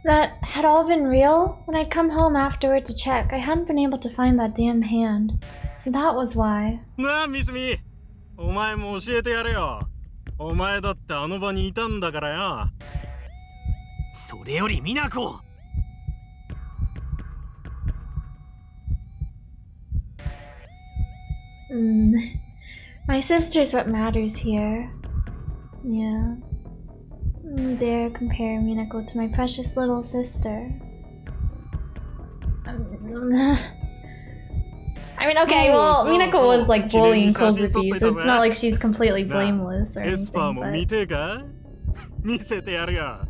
That had all been real? When I'd come home afterward to check, I hadn't been able to find that damn hand. So that was why. なあ、ミスミ。お前も教えてやれよ。お前だってあの場にいたんだからよ。それよりミナコ。My sister's what matters here. Yeah. You dare compare Minako to my precious little sister. I mean, okay, well, Minako was like bullying kozupii, so it's not like she's completely blameless or anything, but... 見せてやるよ。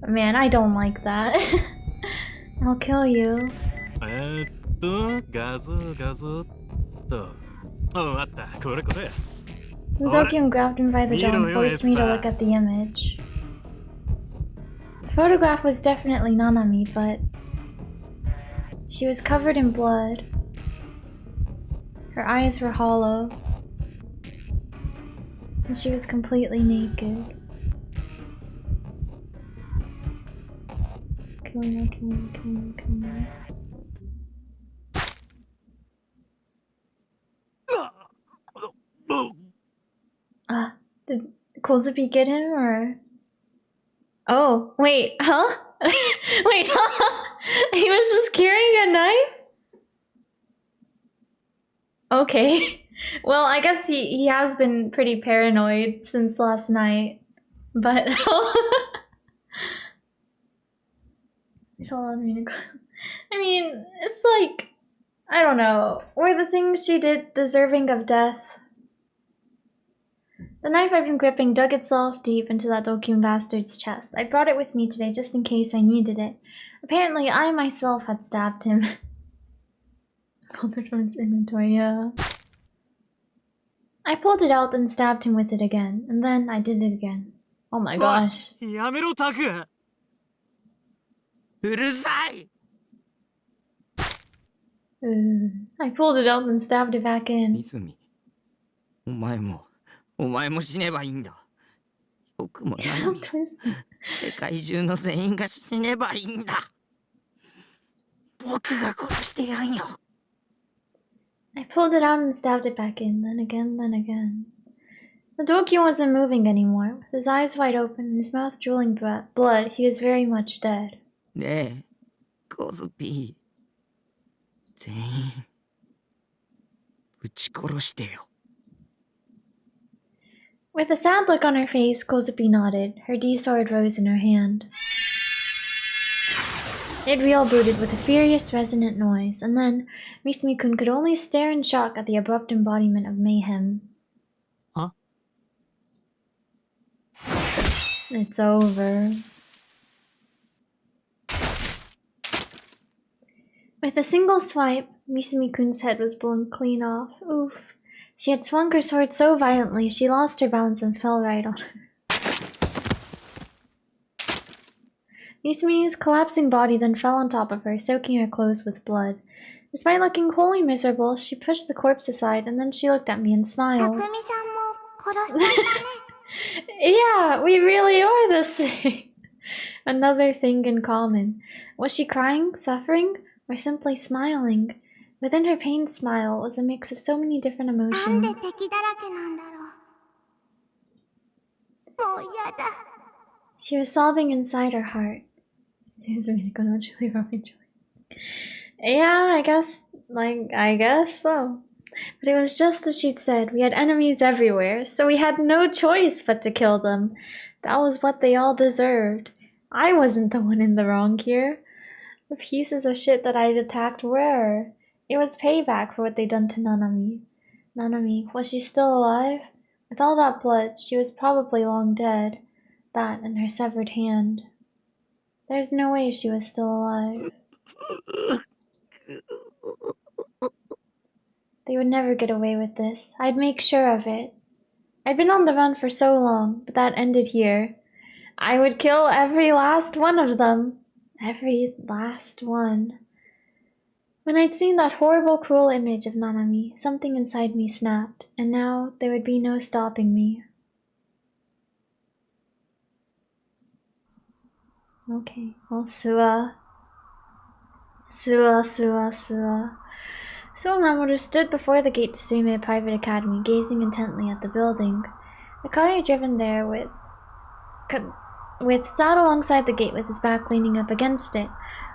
Man, I don't like that. I'll kill you. 画像っと。あった、これ。Dokyun grabbed me by the jaw and forced me to look at the image. The photograph was definitely Nanami, but she was covered in blood. Her eyes were hollow. And she was completely naked. Kill me. Did kozupii get him, or... Oh, wait, huh? Wait, huh? He was just carrying a knife? Okay. Well, I guess he has been pretty paranoid since last night. But... I mean, it's like... I don't know. Were the things she did deserving of death? The knife I've been gripping dug itself deep into that Dokyun bastard's chest. I brought it with me today just in case I needed it. Apparently, I myself had stabbed him. Pulled it from his inventory, yeah. I pulled it out and stabbed him with it again, and then I did it again. Oh my gosh. やめろタク。うるさい。I pulled it out and stabbed it back in. ミスミ、お前も死ねばいいんだ。僕も何も世界中の全員が死ねばいいんだ。僕が殺してやんよ。I pulled it out and stabbed it back in, then again. The Dokyun wasn't moving anymore. With his eyes wide open and his mouth drooling blood, he was very much dead. ねえ、コズピー。全員撃ち殺してよ。With a sad look on her face, kozupii nodded. Her D-sword rose in her hand. It reel-booted with a furious, resonant noise, and then Misumi-kun could only stare in shock at the abrupt embodiment of mayhem. Huh? It's over. With a single swipe, Misumi-kun's head was blown clean off. Oof. She had swung her sword so violently, she lost her balance and fell right on her. Misumi's collapsing body then fell on top of her, soaking her clothes with blood. Despite looking wholly miserable, she pushed the corpse aside, and then she looked at me and smiled. Yeah, we really are the same. Another thing in common. Was she crying, suffering, or simply smiling? Within her pained smile was a mix of so many different emotions. She was sobbing inside her heart. Yeah, I guess so. But it was just as she'd said, we had enemies everywhere, so we had no choice but to kill them. That was what they all deserved. I wasn't the one in the wrong here. The pieces of shit that I'd attacked were. It was payback for what they'd done to Nanami. Nanami, was she still alive? With all that blood, she was probably long dead. That and her severed hand. There's no way she was still alive. They would never get away with this. I'd make sure of it. I'd been on the run for so long, but that ended here. I would kill every last one of them. Every last one. When I'd seen that horrible, cruel image of Nanami, something inside me snapped, and now there would be no stopping me. Okay, oh, Sua. Sua. Sua Mamoru stood before the gate to Suime Private Academy, gazing intently at the building. The car he had driven there with sat alongside the gate with his back leaning up against it.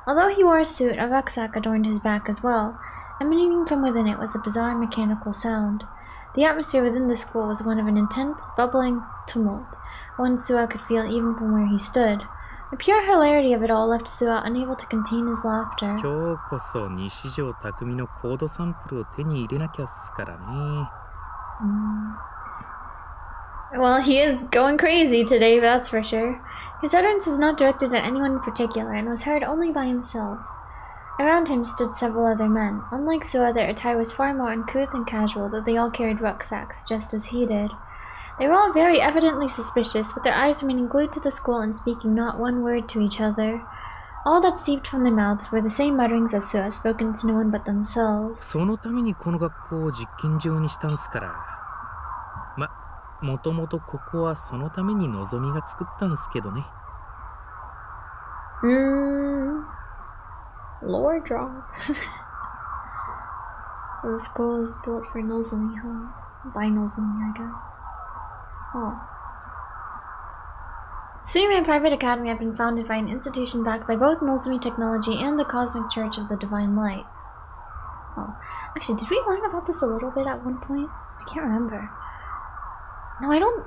Although he wore a suit, a rucksack adorned his back as well. Emanating from within it was a bizarre mechanical sound. The atmosphere within the school was one of an intense, bubbling tumult, one Sua could feel even from where he stood. The pure hilarity of it all left Sua unable to contain his laughter. 今日こそ西条匠のコードサンプルを手に入れなきゃっすからね。Well, he is going crazy today, that's for sure. His utterance was not directed at anyone in particular and was heard only by himself. Around him stood several other men. Unlike Sua, their attire was far more uncouth and casual, though they all carried rucksacks, just as he did. They were all very evidently suspicious, with their eyes remaining glued to the school and speaking not one word to each other. All that seeped from their mouths were the same mutterings as Sua, spoken to no one but themselves. そのためにこの学校を実験場にしたんすから。もともとここはそのためにのぞみが作ったんすけどね。Lore drop. So the school is built for Nozomi, huh? By Nozomi, I guess. Oh. Suime Private Academy had been founded by an institution backed by both Nozomi technology and the Cosmic Church of the Divine Light. Oh, actually, did we learn about this a little bit at one point? I can't remember. No, I don't...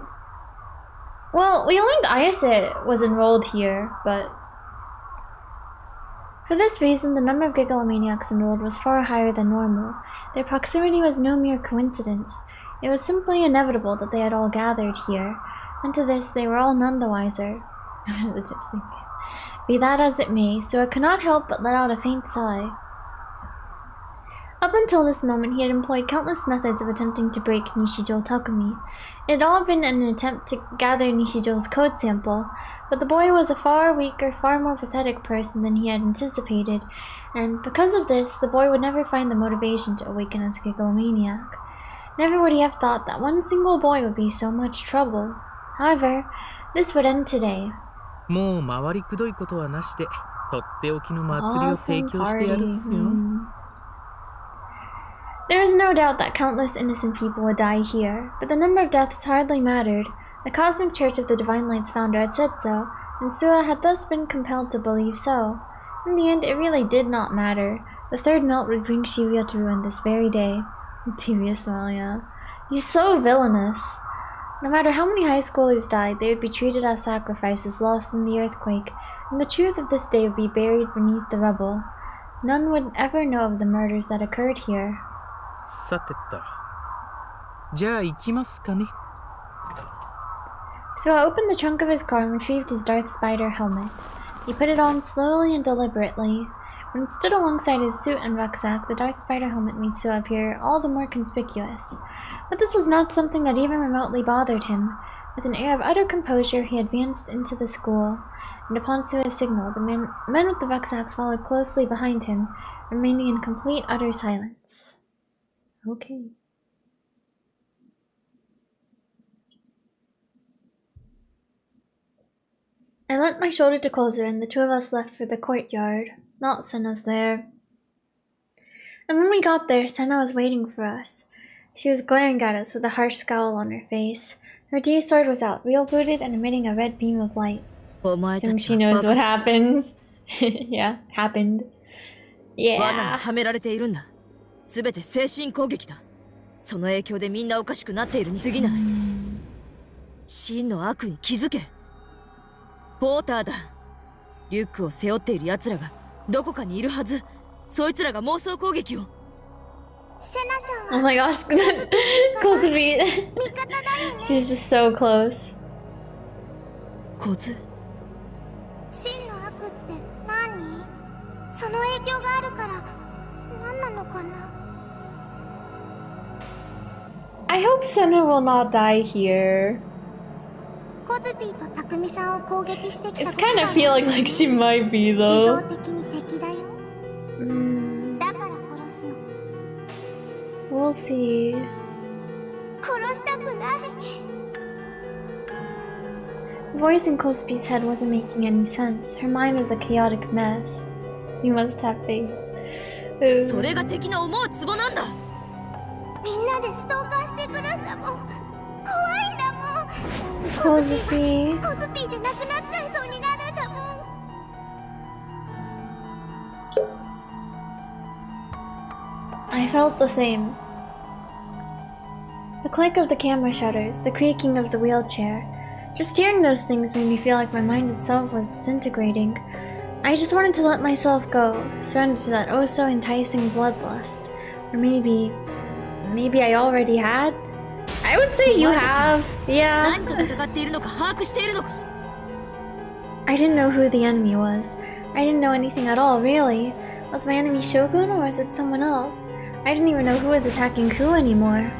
Well, we learned Ayase was enrolled here, but... For this reason, the number of Gigalomaniacs enrolled was far higher than normal. Their proximity was no mere coincidence. It was simply inevitable that they had all gathered here, and to this they were all none the wiser. Be that as it may, Sua could not help but let out a faint sigh. Up until this moment, he had employed countless methods of attempting to break Nishijo Takumi. It had all been an attempt to gather Nishijo's code sample, but the boy was a far weaker, far more pathetic person than he had anticipated, and because of this, the boy would never find the motivation to awaken as a Gigalomaniac. Never would he have thought that one single boy would be so much trouble. However, this would end today. もう回りくどいことはなしで、とっておきの祭りを提供してやるっすよ。There is no doubt that countless innocent people would die here, but the number of deaths hardly mattered. The Cosmic Church of the Divine Light's founder had said so, and Sua had thus been compelled to believe so. In the end, it really did not matter. The third melt would bring Shibuya to ruin this very day. Devious smile, yeah. He's so villainous. No matter how many high schoolers died, they would be treated as sacrifices lost in the earthquake, and the truth of this day would be buried beneath the rubble. None would ever know of the murders that occurred here. さてと。じゃあ行きますかね。So I opened the trunk of his car and retrieved his Darth Spider helmet. He put it on slowly and deliberately. When it stood alongside his suit and rucksack, the Darth Spider helmet made Sua appear all the more conspicuous. But this was not something that even remotely bothered him. With an air of utter composure, he advanced into the school, and upon Sua's signal, the men with the rucksacks followed closely behind him, remaining in complete utter silence. Okay. I lent my shoulder to Kozu, and the two of us left for the courtyard. Not Sena's there. And when we got there, Sena was waiting for us. She was glaring at us with a harsh scowl on her face. Her D-sword was out, wheel-booted and emitting a red beam of light. Soon she knows what happens. Yeah, happened. Yeah. 罠にはめられているんだ。すべて精神攻撃だ。その影響でみんなおかしくなっているに過ぎない。真の悪に気づけ。ポーターだ。リュックを背負っている奴らがどこかにいるはず。そいつらが妄想攻撃を。セナちゃん Oh は my gosh, kozupii. She's just so close. コズ。真の悪って何？その影響があるから何なのかな。 I hope Sena will not die here. コズピーとタクミさんを攻撃してきた It's kind of feeling like she might be 自動 though. 的に敵だよ。 Mm, だから殺すの。 we'll see. 殺したくない。 The voice in Kosupi's head wasn't making any sense. Her mind was a chaotic mess. You must have faith. それが敵の思うツボなんだ。みんなでストーカーしてくるんだもん。怖いんだもん。 Kozupii. コズピーでなくなっちゃいそうになるんだもん。 I felt the same. The click of the camera shutters, the creaking of the wheelchair. Just hearing those things made me feel like my mind itself was disintegrating. I just wanted to let myself go, surrender to that oh so enticing bloodlust. Or maybe I already had? I would say you have. Yeah. 何と戦っているのか把握しているのか。 I didn't know who the enemy was. I didn't know anything at all, really. Was my enemy Shogun or was it someone else? I didn't even know who was attacking who anymore.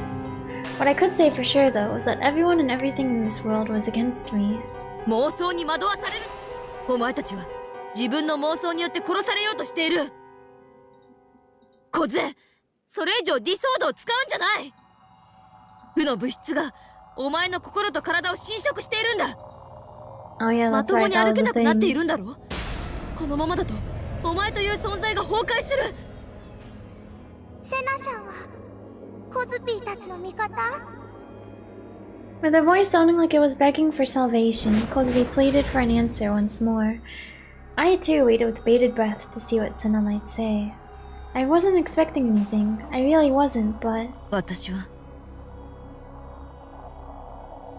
What I could say for sure, though, was that everyone and everything in this world was against me. 妄想に惑わされる。お前たちは自分の妄想によって殺されようとしている。コズ、それ以上ディソードを使うんじゃない。負の物質がお前の心と体を侵食しているんだ。 Oh yeah, ま that's とも right, に that 歩 was け the なくなってい thing. るんだろう。このままだとお前という存在が崩壊する。セナちゃんはコズピーたちの味方？ With a voice sounding like it was begging for salvation, Kozupii pleaded for an answer once more. I too waited with bated breath to see what Sena might say. I wasn't expecting anything, I really wasn't, but... 私は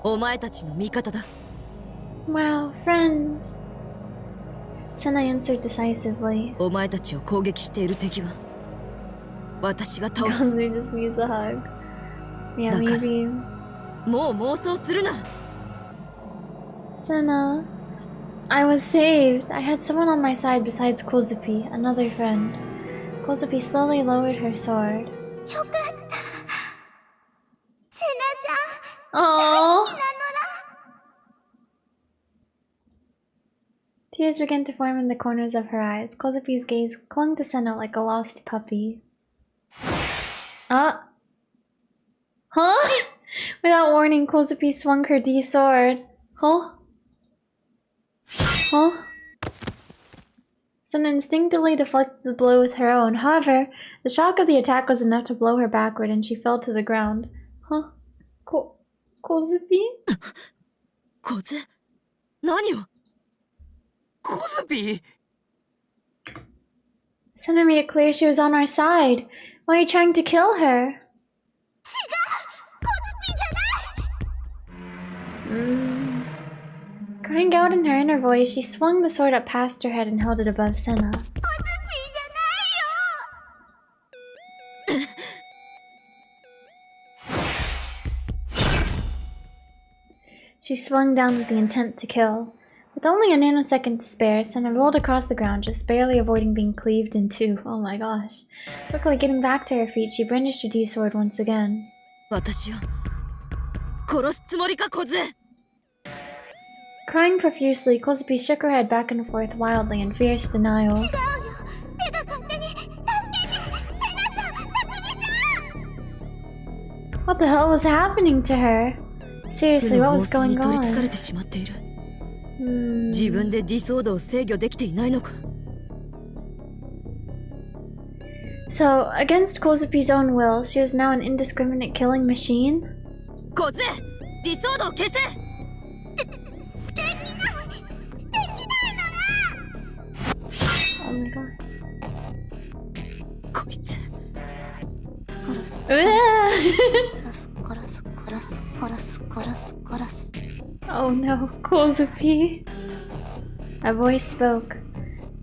お前たちの味方だ。 Wow, friends! Sena answered decisively. お前たちを攻撃している敵は私が倒す。 Kozupii just needs a hug. Yeah, maybe... もう妄想するな。 Sena... I was saved! I had someone on my side besides Kozupii, another friend. Kozupii slowly lowered her sword. よかった。セナちゃん、 Aww! 好きなのだ。 Tears began to form in the corners of her eyes. Kozupi's gaze clung to Sena like a lost puppy. Ah! Huh? Without warning, Kozupii swung her D sword. Huh? Huh? Sena instinctively deflected the blow with her own. However, the shock of the attack was enough to blow her backward and she fell to the ground. Huh? Kozupii? コズ、何を。コズピー。 Sena made it clear she was on our side. Why are you trying to kill her? 違う、コズピーじゃない。 Crying out in her inner voice, she swung the sword up past her head and held it above Sena. コズピーじゃないよ。 She swung down with the intent to kill. With only a nanosecond to spare, Sena rolled across the ground, just barely avoiding being cleaved in two. Oh my gosh. Quickly getting back to her feet, she brandished her D-sword once again. 私を殺すつもりか、コズ。 Crying profusely, Kozupii shook her head back and forth wildly in fierce denial. 違うよ。手が勝手に助けて。セナちゃん、タクミちゃん。 What the hell was happening to her? Seriously, what was 負の妄想に going 取りつかれ on? てしまっている。自分でディソードを制御できていないのか。 So, against Kozupi's own will, she was now an indiscriminate killing machine? コズ、ディソードを消せ。Oh my gosh. こいつ。殺す。Ugh! Oh no, kozupii. A voice spoke.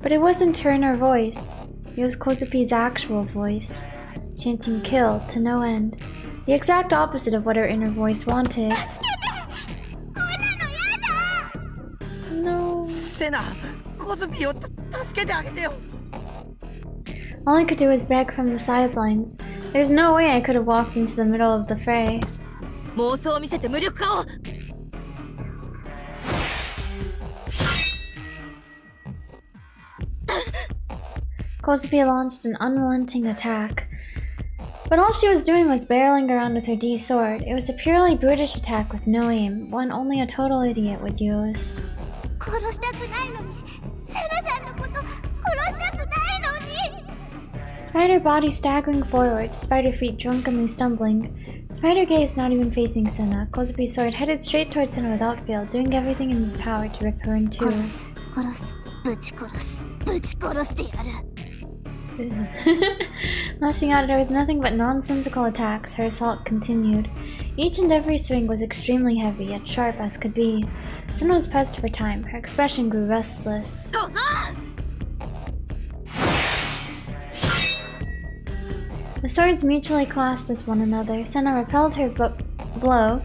But it wasn't her inner voice. It was Kozupi's actual voice, chanting kill to no end. The exact opposite of what her inner voice wanted. No. セナ、コズピーを助けてあげてよ。 All I could do was beg from the sidelines. There's no way I could have walked into the middle of the fray. 妄想を見せて無力化を。 Kozupii launched an unrelenting attack. But all she was doing was barreling around with her D sword. It was a purely brutish attack with no aim, one only a total idiot would use. Despite her body staggering forward, despite her feet drunkenly stumbling, despite her gaze not even facing Sena, Kozupi's sword headed straight towards Sena without fail, doing everything in its power to rip her in two. Lashing out at her with nothing but nonsensical attacks, her assault continued. Each and every swing was extremely heavy, yet sharp as could be. Sena was pressed for time. Her expression grew restless. The swords mutually clashed with one another. Sena repelled her blow,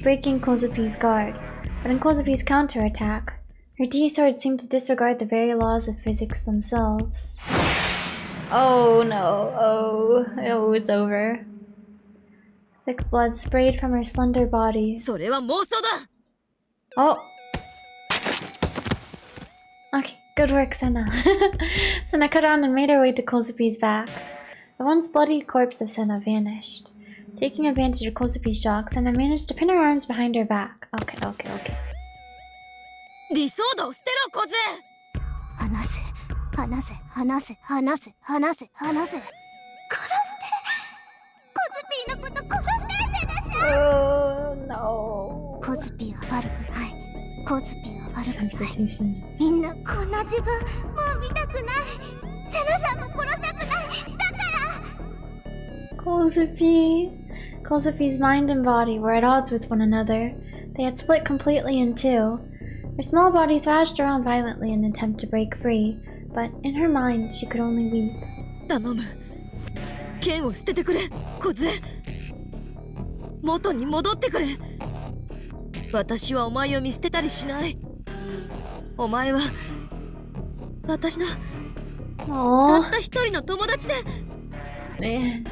breaking Kozupi's guard. But in Kozupi's counterattack, her D-sword seemed to disregard the very laws of physics themselves. Oh no, oh, it's over. Thick blood sprayed from her slender body. Oh! Okay, good work, Sena. Sena cut on and made her way to Kozupi's back. The once bloody corpse of Sena vanished. Taking advantage of Kozupi's shock, Sena managed to pin her arms behind her back. Okay. 理想度を捨てろ、小杖。離せ。殺して。コズピーのこと殺して、セナちゃん。Oh no. コズピーは悪くない。みんなこんな自分、もう見たくない。セナちゃんも殺したくない。だから。Kozupi's mind and body were at odds with one another. They had split completely in two. Her small body thrashed around violently in an attempt to break free, but in her mind, she could only weep. 頼む。剣を捨ててくれ、小杖。元に戻ってくれ。私はお前を見捨てたりしない。お前は私のたった一人の友達で。Man.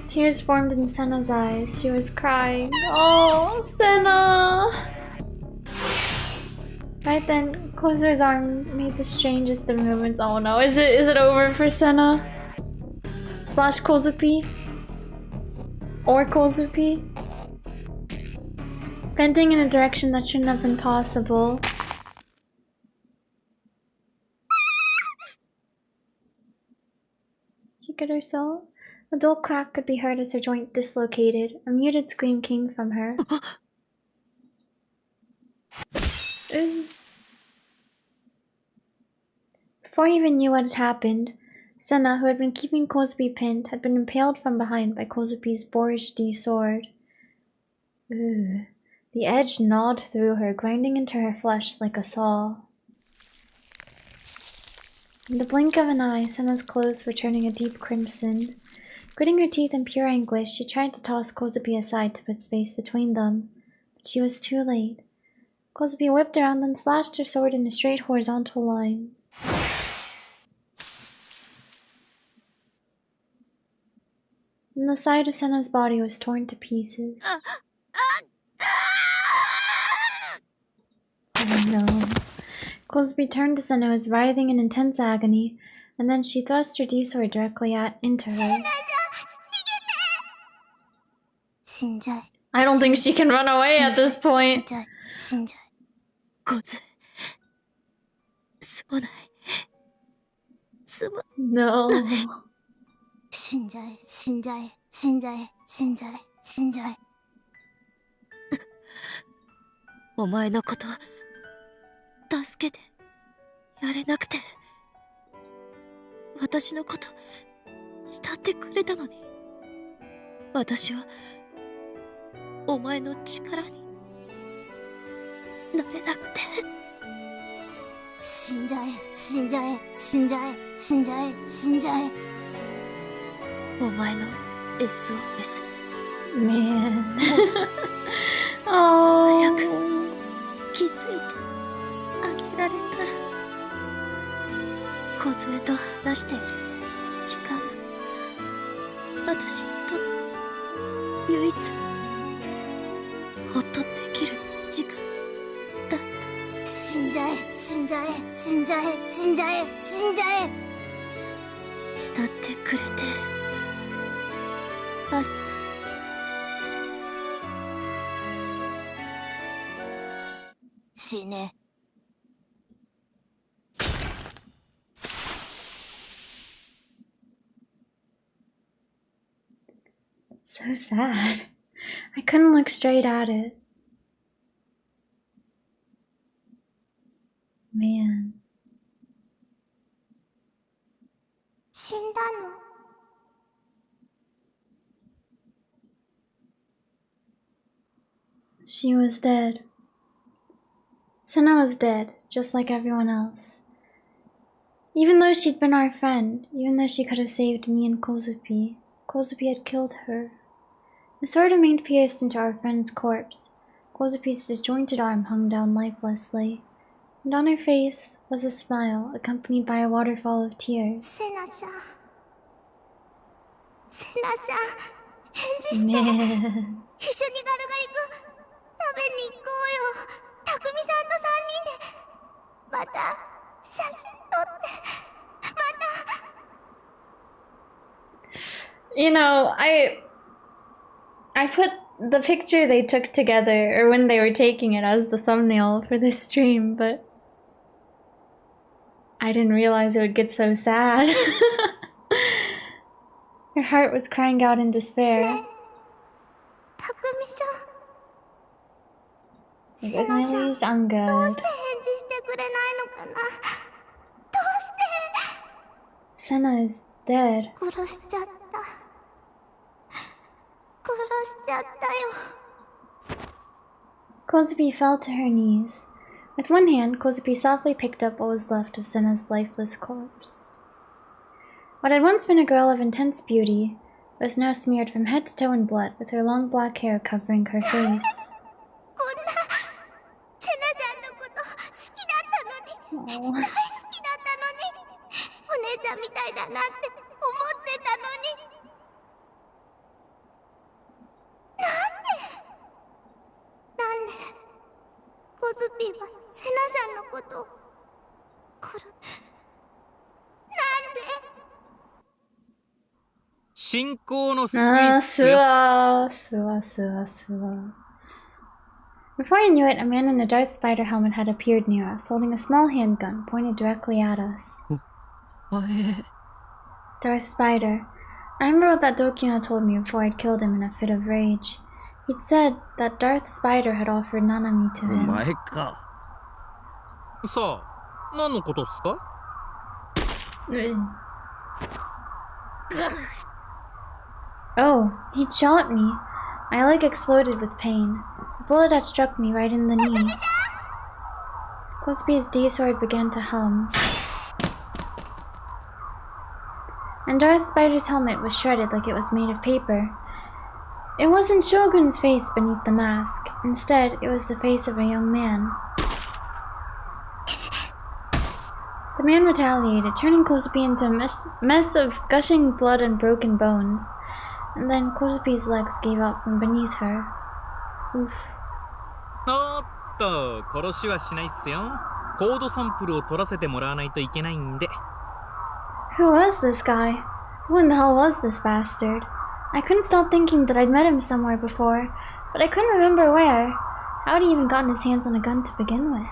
Tears formed in Sena's eyes. She was crying. Oh, Sena! Right then, Kozu's arm made the strangest of movements. Oh no, is it over for Sena? / Kozupii? Or Kozupii? Bending in a direction that shouldn't have been possible. She cut herself. A dull crack could be heard as her joint dislocated. A muted scream came from her. Before he even knew what had happened, Sena, who had been keeping Kozupii pinned, had been impaled from behind by Kozupi's boorish D sword. The edge gnawed through her, grinding into her flesh like a saw. In the blink of an eye, Sena's clothes were turning a deep crimson. Gritting her teeth in pure anguish, she tried to toss Kozupii aside to put space between them, but she was too late. Kozupii whipped around and slashed her sword in a straight horizontal line. And the side of Sena's body was torn to pieces. Oh no. Kozupii turned to Sena, who was writhing in intense agony, and then she thrust her D-sword directly into her. I don't think she can run away at this point. No. お前のこと助けてやれなくて、私のこと慕ってくれたのに、私はお前の力になれなくて。死んじゃえ、死んじゃえ、死んじゃえ、死んじゃえ、死んじゃえ。お前の SOS Man. 早く Oh. 気づいてあげられたら。梢と話している時間が私にとって唯一ほっとできる時間だった。死んじゃえ、死んじゃえ、死んじゃえ、死んじゃえ、死んじゃえ。慕ってくれてあり。死ね。So sad. I couldn't look straight at it. Man. 死んだの？ She was dead. Sena was dead, just like everyone else. Even though she'd been our friend, even though she could have saved me and kozupii, kozupii had killed her. The sword remained pierced into our friend's corpse. Kozupi's disjointed arm hung down lifelessly, and on her face was a smile accompanied by a waterfall of tears. セナちゃん。セナちゃん、返事して。 Man. 一緒にガルガリ君食べに行こうよ。たくみさんと3人でまた写真撮って。また。 You know, I put the picture they took together, or when they were taking it, as the thumbnail for this stream, but I didn't realize it would get so sad. Her heart was crying out in despair. たくみさん。 It セナちゃん、 was どうして ungood. 返事してくれないのかな。どうして。 Sena is dead. 殺しちゃった。殺しちゃったよ。 Kozupii fell to her knees. With one hand, Kozupii softly picked up what was left of Sena's lifeless corpse. What had once been a girl of intense beauty was now smeared from head to toe in blood, with her long black hair covering her face. こんなセナちゃんのこと好きだったのに、 Oh. 大好きだったのに、お姉ちゃんみたいだなって思ってたのに。なんでコズピーはセナちゃんのことを殺なんで。信仰の救い Ah, っすよ。 Suwa. Before I knew it, a man in a Darth Spider helmet had appeared near us, holding a small handgun pointed directly at us. Darth Spider. I remember what that Dokina told me before I'd killed him in a fit of rage. He'd said that Darth Spider had offered Nanami to お him. 前か。さあ、何のことっすか？ Oh, he'd shot me. My leg exploded with pain. The bullet had struck me right in the knee. Kozupi's D-sword began to hum. And Darth Spider's helmet was shredded like it was made of paper. It wasn't Shogun's face beneath the mask. Instead, it was the face of a young man. The man retaliated, turning Kozupii into a mess of gushing blood and broken bones. And then Kozupi's legs gave out from beneath her. Oof. おっと、殺しはしないっすよ。コードサンプルを取らせてもらわないといけないんで。Who was this guy? Who in the hell was this bastard? I couldn't stop thinking that I'd met him somewhere before, but I couldn't remember where. How'd he even gotten his hands on a gun to begin with?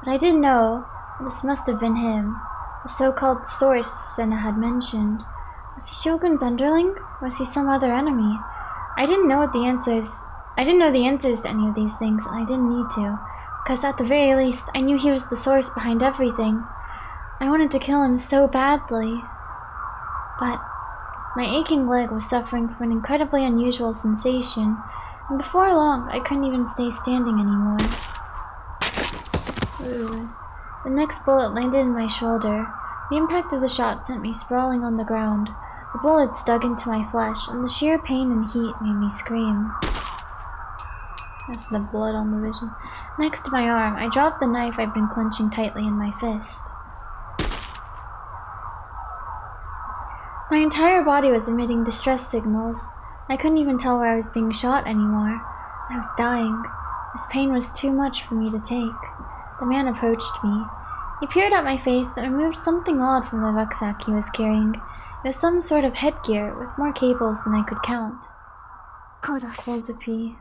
But I did know this must have been him, the so-called source Sena had mentioned. Was he Shogun's underling? Was he some other enemy? I didn't know the answers to any of these things, and I didn't need to, because at the very least, I knew he was the source behind everything. I wanted to kill him so badly. But my aching leg was suffering from an incredibly unusual sensation. And before long, I couldn't even stay standing anymore. Ooh. The next bullet landed in my shoulder. The impact of the shot sent me sprawling on the ground. The bullets dug into my flesh, and the sheer pain and heat made me scream. That's the blood on the vision. Next to my arm, I dropped the knife I'd been clenching tightly in my fist. My entire body was emitting distress signals. I couldn't even tell where I was being shot anymore. I was dying. This pain was too much for me to take. The man approached me. He peered at my face and removed something odd from the rucksack he was carrying. It was some sort of headgear with more cables than I could count. Kozupii.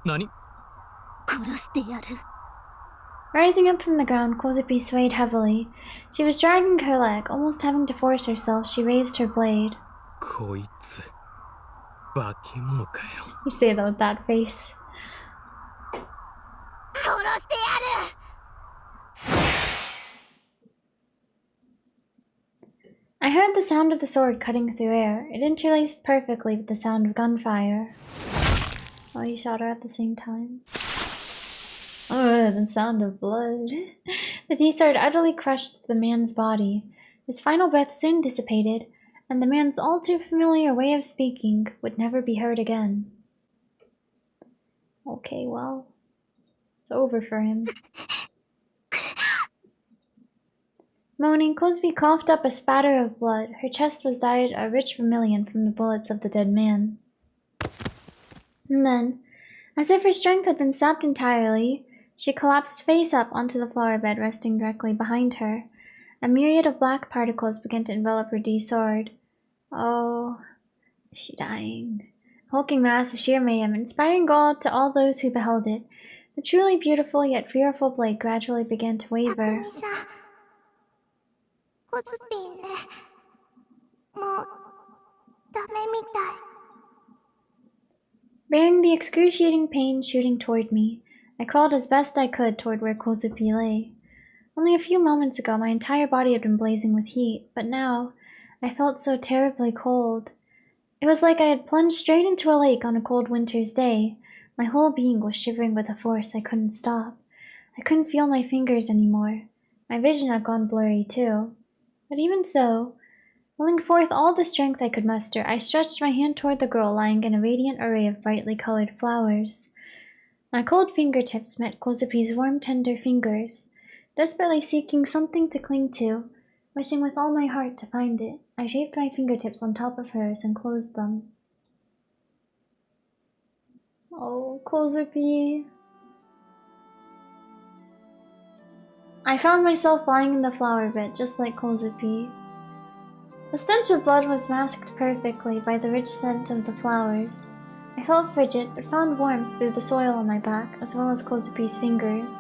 Nani? Rising up from the ground, Kozupii swayed heavily. She was dragging her leg, almost having to force herself. She raised her blade. Koitsu. Bakemono kayo. You say that with that face. I heard the sound of the sword cutting through air. It interlaced perfectly with the sound of gunfire. Oh, you shot her at the same time. Oh, the sound of blood. The D-sword utterly crushed the man's body. His final breath soon dissipated, and the man's all too familiar way of speaking would never be heard again. Okay, well, it's over for him. Moaning, Kozupii coughed up a spatter of blood. Her chest was dyed a rich vermilion from the bullets of the dead man. And then, as if her strength had been sapped entirely, she collapsed face up onto the flower bed resting directly behind her. A myriad of black particles began to envelop her D-sword. Oh, is she dying? A hulking mass of sheer mayhem, inspiring awe to all those who beheld it. The truly beautiful yet fearful blade gradually began to waver. Bearing the excruciating pain shooting toward me, I crawled as best I could toward where Kozupii lay. Only a few moments ago my entire body had been blazing with heat, but now I felt so terribly cold. It was like I had plunged straight into a lake on a cold winter's day. My whole being was shivering with a force I couldn't stop. I couldn't feel my fingers anymore. My vision had gone blurry too. But even so, pulling forth all the strength I could muster, I stretched my hand toward the girl lying in a radiant array of brightly colored flowers. My cold fingertips met Kozupi's warm, tender fingers. Desperately seeking something to cling to, wishing with all my heart to find it, I draped my fingertips on top of hers and closed them. Oh, Kozupii. I found myself lying in the flower bed, just like Kozupii. The stench of blood was masked perfectly by the rich scent of the flowers. I felt frigid, but found warmth through the soil on my back, as well as Kozupi's fingers.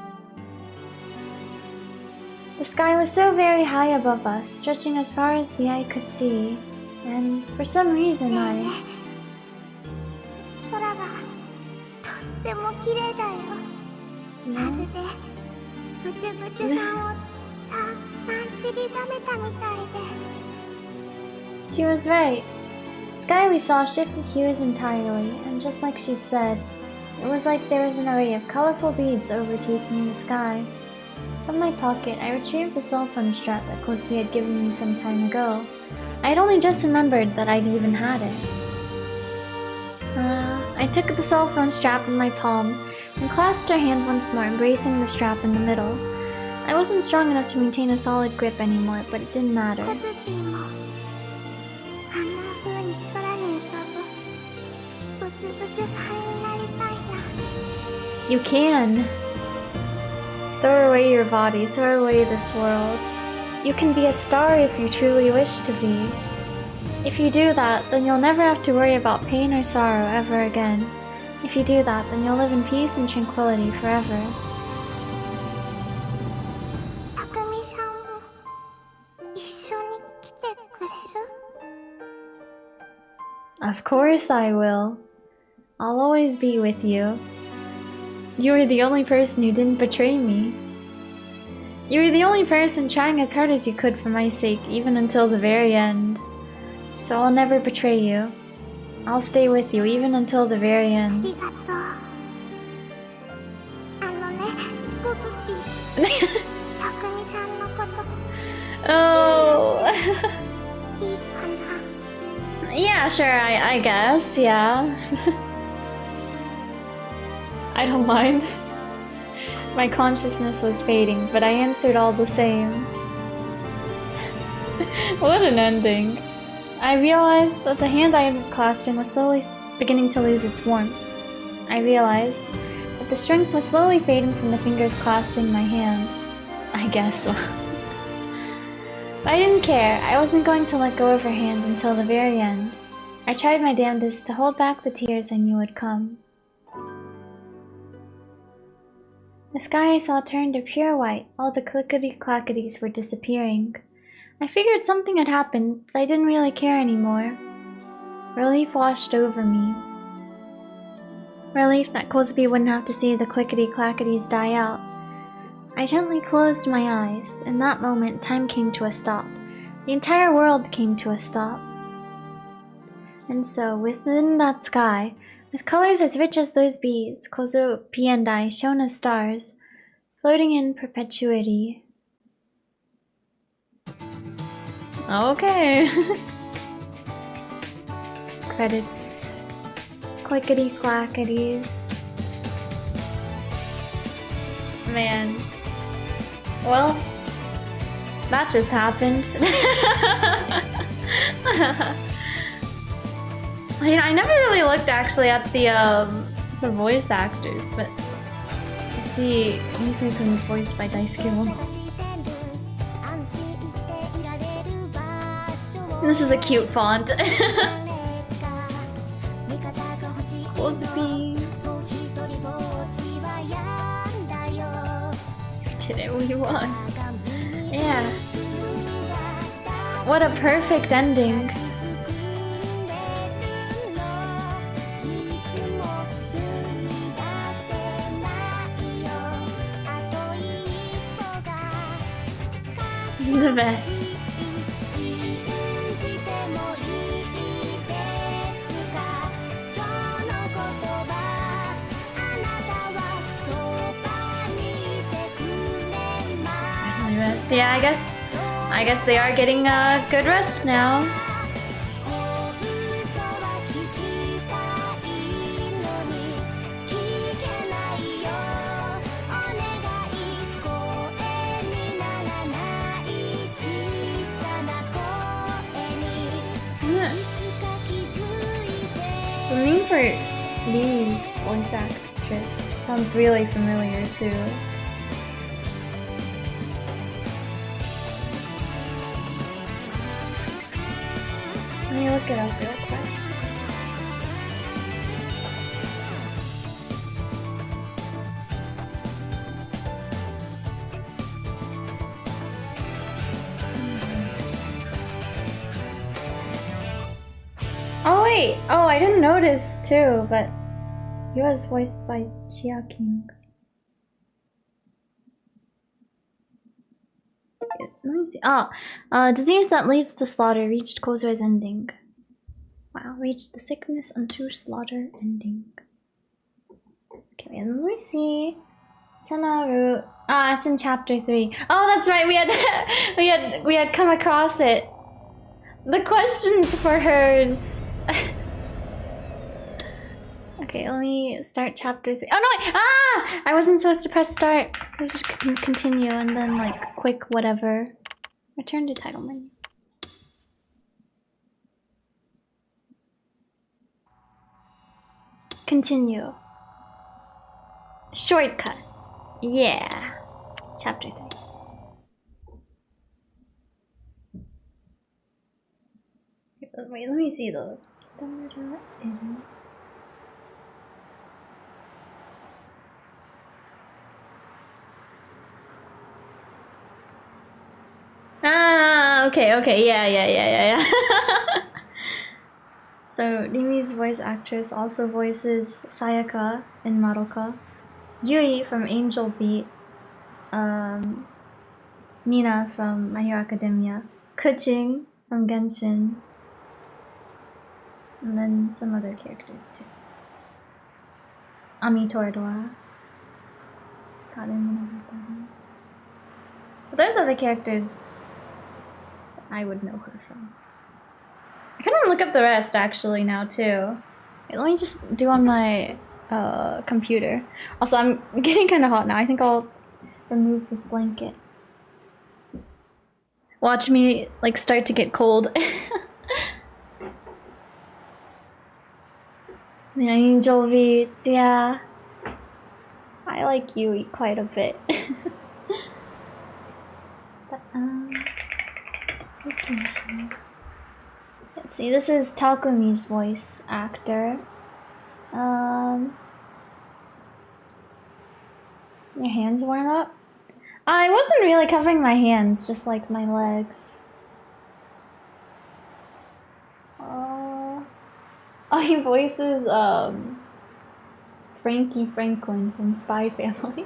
The sky was so very high above us, stretching as far as the eye could see, and for some reason She was right. The sky we saw shifted hues entirely, and just like she'd said, it was like there was an array of colorful beads overtaking the sky. From my pocket, I retrieved the cell phone strap that Kozupii had given me some time ago. I had only just remembered that I'd even had it. I took the cell phone strap in my palm and clasped her hand once more, embracing the strap in the middle. I wasn't strong enough to maintain a solid grip anymore, but it didn't matter. You can! Throw away your body, throw away this world. You can be a star if you truly wish to be. If you do that, then you'll never have to worry about pain or sorrow ever again. If you do that, then you'll live in peace and tranquility forever. Of course I will. I'll always be with you. You were the only person who didn't betray me. You were the only person trying as hard as you could for my sake, even until the very end. So I'll never betray you. I'll stay with you even until the very end. コズピーたくみさんのこと Oh. いいかな Yeah, sure, I guess, yeah. I don't mind. My consciousness was fading, but I answered all the same. What an ending. I realized that the hand I had been clasping was slowly beginning to lose its warmth. I realized that the strength was slowly fading from the fingers clasping my hand. I guess so. But I didn't care. I wasn't going to let go of her hand until the very end. I tried my damnedest to hold back the tears I knew would come. The sky I saw turned to pure white. All the clickety-clackities were disappearing. I figured something had happened, but I didn't really care anymore. Relief washed over me. Relief that kozupii wouldn't have to see the clickety-clackities die out. I gently closed my eyes. In that moment, time came to a stop. The entire world came to a stop. And so, within that sky, with colors as rich as those bees, kozupii and I shone as stars, floating in perpetuity. Okay. Credits. Clickety-clackities. Man. Well, that just happened. I never really looked actually at the voice actors, but I see Yusumi-kun is voiced by Daisuke. This is a cute font. kozupii. You did it what you want. Yeah. What a perfect ending. The best. The best. Yeah, I guess they are getting a good rest now. Something for Lee's voice actress sounds really familiar too. Let me look it up real quick. Oh wait! Oh, I didn't notice too, but he was voiced by Chia King. Let me see. Disease that leads to slaughter reached Kozue's ending. Wow, reached the sickness unto slaughter ending. Okay, wait, let me see. Sena. It's in chapter 3. Oh, that's right. We had come across it. The questions for hers. Okay, let me start chapter 3. Oh no! I wasn't supposed to press start. I was just continue and then like quick whatever. Return to title menu. Continue. Shortcut. Yeah. Chapter 3. Wait, let me see though. Okay, yeah. So, Rimi's voice actress also voices Sayaka in Madoka, Yui from Angel Beats, Mina from My Hero Academia, Kuching from Genshin, And then some other characters too. Ami Toradora. But there's other characters that I would know her from. I kind of look up the rest actually now too. Wait, let me just do on my computer. Also, I'm getting kind of hot now. I think I'll remove this blanket. Watch me like start to get cold. Angel V, yeah. I like Yui quite a bit. But, let's see, this is Takumi's voice actor. Your hands warm up? I wasn't really covering my hands, just like my legs. Oh, he voices Frankie Franklin from Spy Family.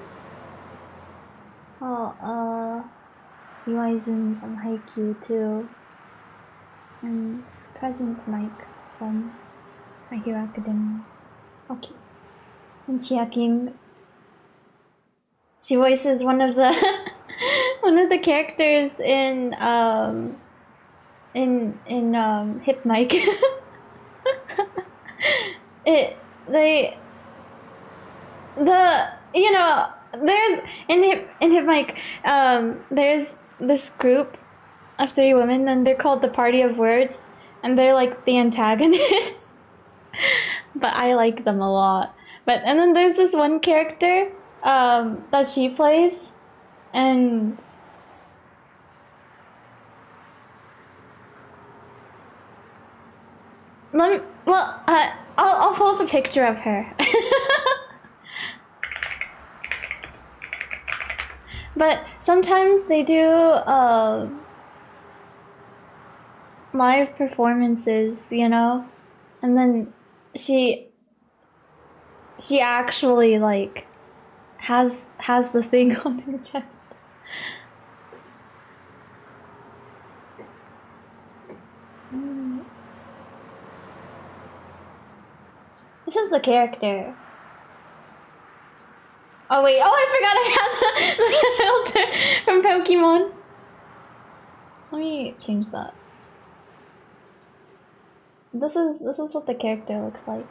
Yuizumi from Haikyuu too. And Present Mike from My Hero Academia. Okay. And Chia King. She voices one of the one of the characters in Hip Mike. There's in Hip Mike, there's this group of 3 women and they're called the Party of Words and they're like the antagonists. But I like them a lot. And then there's this one character that she plays, and I'll pull up a picture of her. But sometimes they do live performances, you know, and then she actually like has the thing on her chest. This is the character. Oh wait, I forgot I had the filter from Pokemon. Let me change that. This is what the character looks like.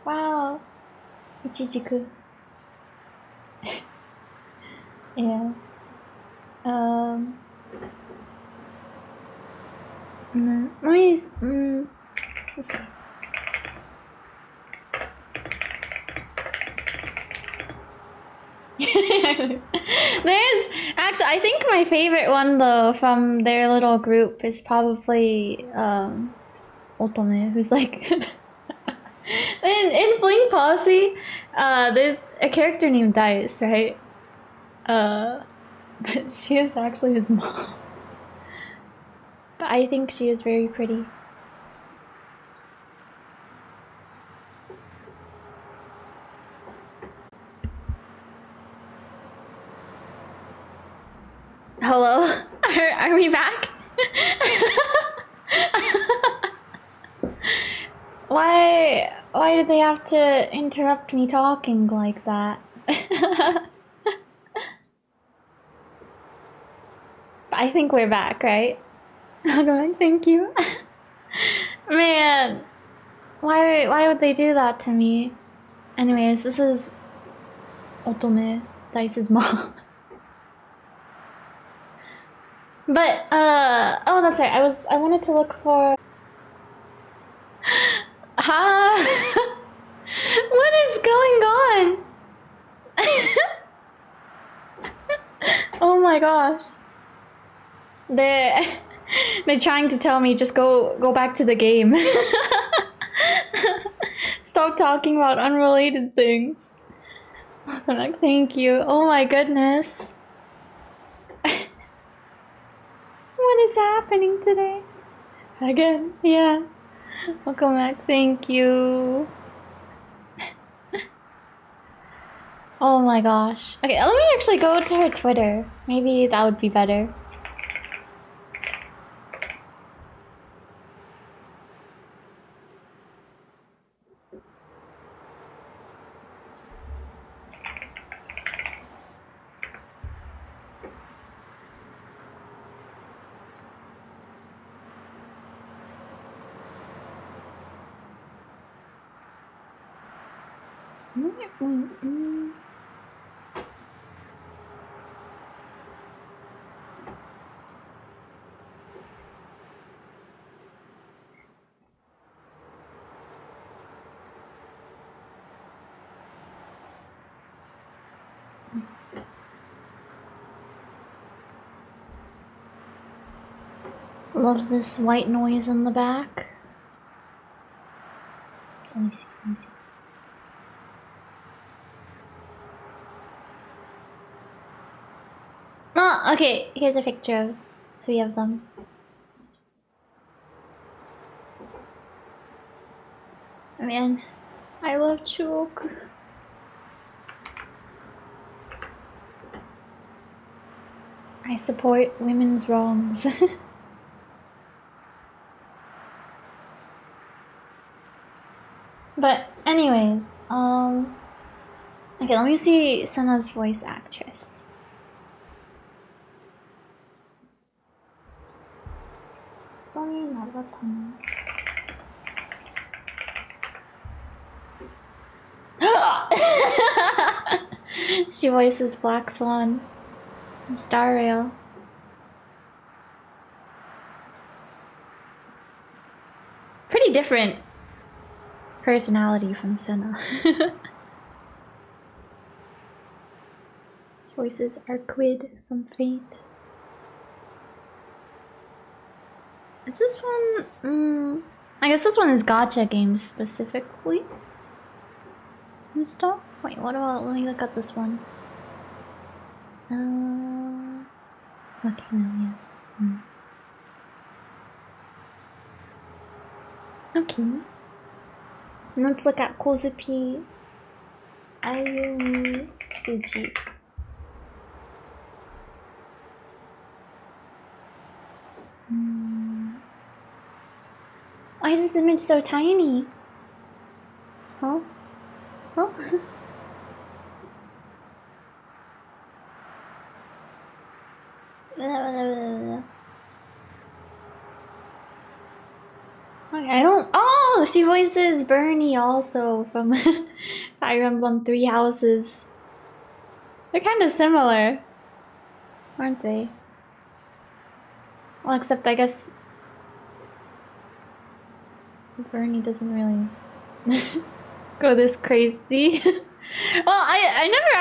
Wow. Ichijiku. Yeah. Let me let's see. There's actually, I think my favorite one though from their little group is probably Otome, who's like in Fling Posse, there's a character named Dice, right? But she is actually his mom. But I think she is very pretty. Hello? Are we back? Why did they have to interrupt me talking like that? I think we're back, right? Okay, thank you. Man, why would they do that to me? Anyways, this is Otome, Dice's mom. But oh, that's right. I wanted to look for. What is going on? Oh my gosh. They're trying to tell me just go back to the game. Stop talking about unrelated things. Thank you. Oh my goodness. What is happening today? Again, yeah. Welcome back, thank you. Oh my gosh. Okay, let me actually go to her Twitter. Maybe that would be better. Love this white noise in the back. Let me see. Oh, okay. Here's a picture of 3 of them. Man, I love Chuoku. I support women's wrongs. But anyways, okay, let me see Sena's voice actress. She voices Black Swan in Star Rail. Pretty different personality from Sena. She voices Arquid from Fate. Is this one? I guess this one is gacha games specifically. Stop. Wait, what about? Let me look up this one. Okay, no, yeah. Okay. Let's look at kozupii. Ayumi Suji. Why is this image so tiny? Huh? Huh? I don't. Oh, she voices Bernie also from Fire Emblem 3 Houses. They're kind of similar, aren't they? Well, except I guess Bernie doesn't really go this crazy. Well, I never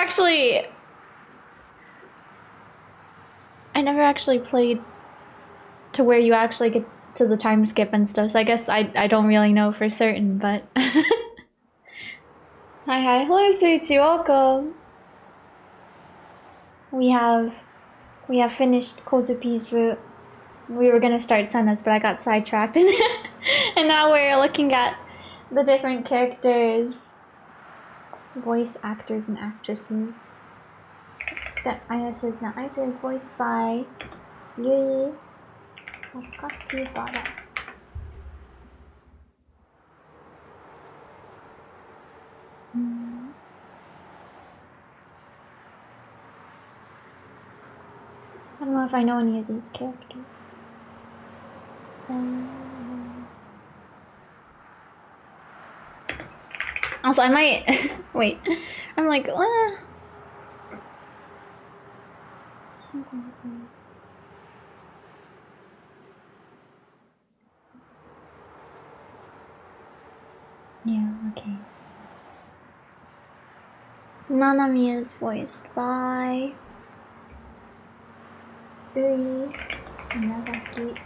actually played to where you actually get to the time skip and stuff, so I guess I don't really know for certain, but hi, hello Suichi, welcome. We have finished Kozupi's route. We were gonna start Sena's, but I got sidetracked and now we're looking at the different characters, voice actors and actresses. Let's get Ayase's now. Ayase is voiced by Yui Sakakibara. I don't know if I know any of these characters. Also, I might wait. I'm like, yeah, okay. Nanami is voiced by Ui Miyazaki.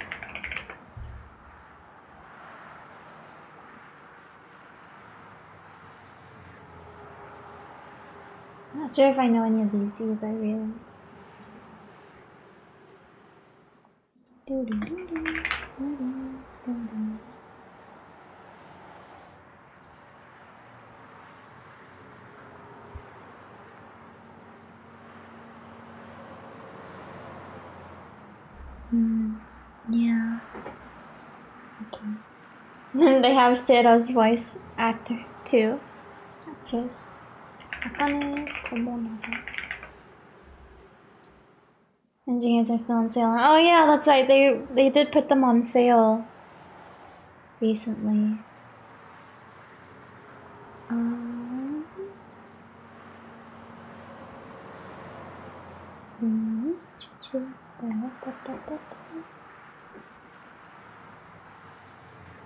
Not sure if I know any of these either, really. Yeah. Okay. Then they have Seira's voice actor too. Actress. Akane Tomonaga. Engineers are still on sale. Oh yeah, that's right. They did put them on sale recently.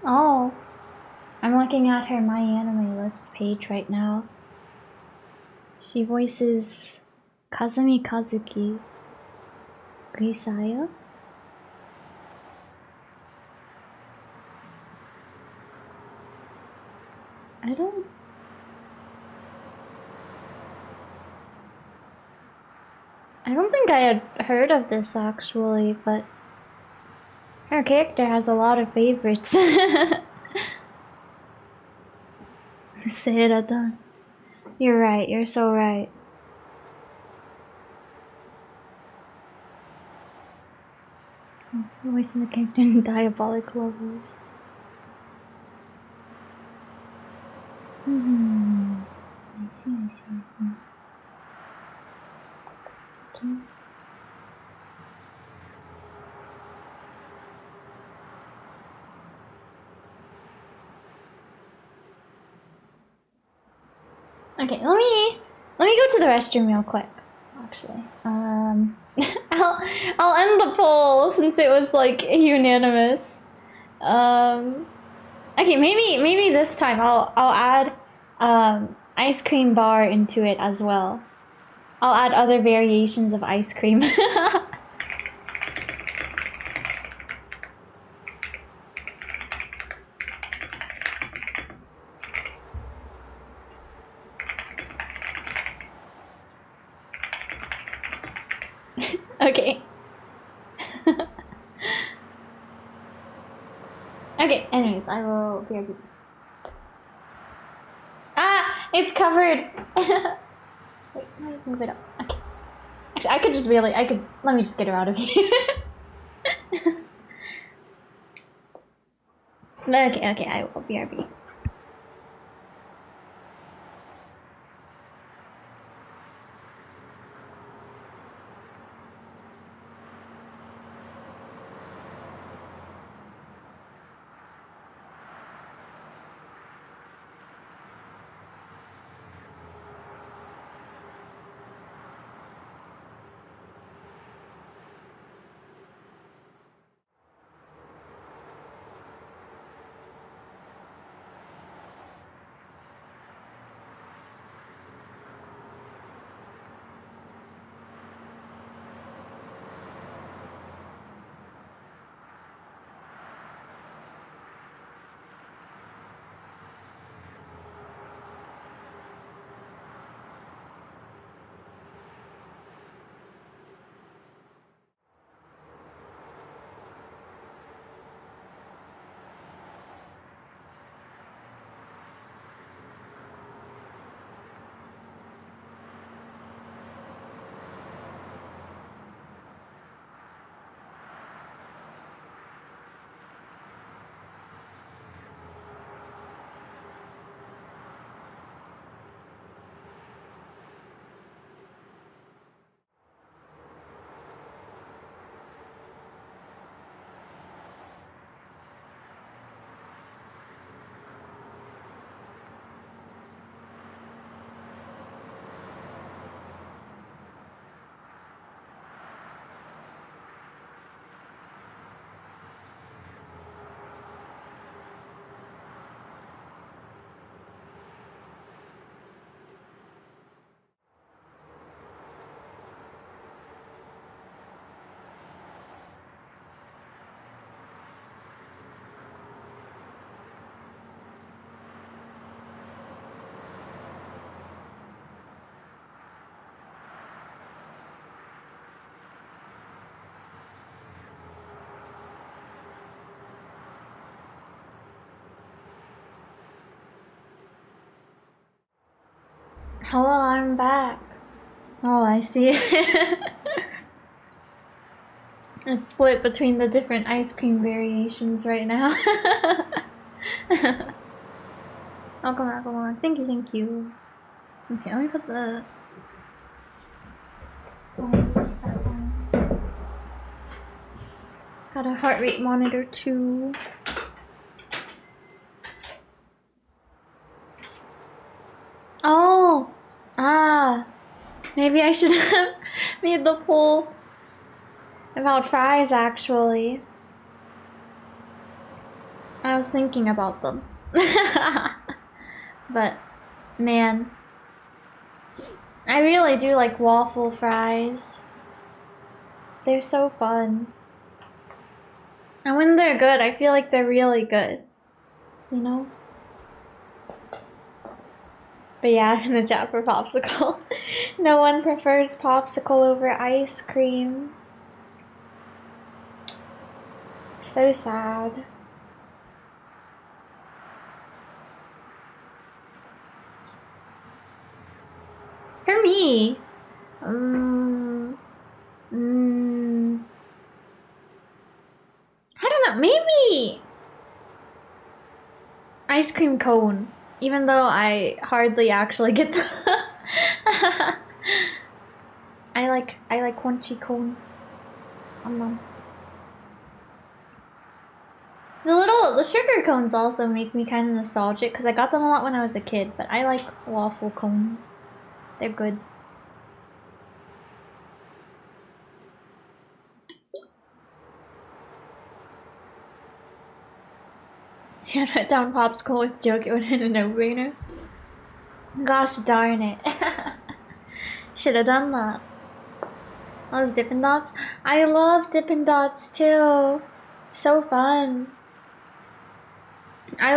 Oh, I'm looking at her My Anime List page right now. She voices Kazumi Kazuki, Grisaya. I don't think I had heard of this actually, but her character has a lot of favorites. Sena-dan. You're right, you're so right. Oh, voicing the character in Diabolic Lovers. I see, I see, I see. Okay, let me go to the restroom real quick. Actually, I'll end the poll since it was like unanimous. Okay, maybe this time I'll add ice cream bar into it as well. I'll add other variations of ice cream. Okay. Okay, anyways, I will be right back. Ah! It's covered! Wait, how do I move it up? Okay. Actually, let me just get her out of here. Okay, I will BRB. Hello, I'm back. Oh, I see. It's split between the different ice cream variations right now. Oh, come on, come on. Thank you, thank you. Okay, let me put the... Got a heart rate monitor too. Oh! Ah! Maybe I should have made the poll About fries, actually. I was thinking about them. But, man. I really do like waffle fries. They're so fun. And when they're good, I feel like they're really good. You know? But yeah, in the chat for popsicle. No one prefers popsicle over ice cream. So sad. For me, I don't know, maybe ice cream cone, even though I hardly actually get the I like crunchy cone. The sugar cones also make me kind of nostalgic because I got them a lot when I was a kid, but I like waffle cones. They're good. Hand it down popsicle with joke, it would have been a no-brainer. Gosh darn it. Should have done that. Those Dippin' Dots. I love Dippin' Dots too. So fun. I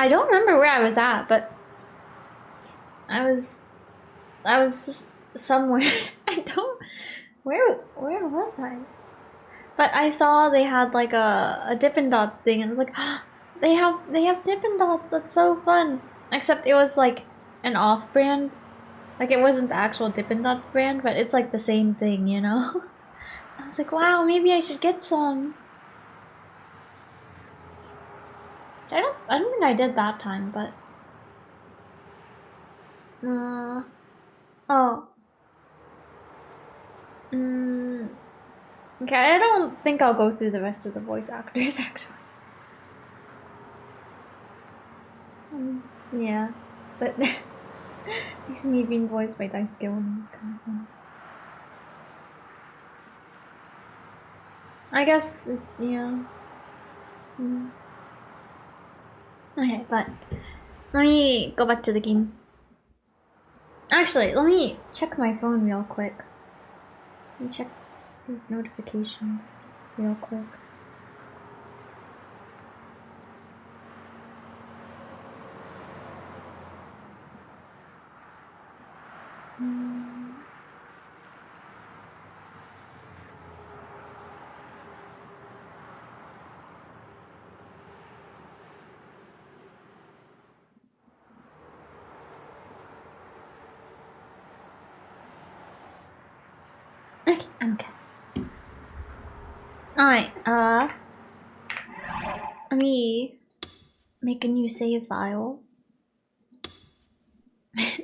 don't remember where I was at, but I was just somewhere. Where was I? But I saw they had like a Dippin' Dots thing, and I was like, oh, they have Dippin' Dots. That's so fun. Except it was like an off-brand. Like it wasn't the actual Dippin' Dots brand, but it's like the same thing, you know? I was like, wow, maybe I should get some. I don't think I did that time, but oh. Okay, I don't think I'll go through the rest of the voice actors actually. Yeah, but it's me being voiced by Dice Gilman is kind of fun. I guess, yeah. Okay, but let me go back to the game. Actually, let me check my phone real quick. Let me check these notifications real quick. Okay, I'm okay. Alright, let me make a new save file.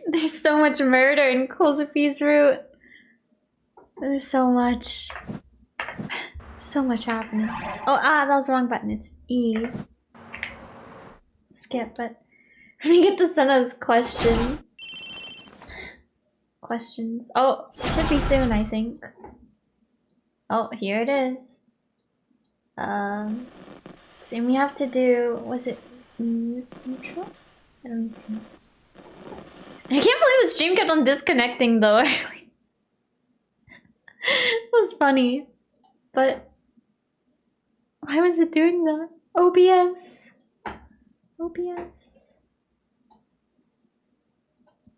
There's so much murder in kozupi's route. There's so much. So much happening. Oh, that was the wrong button. It's E. Skip, but when we get to Sena's questions. Oh, should be soon, I think. Oh, here it is. So we have to do, was it neutral? I don't see. I can't believe the stream kept on disconnecting though. It was funny. But why was it doing that? OBS.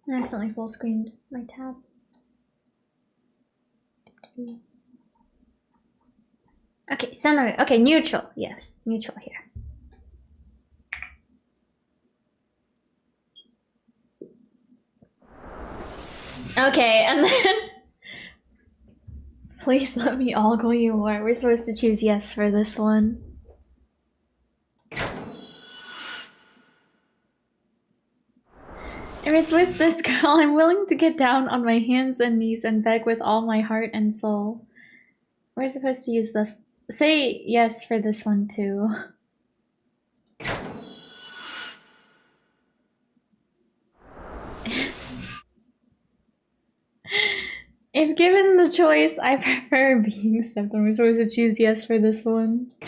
I accidentally full screened my tab. Okay, center. Okay, neutral. Yes, neutral here. Okay, and then please let me all go you more. We're supposed to choose yes for this one. If it's with this girl, I'm willing to get down on my hands and knees and beg with all my heart and soul. We're supposed to use this. Say yes for this one too. If given the choice, I prefer being stepped on. We're supposed to choose yes for this one. I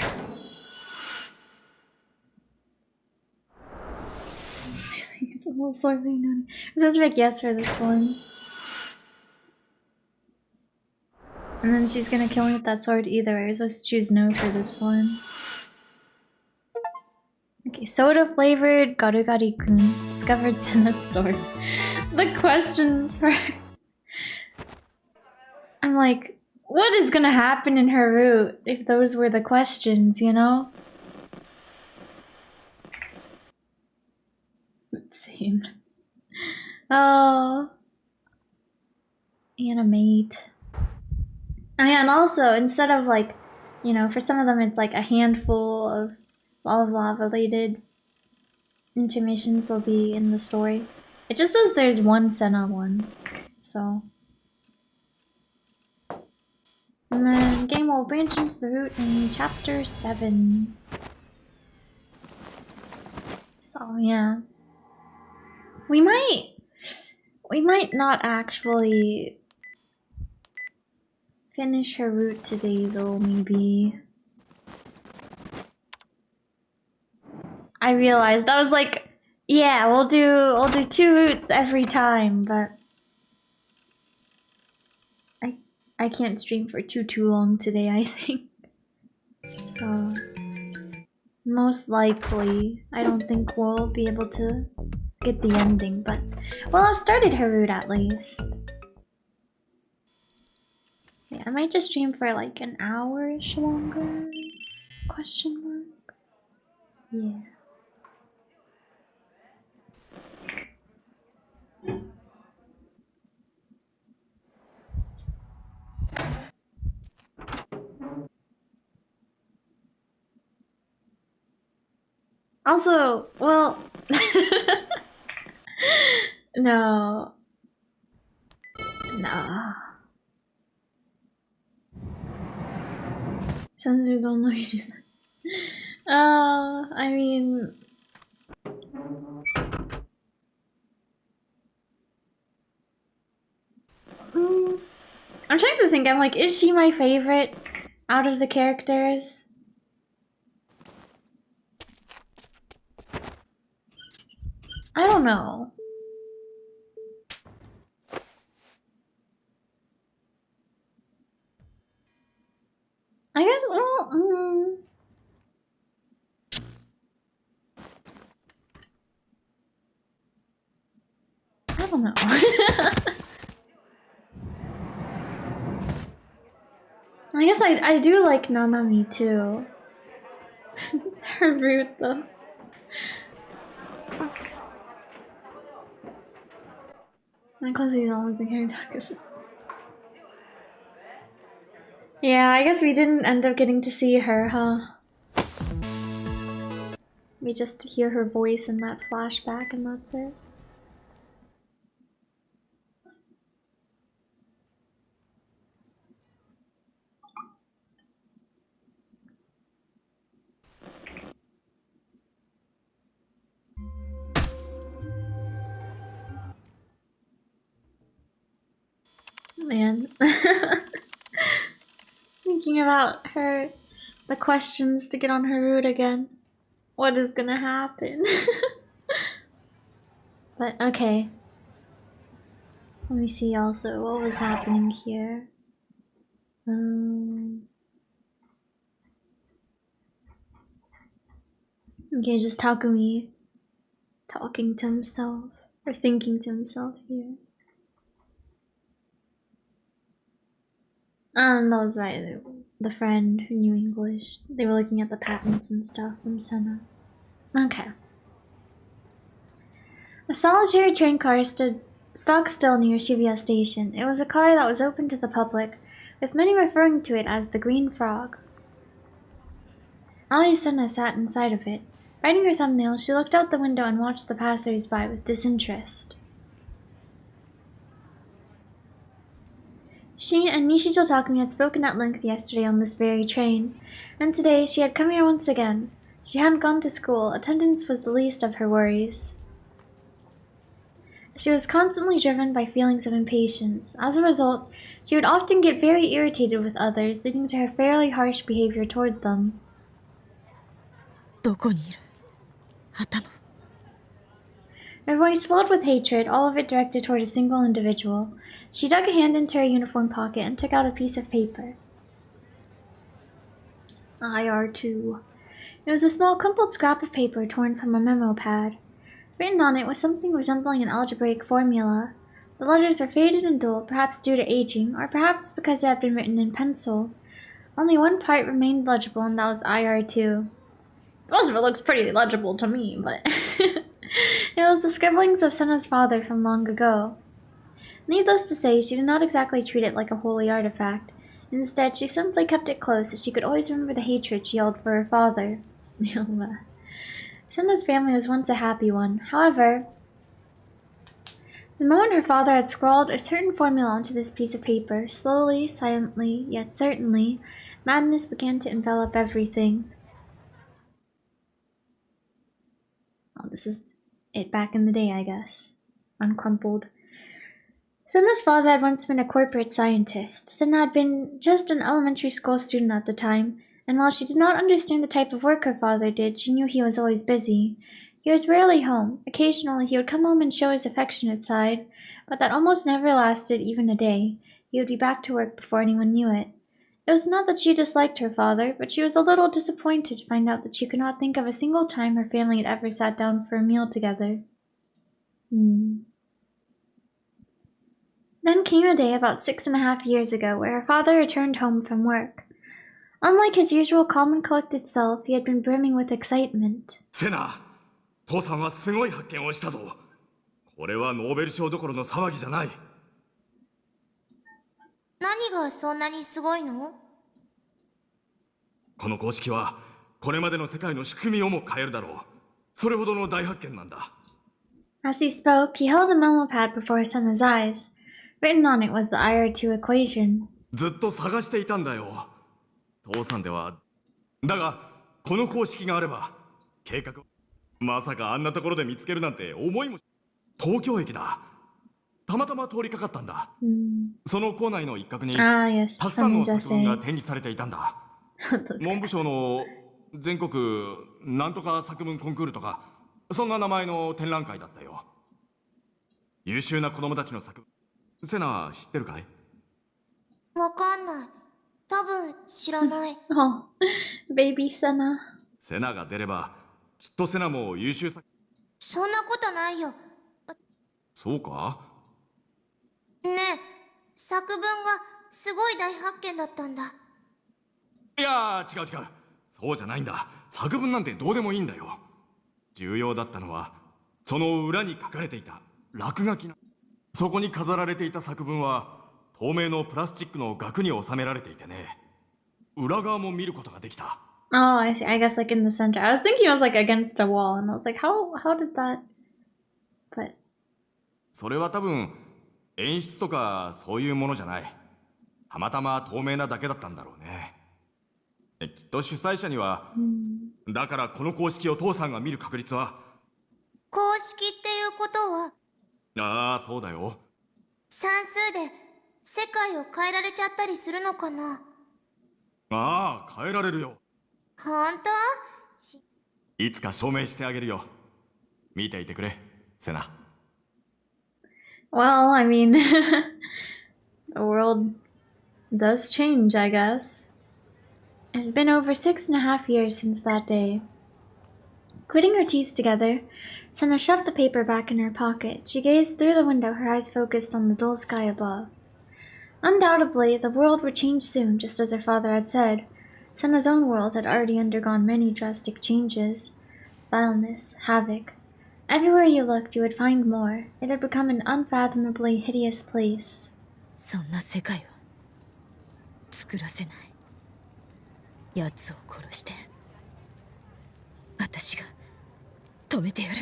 think it's a little slightly naughty. We're supposed to make yes for this one. And then she's gonna kill me with that sword either way. We're supposed to choose no for this one. Okay, soda flavored garugari-kun. Discovered Sena's store. The questions first. I'm like, what is gonna happen in her route if those were the questions, you know? Same. Oh. Animate. Oh yeah, and also, instead of like, you know, for some of them it's like a handful of blah blah related intermissions will be in the story. It just says there's one Sena one, so. And then the game will branch into the route in chapter 7. So yeah. We might not actually finish her route today though, maybe. I realized, I was like, yeah, we'll do 2 routes every time, but I can't stream for too long today, I think. So most likely I don't think we'll be able to get the ending, but well, I've started her route at least. Yeah, I might just stream for like an hour-ish longer? Question mark? Yeah. Also, well, no. Sometimes don't know you do that. I mean, I'm trying to think. I'm like, is she my favorite out of the characters? I don't know. I guess, well, I don't know. I guess I do like Nanami too. Her route though. My cousin always thinking Takas. Yeah, I guess we didn't end up getting to see her, huh? We just hear her voice in that flashback and that's it. Man. Thinking about her, the questions to get on her route again. What is gonna happen? But okay. Let me see also what was happening here. Okay, just Takumi talking to himself or thinking to himself here. That was right. The friend who knew English. They were looking at the patents and stuff from Sena. Okay. A solitary train car stood stock still near Shibuya Station. It was a car that was open to the public, with many referring to it as the Green Frog. Ali Sena sat inside of it. Biting her thumbnail, she looked out the window and watched the passers-by with disinterest. She and Nishijo Takumi had spoken at length yesterday on this very train, and today she had come here once again. She hadn't gone to school. Attendance was the least of her worries. She was constantly driven by feelings of impatience. As a result, she would often get very irritated with others, leading to her fairly harsh behavior toward them. どこにいる？旗野。 Her voice swelled with hatred, all of it directed toward a single individual. She dug a hand into her uniform pocket and took out a piece of paper. IR2. It was a small crumpled scrap of paper torn from a memo pad. Written on it was something resembling an algebraic formula. The letters were faded and dull, perhaps due to aging, or perhaps because they had been written in pencil. Only one part remained legible, and that was IR2. Most of it looks pretty legible to me, but... It was the scribblings of Sena's father from long ago. Needless to say, she did not exactly treat it like a holy artifact. Instead, she simply kept it close, as she could always remember the hatred she held for her father. Sena's family was once a happy one. However, the moment her father had scrawled a certain formula onto this piece of paper, slowly, silently, yet certainly, madness began to envelop everything. Oh, this is it back in the day, I guess. Uncrumpled. Sena's father had once been a corporate scientist. Sena had been just an elementary school student at the time, and while she did not understand the type of work her father did, she knew he was always busy. He was rarely home. Occasionally, he would come home and show his affectionate side, but that almost never lasted even a day. He would be back to work before anyone knew it. It was not that she disliked her father, but she was a little disappointed to find out that she could not think of a single time her family had ever sat down for a meal together. Then came a day about 6.5 years ago where her father returned home from work. Unlike his usual calm and collected self, he had been brimming with excitement. Sena, 父さんはすごい発見をしたぞ。これはノーベル賞どころの騒ぎじゃない。何がそんなにすごいの？この公式はこれまでの世界の仕組みをも変えるだろう。それほどの大発見なんだ。As he spoke, he held a memo pad before Sena's eyes. Written on it was the IR2 equation. ずっと探していたんだよ。父さんでは。だが、この公式があれば、計画。まさかあんなところで見つけるなんて思いも。東京駅だ。たまたま通りかかったんだ。その校内の一角に、たくさんの作文が展示されていたんだ。文部省の全国なんとか作文コンクールとか、そんな名前の展覧会だったよ。優秀な子供たちの作文。セナ知ってるかい？わかんない。多分知らない。Oh, baby Sena. セナが出れば、きっとセナも優秀作。そんなことないよ。そうか？ねえ、作文がすごい大発見だったんだ。いやー、違う。そうじゃないんだ。作文なんてどうでもいいんだよ。重要だったのは、その裏に書かれていた落書きな。そこに飾られていた作文は、透明のプラスチックの額に収められていてね。裏側も見ることができた。Oh, I see. I guess like in the center. I was thinking it was like against a wall, and I was like, how did that? But それは多分演出とかそういうものじゃない。たまたま透明なだけだったんだろうね。きっと主催者には、だからこの公式を父さんが見る確率は。公式っていうことは。ああ、そうだよ。算数で世界を変えられちゃったりするのかな？ああ、変えられるよ。本当？いつか証明してあげるよ。見ていてくれ、セナ。Well, I mean, the world does change, I guess. It had been over 6.5 years since that day. Quitting her teeth together, Sena shoved the paper back in her pocket. She gazed through the window, her eyes focused on the dull sky above. Undoubtedly, the world would change soon, just as her father had said. Sena's own world had already undergone many drastic changes. Vileness, havoc. Everywhere you looked, you would find more. It had become an unfathomably hideous place. そんな世界は作らせない。奴を殺して、私が止めてやる。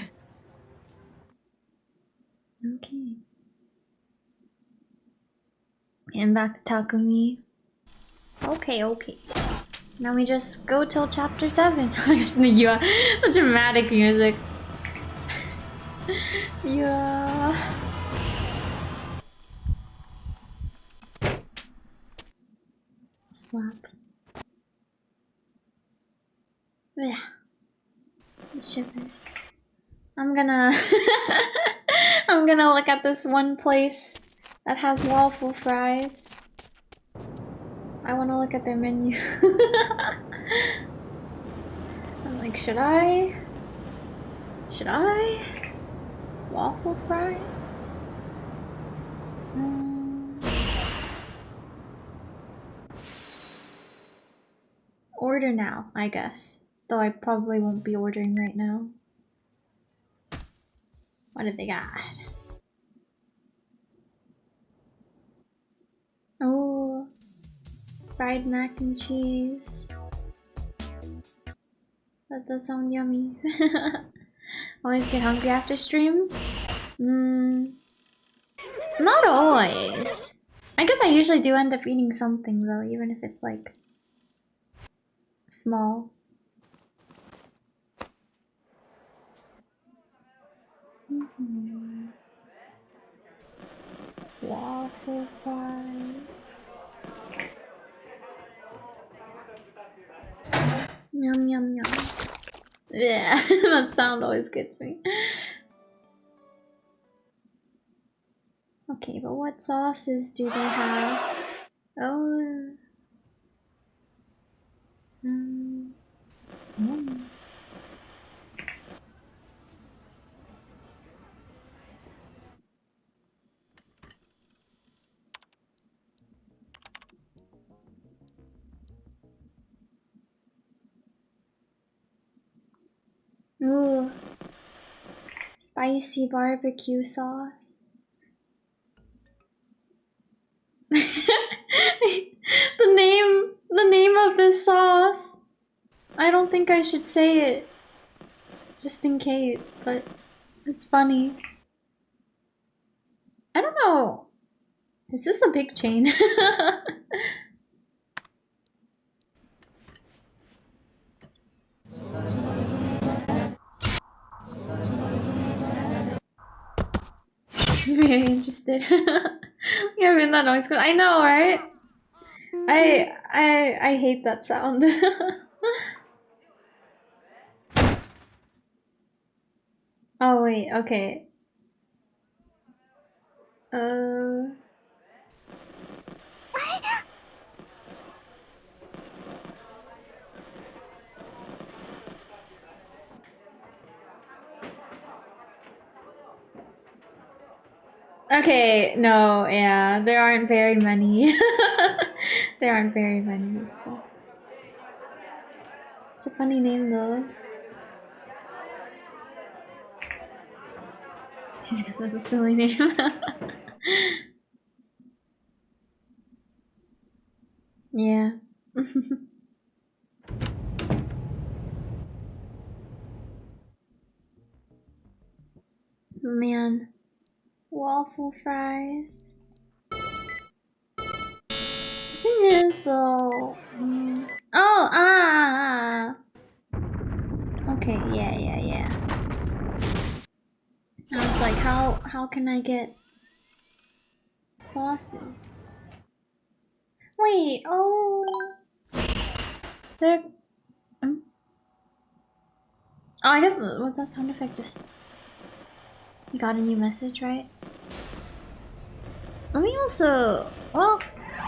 Okay. And back to Takumi. Okay. Now we just go till chapter 7. I just think you have dramatic music. Yeah. Slap. Yeah. The shivers. I'm gonna I'm gonna look at this one place that has waffle fries. I wanna look at their menu. I'm like, should I? Should I? Waffle fries? Order now, I guess. Though I probably won't be ordering right now. What have they got? Oh, fried mac and cheese. That does sound yummy. Always get hungry after stream? Not always. I guess I usually do end up eating something though, even if it's like small. Waffle fries. Yum yum yum. Yeah, that sound always gets me. Okay, but what sauces do they have? Oh. Ooh. Spicy barbecue sauce. The name of this sauce. I don't think I should say it. Just in case, but it's funny. I don't know. Is this a big chain? Very interested. Yeah, I mean that noise. I know, right? I hate that sound. Oh wait, okay. Okay, no, yeah, there aren't very many. There aren't very many, so. It's a funny name though. Because that's a silly name. Yeah. Man. Waffle fries. The thing is though... Okay, yeah. I was like, how can I get sauces? Wait, oh... They're... Oh, I guess with that sound effect just... You got a new message, right? Let me also... Well,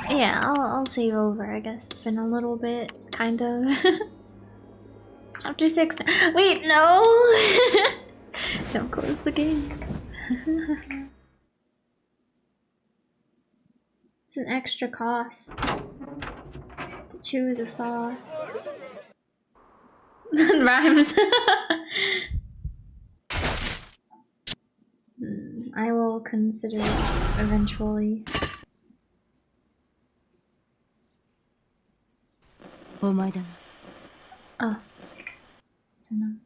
yeah, I'll save over, I guess. It's been a little bit, kind of... Chapter 6 now. Wait, no! Don't close the game. It's an extra cost to choose a sauce. Rhymes. I will consider it eventually. Oh. Sena.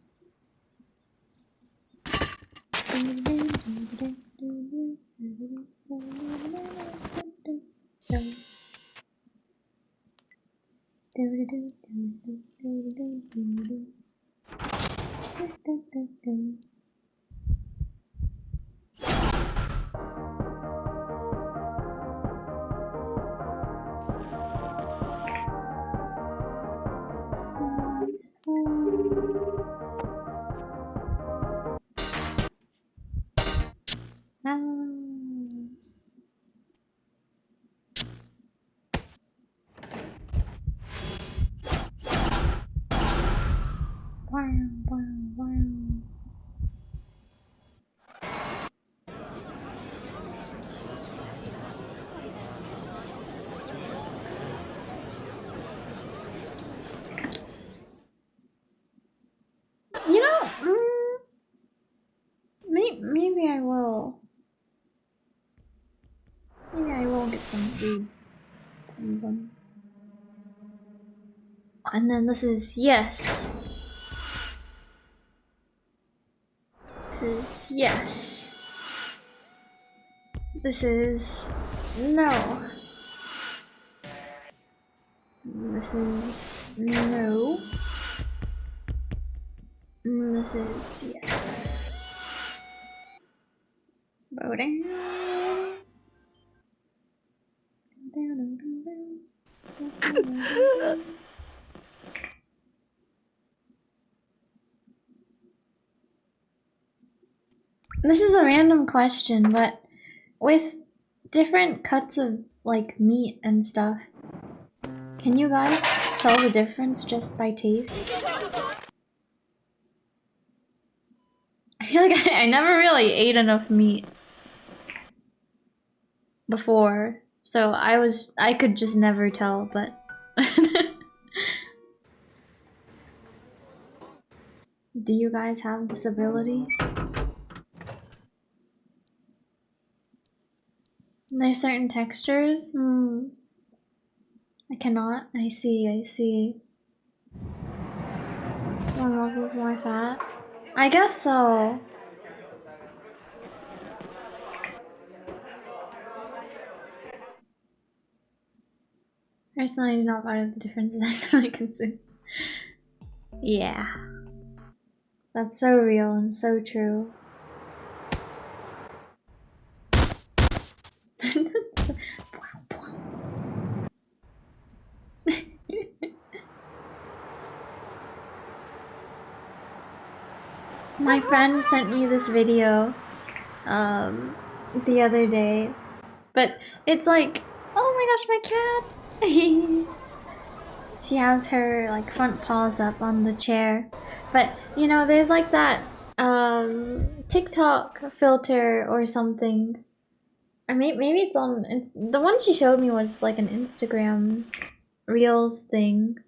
You know, maybe I will. Maybe I will get some food from them. And then this is yes. This is yes. This is no. This is no. This is yes. Voting. This is a random question, but with different cuts of like meat and stuff, can you guys tell the difference just by taste? I feel like I never really ate enough meat before, so I could just never tell, but do you guys have this ability? There's certain textures? I cannot. I see. More muscles, more fat? I guess so. Personally, I do not find the difference that I consume. Yeah. That's so real and so true. My friend sent me this video the other day, but it's like, oh my gosh, my cat. She has her like front paws up on the chair, but you know, there's like that TikTok filter or something, or maybe it's on. The one she showed me was like an Instagram Reels thing.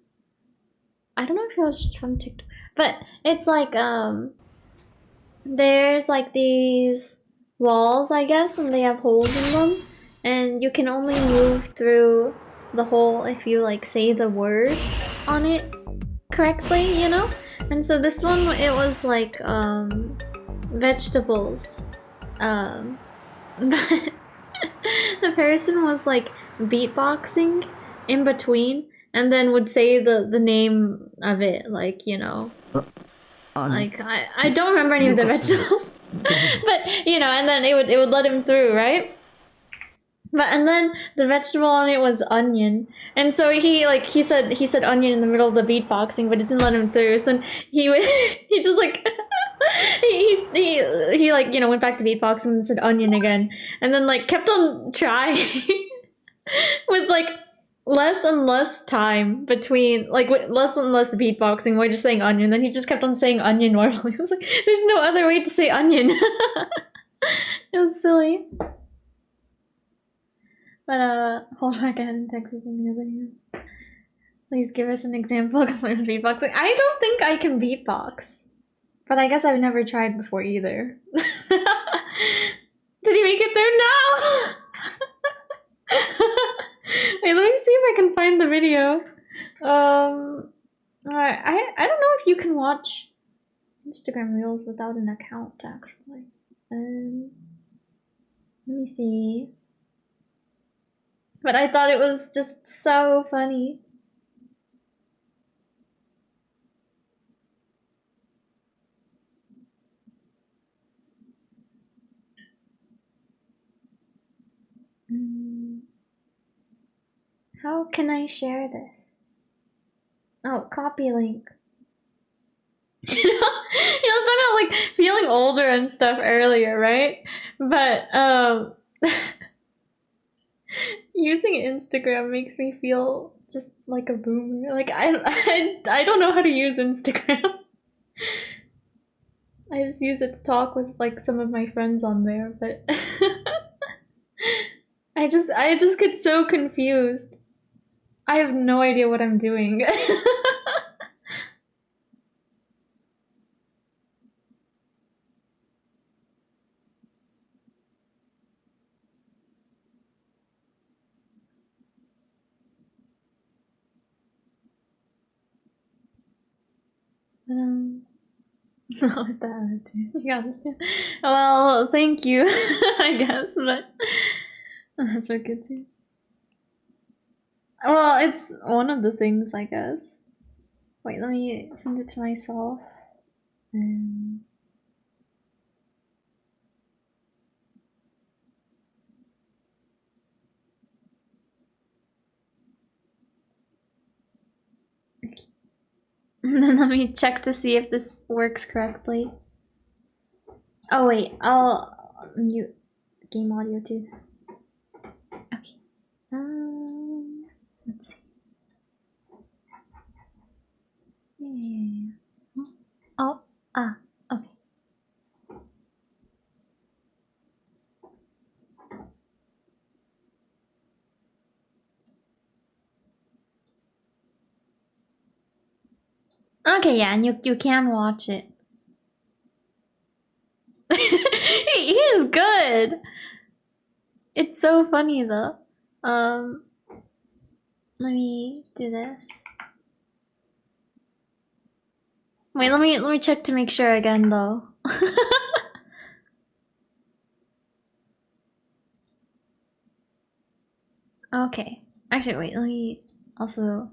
I don't know if it was just from TikTok, but it's like there's like these walls, I guess, and they have holes in them, and you can only move through the hole if you like say the word on it correctly, you know? And so this one, it was like vegetables, but the person was like beatboxing in between and then would say the name of it, like, you know, like I don't remember any of the vegetables, but you know, and then it would let him through, right? But and then the vegetable on it was onion, and so he said onion in the middle of the beatboxing, but it didn't let him through. So then he just like he like, you know, went back to beatboxing and said onion again, and then like kept on trying with like less and less time between, like less and less beatboxing. We're just saying onion, then he just kept on saying onion normally. I was like, there's no other way to say onion. It was silly. But hold back ahead in Texas on the other hand. Please give us an example of beatboxing. I don't think I can beatbox, but I guess I've never tried before either. Did he make it there? No. Wait, let me see if I can find the video. Alright, I don't know if you can watch Instagram Reels without an account, actually. Let me see. But I thought it was just so funny. How can I share this? Oh, copy link. You know, I was talking about like feeling older and stuff earlier, right? But using Instagram makes me feel just like a boomer. Like I don't know how to use Instagram. I just use it to talk with like some of my friends on there, but I just get so confused. I have no idea what I'm doing. No, with that attitude. You got this too. Well, thank you, I guess, but that's what gets you. Well, it's one of the things, I guess. Wait, let me send it to myself. Okay. And then let me check to see if this works correctly. Oh wait, I'll mute game audio too. Okay. Let's see. Yeah. Oh, okay. Okay, yeah, and you can watch it. He's good. It's so funny though. Let me do this. Wait, let me check to make sure again though. Okay. Actually, wait, let me also.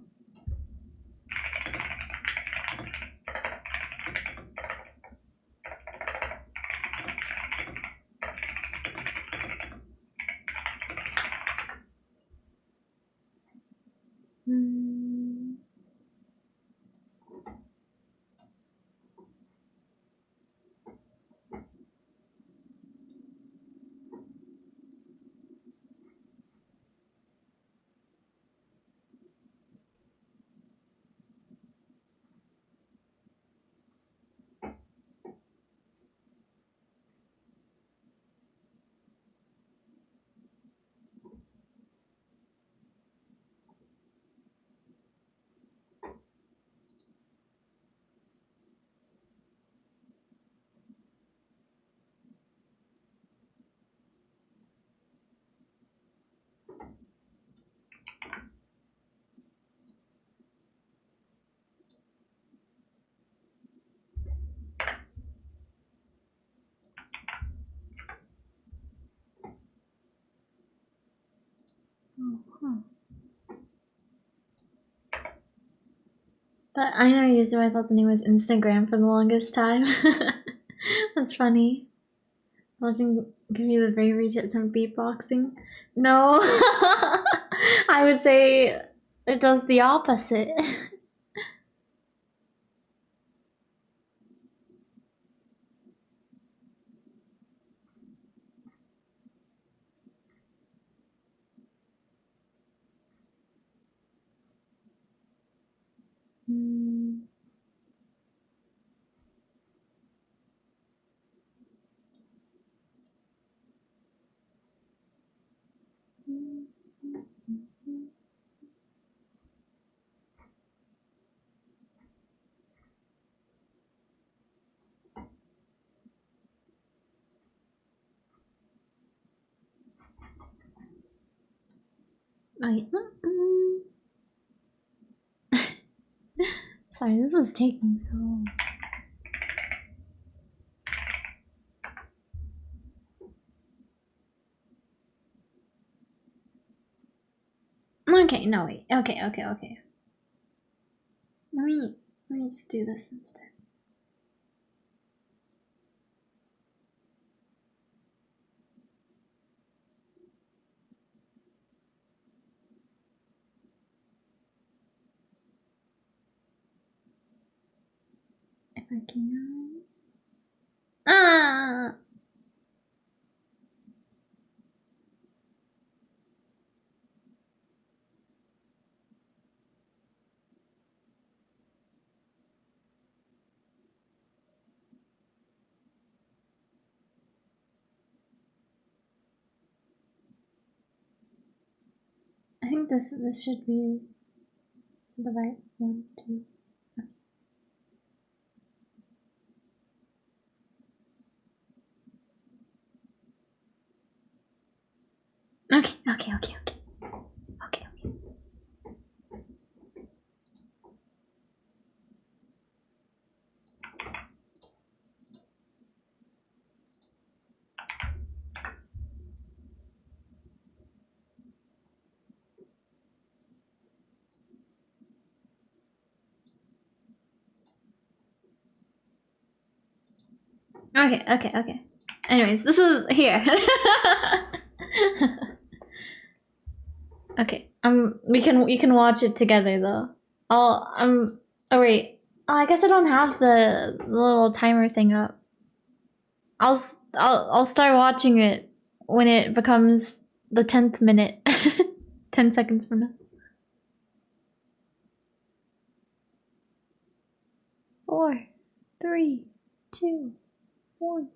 But I know you I thought the name was Instagram for the longest time. That's funny. Watching give you the bravery to attempt beatboxing. No, I would say it does the opposite. Right. Sorry, this is taking so long. Okay, no wait. Okay. Let me just do this instead. If I can. Ah! this should be the right one too. Okay. Okay. Anyways, this is here. Okay. We can watch it together though. Oh wait. Oh, I guess I don't have the little timer thing up. I'll start watching it when it becomes the 10th minute. 10 seconds from now. 4, 3, 2, 1.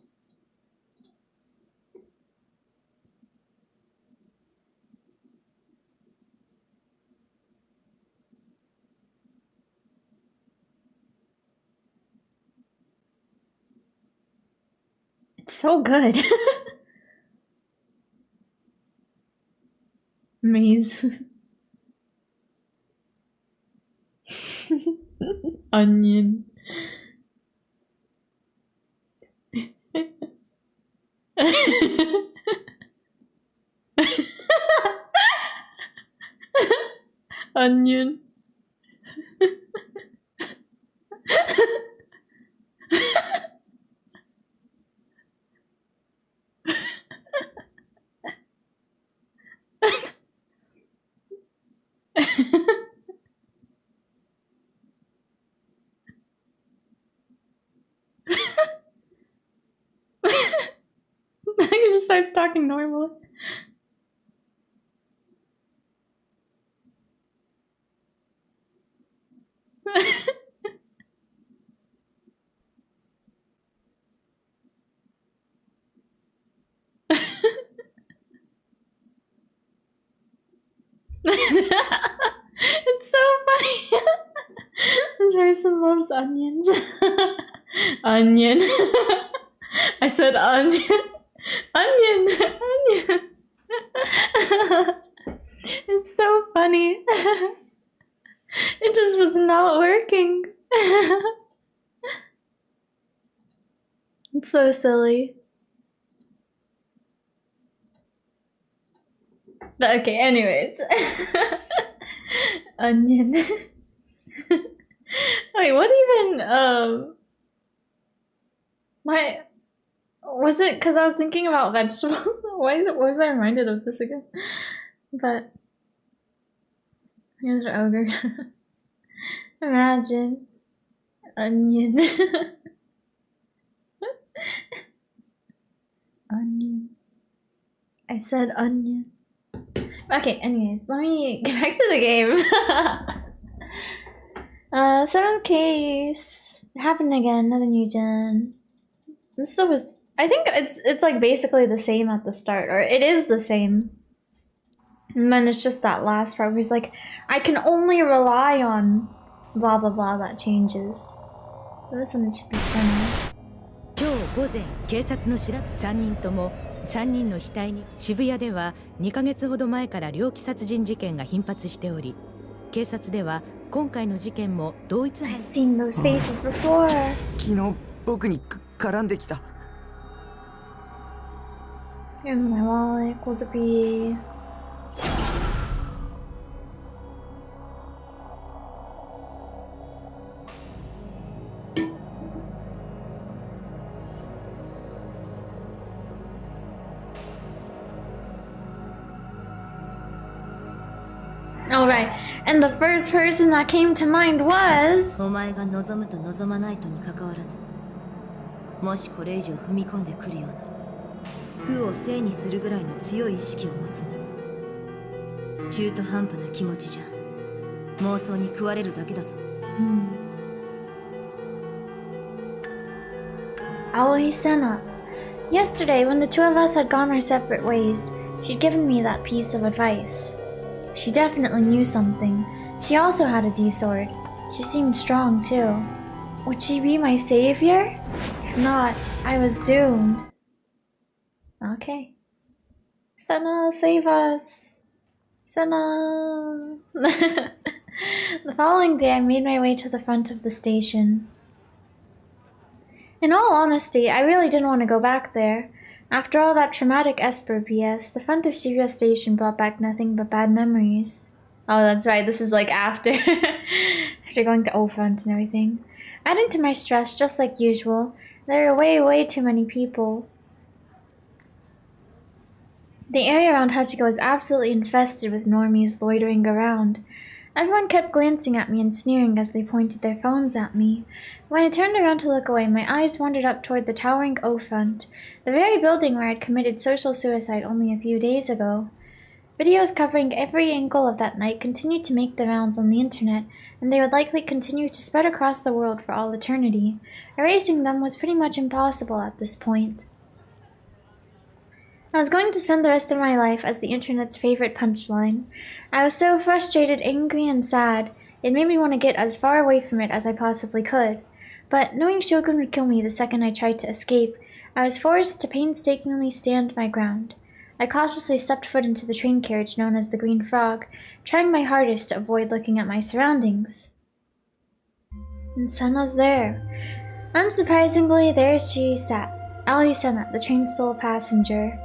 It's so good. Maze. Onion. Onion. He just starts talking normally. It's so funny. This person loves onions. Onion. I said onion. Onion. It's so funny. It just was not working. It's so silly. But okay, anyways. Onion. Wait, what even, why, was it because I was thinking about vegetables? Why was I reminded of this again? But, here's an ogre. Imagine. Onion. Onion. I said onion. Okay, anyways, let me get back to the game. 7th case. It happened again, another new gen. This stuff was, I think it's like basically the same at the start, or it is the same. And then it's just that last part where he's like, I can only rely on blah blah blah that changes. So this one should be sena. 今日午前、警察の3人とも3人の額に渋谷では2ヶ月ほど前から猟奇殺人事件が頻発しており、警察では今回の事件も同一犯。I've seen those faces before. 昨日僕に絡んできた。Here's my wallet, kozupii. Alright, and the first person that came to mind was... お前が望むと望まないとに関わらず、もしこれ以上踏み込んでくるような負を正にするぐらいの強い意識を持つに、中途半端な気持ちじゃ妄想に食われるだけだぞ。Aoi Sena. Yesterday, when the two of us had gone our separate ways, she'd given me that piece of advice. She definitely knew something. She also had a D sword. She seemed strong too. Would she be my savior? If not, I was doomed. Okay. Sena, save us! Sena! The following day, I made my way to the front of the station. In all honesty, I really didn't want to go back there. After all that traumatic Esper BS, the front of Shibuya Station brought back nothing but bad memories. Oh, that's right, this is like after. After going to O Front and everything. Adding to my stress, just like usual, there are way too many people. The area around Hachiko is absolutely infested with normies loitering around. Everyone kept glancing at me and sneering as they pointed their phones at me. When I turned around to look away, my eyes wandered up toward the towering O Front, the very building where I'd committed social suicide only a few days ago. Videos covering every angle of that night continued to make the rounds on the internet, and they would likely continue to spread across the world for all eternity. Erasing them was pretty much impossible at this point. I was going to spend the rest of my life as the internet's favorite punchline. I was so frustrated, angry, and sad, it made me want to get as far away from it as I possibly could. But knowing Shogun would kill me the second I tried to escape, I was forced to painstakingly stand my ground. I cautiously stepped foot into the train carriage known as the Green Frog, trying my hardest to avoid looking at my surroundings. And Sena's there. Unsurprisingly, there she sat, Ali Sena, the train's sole passenger.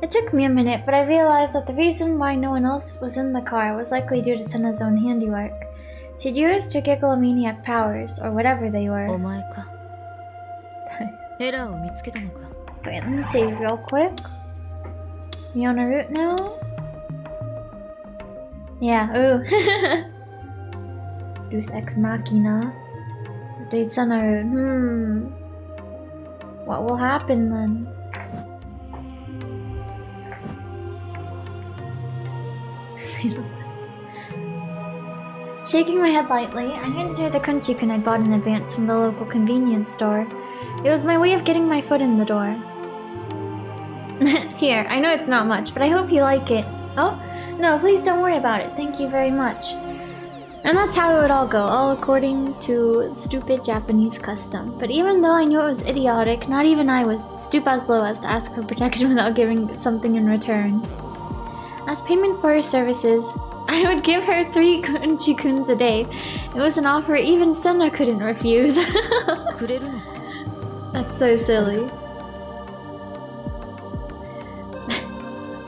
It took me a minute, but I realized that the reason why no one else was in the car was likely due to Sena's own handiwork. She'd used her gigglomaniac powers, or whatever they were. Wait, let me save real quick. We on a route now? Yeah, ooh. Deus Ex Machina. Update Sena route. What will happen then? Shaking my head lightly, I handed her the kunchi-kun I'd bought in advance from the local convenience store. It was my way of getting my foot in the door. Here, I know it's not much, but I hope you like it. Oh? No, please don't worry about it. Thank you very much. And that's how it would all go, all according to stupid Japanese custom. But even though I knew it was idiotic, not even I would stoop as low as to ask for protection without giving something in return. As payment for her services, I would give her 3 kunchi-kuns a day. It was an offer even Sena couldn't refuse. That's so silly.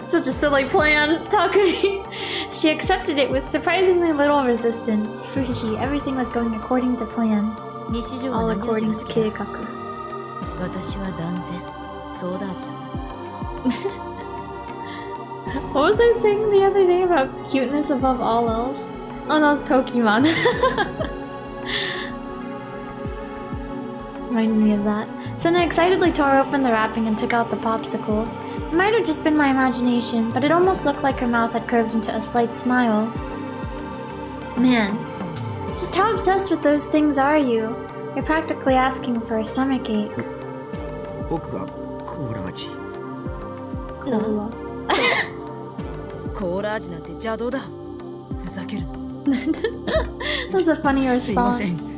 Such a silly plan, Takumi. She accepted it with surprisingly little resistance. Fuhihi, everything was going according to plan. All according to Keikaku. What was I saying the other day about cuteness above all else? Oh, that was Pokemon. Reminded me of that. Sena excitedly tore open the wrapping and took out the popsicle. It might have just been my imagination, but it almost looked like her mouth had curved into a slight smile. Man, just how obsessed with those things are you? You're practically asking for a stomachache. Cola. That's a funny response.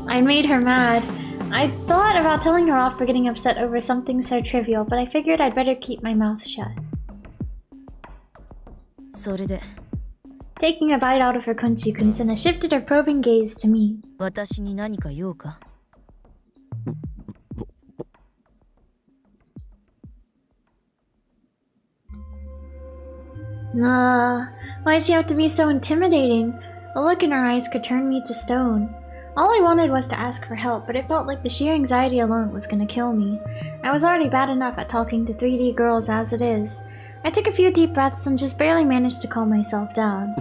I made her mad. I thought about telling her off for getting upset over something so trivial, but I figured I'd better keep my mouth shut. Taking a bite out of her kunchi-kun, Sena shifted her probing gaze to me. Why'd she have to be so intimidating? A look in her eyes could turn me to stone. All I wanted was to ask for help, but it felt like the sheer anxiety alone was gonna kill me. I was already bad enough at talking to 3D girls as it is. I took a few deep breaths and just barely managed to calm myself down.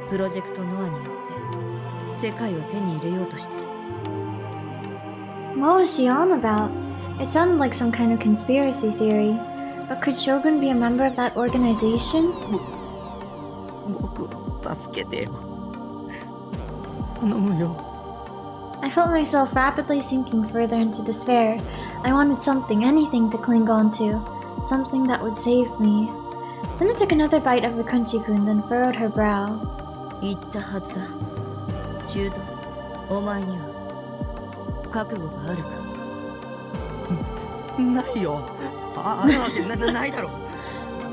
プロジェクトノアによって世界を手に入れようとしてる。 What was she on about? It sounded like some kind of conspiracy theory. But could Shogun be a member of that organization? 僕を助けてよ。頼むよ。 I felt myself rapidly sinking further into despair. I wanted something, anything to cling on to. Something that would save me. Sena took another bite of the crunchy-kun, then furrowed her brow. 言ったはずだ。中途、お前には覚悟があるか。ないよ。あるわけないだろ。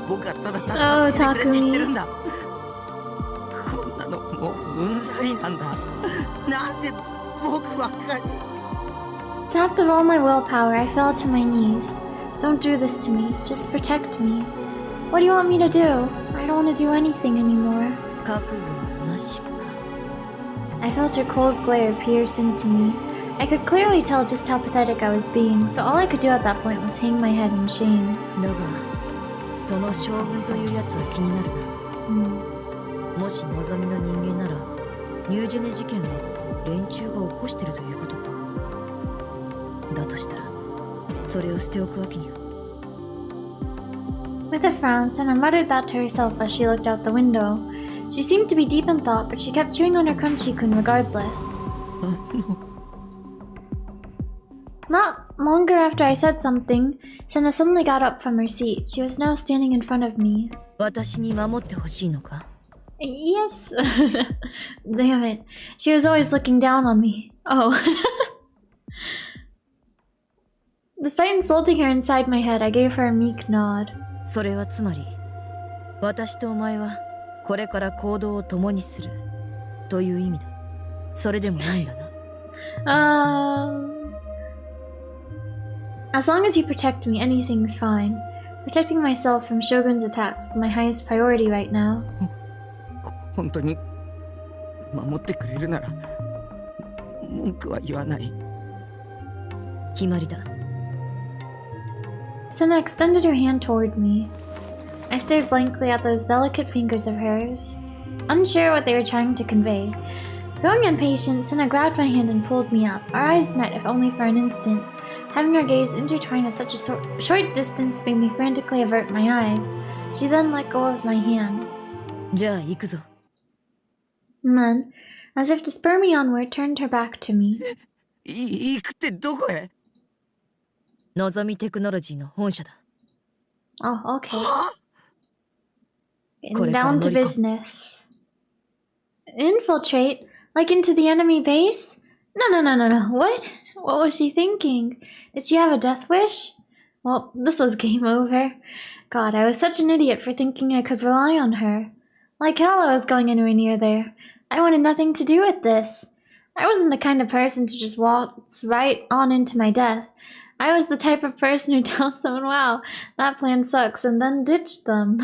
僕がただ助けてくれって言ってるんだ。こんなのもううんざりなんだ。なんで僕ばっかり。 Sapped of all my willpower, I fell to my knees. Don't do this to me. Just protect me. What do you want me to do? I don't want to do anything anymore. 覚悟はなしか。 I felt her cold glare pierce into me. I could clearly tell just how pathetic I was being, so all I could do at that point was hang my head in shame. だが、その将軍というやつは気になるな。もし望みの人間なら、ニュージェネ事件も連中が起こしてるということか。だとしたら、それを捨ておくわけには。 With a frown, Sena muttered that to herself as she looked out the window. She seemed to be deep in thought, but she kept chewing on her crunchy-kun regardless. Not longer after I said something, Sena suddenly got up from her seat. She was now standing in front of me. 私に守ってほしいのか? Yes. Damn it. She was always looking down on me. Oh. Despite insulting her inside my head, I gave her a meek nod. それはつまり、私とお前はこれから行動を共にするという意味だ。それでもいいんだな。As long as you protect me, anything's fine. Protecting myself from Shogun's attacks is my highest priority right now. 本当に守ってくれるなら文句は言わない。決まりだ。Sena extended her hand toward me. I stared blankly at those delicate fingers of hers, unsure what they were trying to convey. Growing impatient, Sena grabbed my hand and pulled me up. Our eyes met, if only for an instant. Having our gaze intertwined at such a short distance made me frantically avert my eyes. She then let go of my hand. じゃあ行くぞ。 And then, as if to spur me onward, turned her back to me. 行くってどこへ？のぞみテクノロジーの本社だ。Oh, okay. And down to business. Infiltrate? Like into the enemy base? No. What? What was she thinking? Did she have a death wish? Well, this was game over. God, I was such an idiot for thinking I could rely on her. Like hell I was going anywhere near there. I wanted nothing to do with this. I wasn't the kind of person to just waltz right on into my death. I was the type of person who tells someone, wow, that plan sucks, and then ditched them.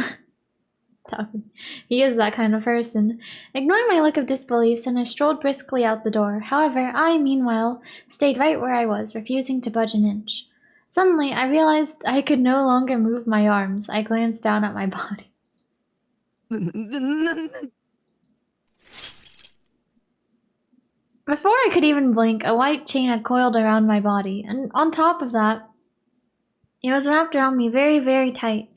He is that kind of person. Ignoring my look of disbelief, Sena strolled briskly out the door. However, I, meanwhile, stayed right where I was, refusing to budge an inch. Suddenly, I realized I could no longer move my arms. I glanced down at my body. Before I could even blink, a white chain had coiled around my body, and on top of that, it was wrapped around me very, very tight.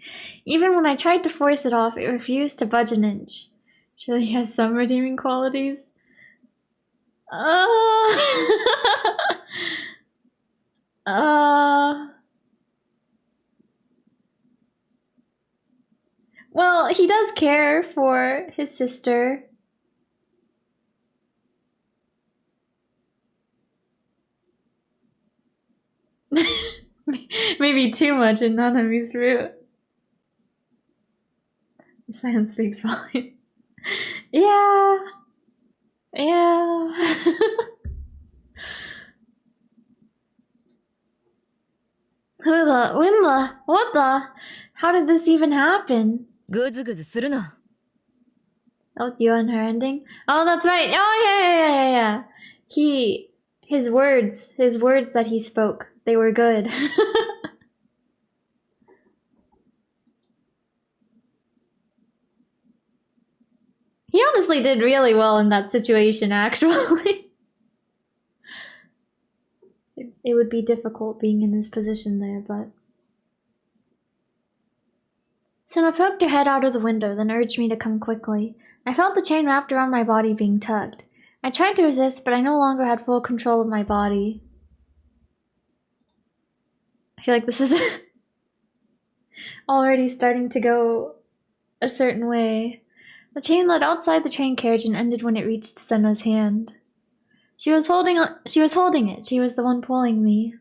Even when I tried to force it off, it refused to budge an inch. Surely he has some redeeming qualities. Well, he does care for his sister. Maybe too much in Nanami's route. The silence speaks volume. Yeah. Who the? When the? What the? How did this even happen? ぐずぐずするな。 Oh, you and her ending? Oh, that's right. Oh, yeah. His words that he spoke, they were good. He honestly did really well in that situation, actually. It would be difficult being in his position there, but... Sena poked her head out of the window, then urged me to come quickly. I felt the chain wrapped around my body being tugged. I tried to resist, but I no longer had full control of my body. I feel like this is already starting to go a certain way. The chain led outside the train carriage and ended when it reached Sena's hand. She was holding it. She was the one pulling me.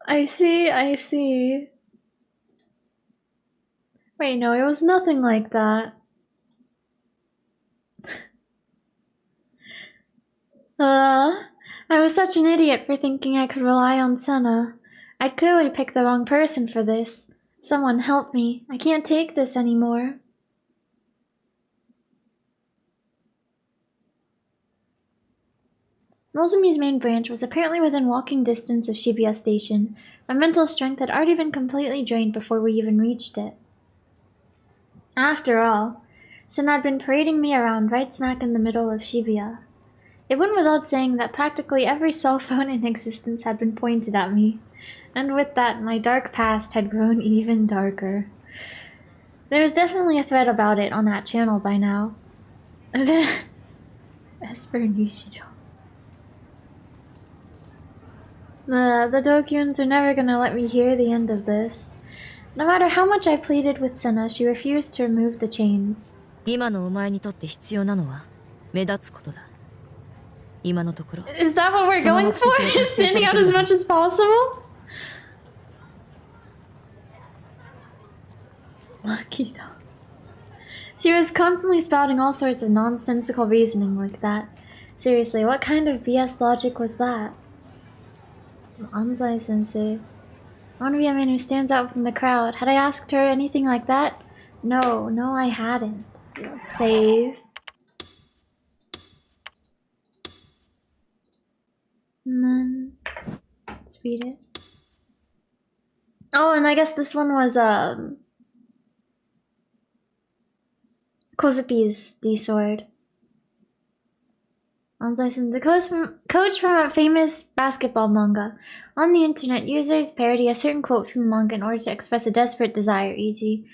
I see. Wait, no, it was nothing like that. I was such an idiot for thinking I could rely on Sena. I'd clearly picked the wrong person for this. Someone help me. I can't take this anymore. Nozomi's main branch was apparently within walking distance of Shibuya Station. My mental strength had already been completely drained before we even reached it. After all, Sena had been parading me around right smack in the middle of Shibuya. It went without saying that practically every cell phone in existence had been pointed at me, and with that, my dark past had grown even darker. There was definitely a thread about it on that channel by now. Esper Nishijo. The Dokyuns are never gonna let me hear the end of this. No matter how much I pleaded with Sena, she refused to remove the chains. 今のお前にとって必要なのは目立つことだ。今のところ。Is that what we're going for? Standing out as much as possible? Lucky dog. She was constantly spouting all sorts of nonsensical reasoning like that. Seriously, what kind of BS logic was that? Anzai sensei. I want to be a man who stands out from the crowd. Had I asked her anything like that? No, I hadn't. Let's save. And then let's read it. Oh, and I guess this one was Kozupi's D-Sword. The coach from a famous basketball manga. On the internet, users parody a certain quote from the manga in order to express a desperate desire, e.g.,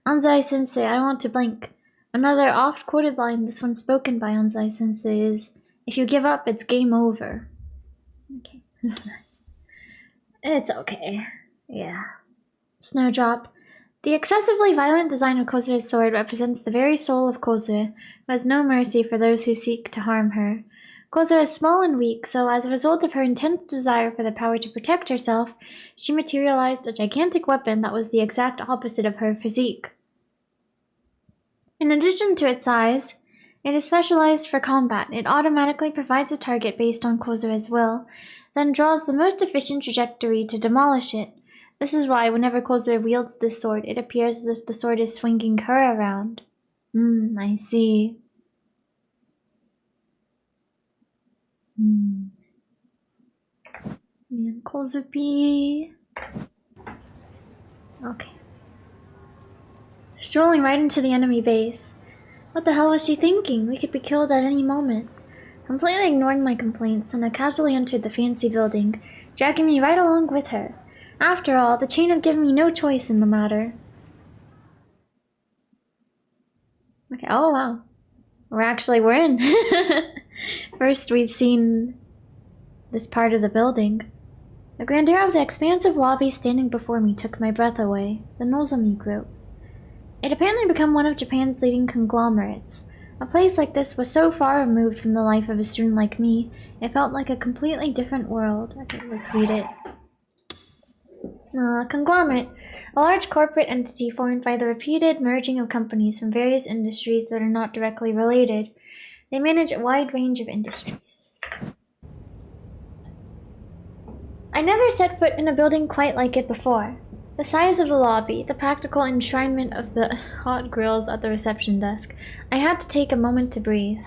Anzai-sensei, I want to blink. Another oft-quoted line, this one spoken by Anzai-sensei, is, if you give up, it's game over. Okay. It's okay. Yeah. Snowdrop. The excessively violent design of Kozure's sword represents the very soul of Kozure, who has no mercy for those who seek to harm her. Kozure is small and weak, so as a result of her intense desire for the power to protect herself, she materialized a gigantic weapon that was the exact opposite of her physique. In addition to its size, it is specialized for combat. It automatically provides a target based on Kozure's will, then draws the most efficient trajectory to demolish it. This is why whenever Kozure wields this sword, it appears as if the sword is swinging her around. I see. Man, kozupii. Okay. Strolling right into the enemy base. What the hell was she thinking? We could be killed at any moment. Completely ignoring my complaints, Sena casually entered the fancy building, dragging me right along with her. After all, the chain had given me no choice in the matter. Okay, oh wow. We're in. First, we've seen this part of the building. The grandeur of the expansive lobby standing before me took my breath away. The Nozomi Group. It had apparently become one of Japan's leading conglomerates. A place like this was so far removed from the life of a student like me, it felt like a completely different world. Okay, let's read it. Conglomerate. A large corporate entity formed by the repeated merging of companies from various industries that are not directly related. They manage a wide range of industries. I never set foot in a building quite like it before. The size of the lobby, the practical enshrinement of the hot grills at the reception desk. I had to take a moment to breathe.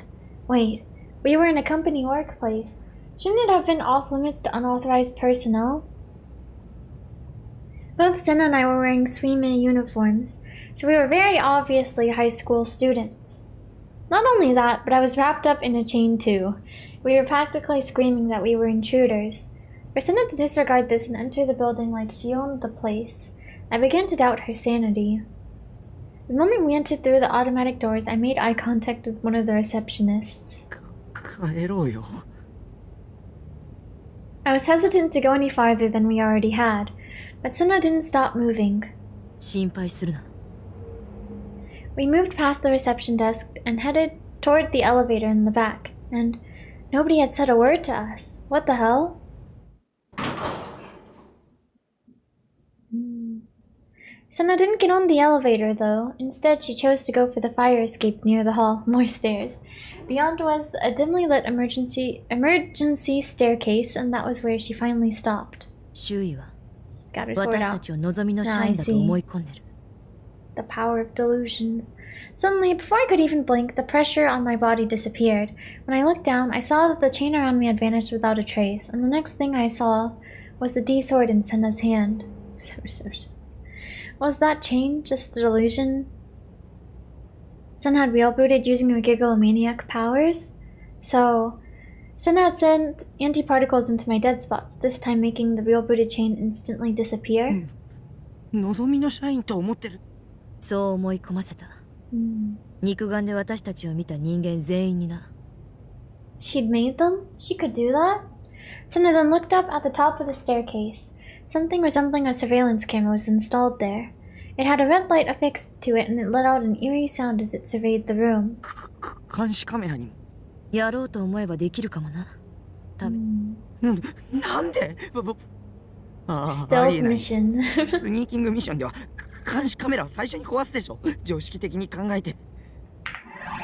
Wait, we were in a company workplace. Shouldn't it have been off limits to unauthorized personnel? Both Sena and I were wearing suime uniforms. So we were very obviously high school students. Not only that, but I was wrapped up in a chain too. We were practically screaming that we were intruders. For Sena to disregard this and enter the building like she owned the place, I began to doubt her sanity. The moment we entered through the automatic doors, I made eye contact with one of the receptionists. 帰ろうよ。 I was hesitant to go any farther than we already had, but Sena didn't stop moving. 心配するな。 We moved past the reception desk and headed toward the elevator in the back, and nobody had said a word to us. What the hell? Sena didn't get on the elevator though. Instead, she chose to go for the fire escape near the hall. More stairs. Beyond was a dimly lit emergency staircase, and that was where she finally stopped. 周囲は She's got her sword 私た out. ちを望みの社員だと思い込んでる。 The power of delusions. Suddenly, before I could even blink, the pressure on my body disappeared. When I looked down, I saw that the chain around me had vanished without a trace, and the next thing I saw was the D sword in Sena's hand. Was that chain just a delusion? Sena had wheel-booted using her gigalomaniac powers? So, Sena had sent anti-particles into my dead spots, this time making the wheel-booted chain instantly disappear? 望みの社員と思ってる。そう思い込ませた。肉眼で私たちを見た人間全員にな。 She'd made them? She could do that? Sena then looked up at the top of the staircase. Something resembling a surveillance camera was installed there. It had a red light affixed to it, and it let out an eerie sound as it surveyed the room. 監視カメラにも。やろうと思えばできるかもな。なんであり Stealth えない。 mission. スニーキングミッションでは監視カメラを最初に壊すでしょ。常識的に考えて。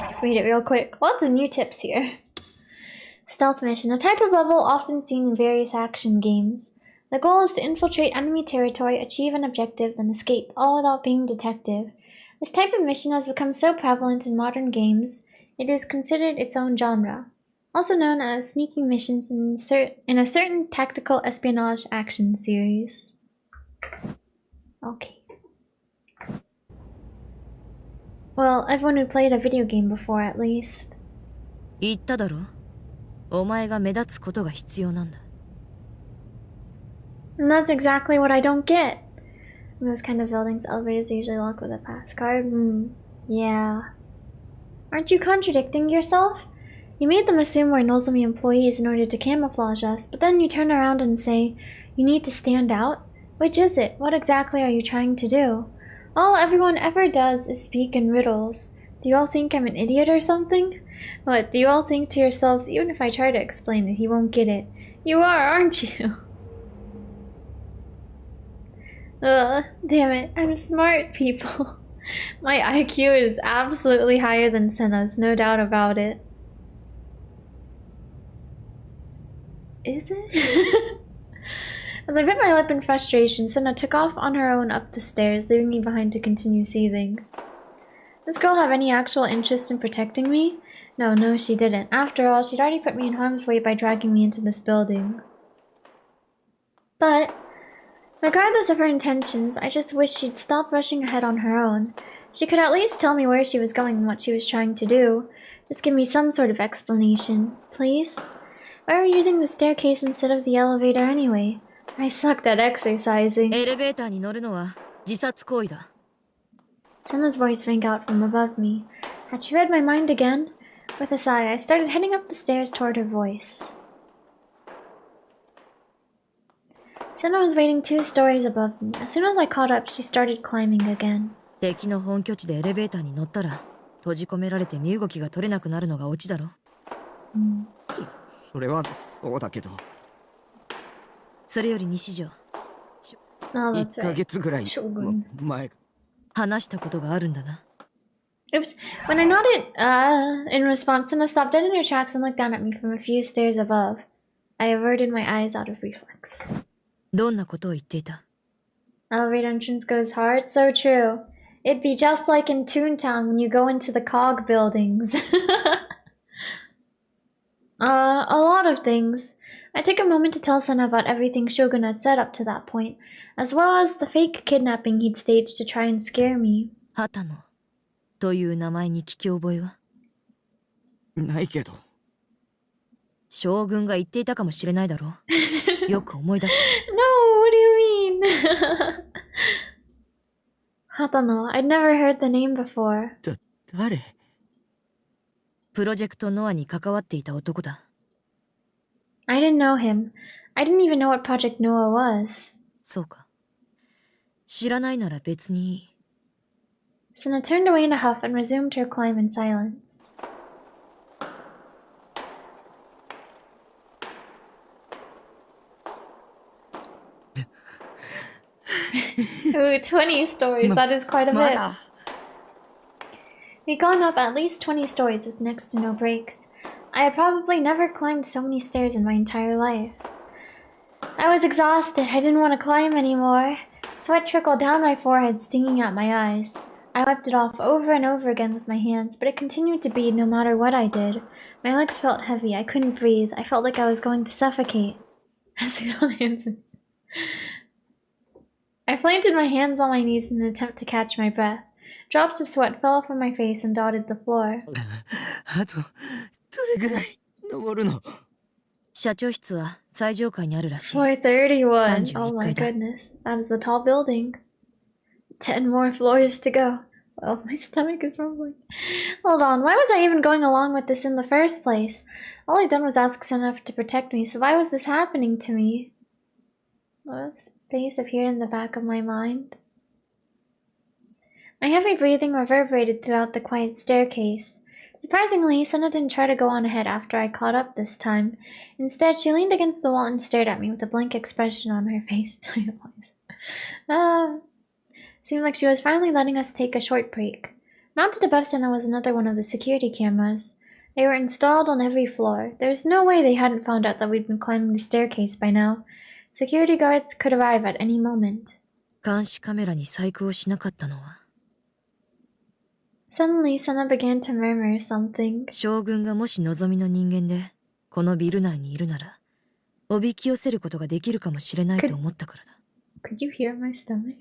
Let's read it real quick. Lots of new tips here. Stealth mission, a type of level often seen in various action games. The goal is to infiltrate enemy territory, achieve an objective, then escape, all without being detected. This type of mission has become so prevalent in modern games, it is considered its own genre. Also known as sneaking missions in a certain tactical espionage action series. Okay. Well, everyone who played a video game before, at least. 言っただろ。お前が目立つことが必要なんだ。 And that's exactly what I don't get. In those kind of buildings, elevators are usually locked with a pass card. Yeah. Aren't you contradicting yourself? You made them assume we're Nozomi employees in order to camouflage us, but then you turn around and say, you need to stand out? Which is it? What exactly are you trying to do? All everyone ever does is speak in riddles. Do you all think I'm an idiot or something? What, do you all think to yourselves, even if I try to explain it, he won't get it? You are, aren't you? Damn it, I'm smart, people. My IQ is absolutely higher than Sena's, no doubt about it. Is it? As I bit my lip in frustration, Sena took off on her own up the stairs, leaving me behind to continue seething. This girl have any actual interest in protecting me? No, she didn't. After all, she'd already put me in harm's way by dragging me into this building. But regardless of her intentions, I just wish she'd stop rushing ahead on her own. She could at least tell me where she was going and what she was trying to do. Just give me some sort of explanation, please. Why are we using the staircase instead of the elevator anyway? I sucked at exercising. エレベーターに乗るのは自殺行為だ。 Sena's voice rang out from above me. Had she read my mind again? With a sigh, I started heading up the stairs toward her voice. Sena was waiting 2 stories above me. As soon as I caught up, she started climbing again. 敵の本拠地でエレベーターに乗ったら閉じ込められて身動きが取れなくなるのがオチだろ。それはそうだけど。それより西条。Oh, 1 that's ヶ right. 月ぐらい Shogun. 前。話したことがあるんだな。 Oops. When I nodded, in response, Sena stopped dead in her tracks and looked down at me from a few stairs above. I averted my eyes out of reflex. どんなことを言っていた？ Elevator entrance goes hard? So true. It'd be just like in Toontown when you go into the cog buildings. A lot of things. I took a moment to tell Sena about everything Shogun had said up to that point, as well as the fake kidnapping he'd staged to try and scare me. 畑野という名前に聞き覚えは？ないけど。将軍が言っていたかもしれないだろう。よく思い出す。No, what do you mean? Hatano, I'd never heard the name before. 誰？プロジェクトノアに関わっていた男だ。I didn't know him. I didn't even know what Project Noah was. そうか。知らないなら別にいい。Sena turned away in a huff and resumed her climb in silence. Ooh, 20 stories. That is quite a bit. We'd gone up at least 20 stories with next to no breaks. I had probably never climbed so many stairs in my entire life. I was exhausted. I didn't want to climb anymore. Sweat trickled down my forehead, stinging at my eyes. I wiped it off over and over again with my hands, but it continued to bleed no matter what I did. My legs felt heavy. I couldn't breathe. I felt like I was going to suffocate. I planted my hands on my knees in an attempt to catch my breath. Drops of sweat fell from my face and dotted the floor. あとどれぐらい登るの？社長室は最上階にあるらしい。Floor 31. Oh 31 my 階だ。 goodness. That is a tall building. 10 more floors to go. Oh, my stomach is rumbling. Hold on, why was I even going along with this in the first place? All I'd done was ask Sena to protect me, so why was this happening to me? This face appeared in the back of my mind. My heavy breathing reverberated throughout the quiet staircase. Surprisingly, Sena didn't try to go on ahead after I caught up this time. Instead, she leaned against the wall and stared at me with a blank expression on her face. Seemed like she was finally letting us take a short break. Mounted above Sena was another one of the security cameras. They were installed on every floor. There was no way they hadn't found out that we'd been climbing the staircase by now. Security guards could arrive at any moment. 監視カメラに細工をしなかったのは？ Suddenly, Sena began to murmur something. 将軍がもし望みの人間でこのビル内にいるならおびき寄せることができるかもしれないと思ったからだ。 Could you hear my stomach?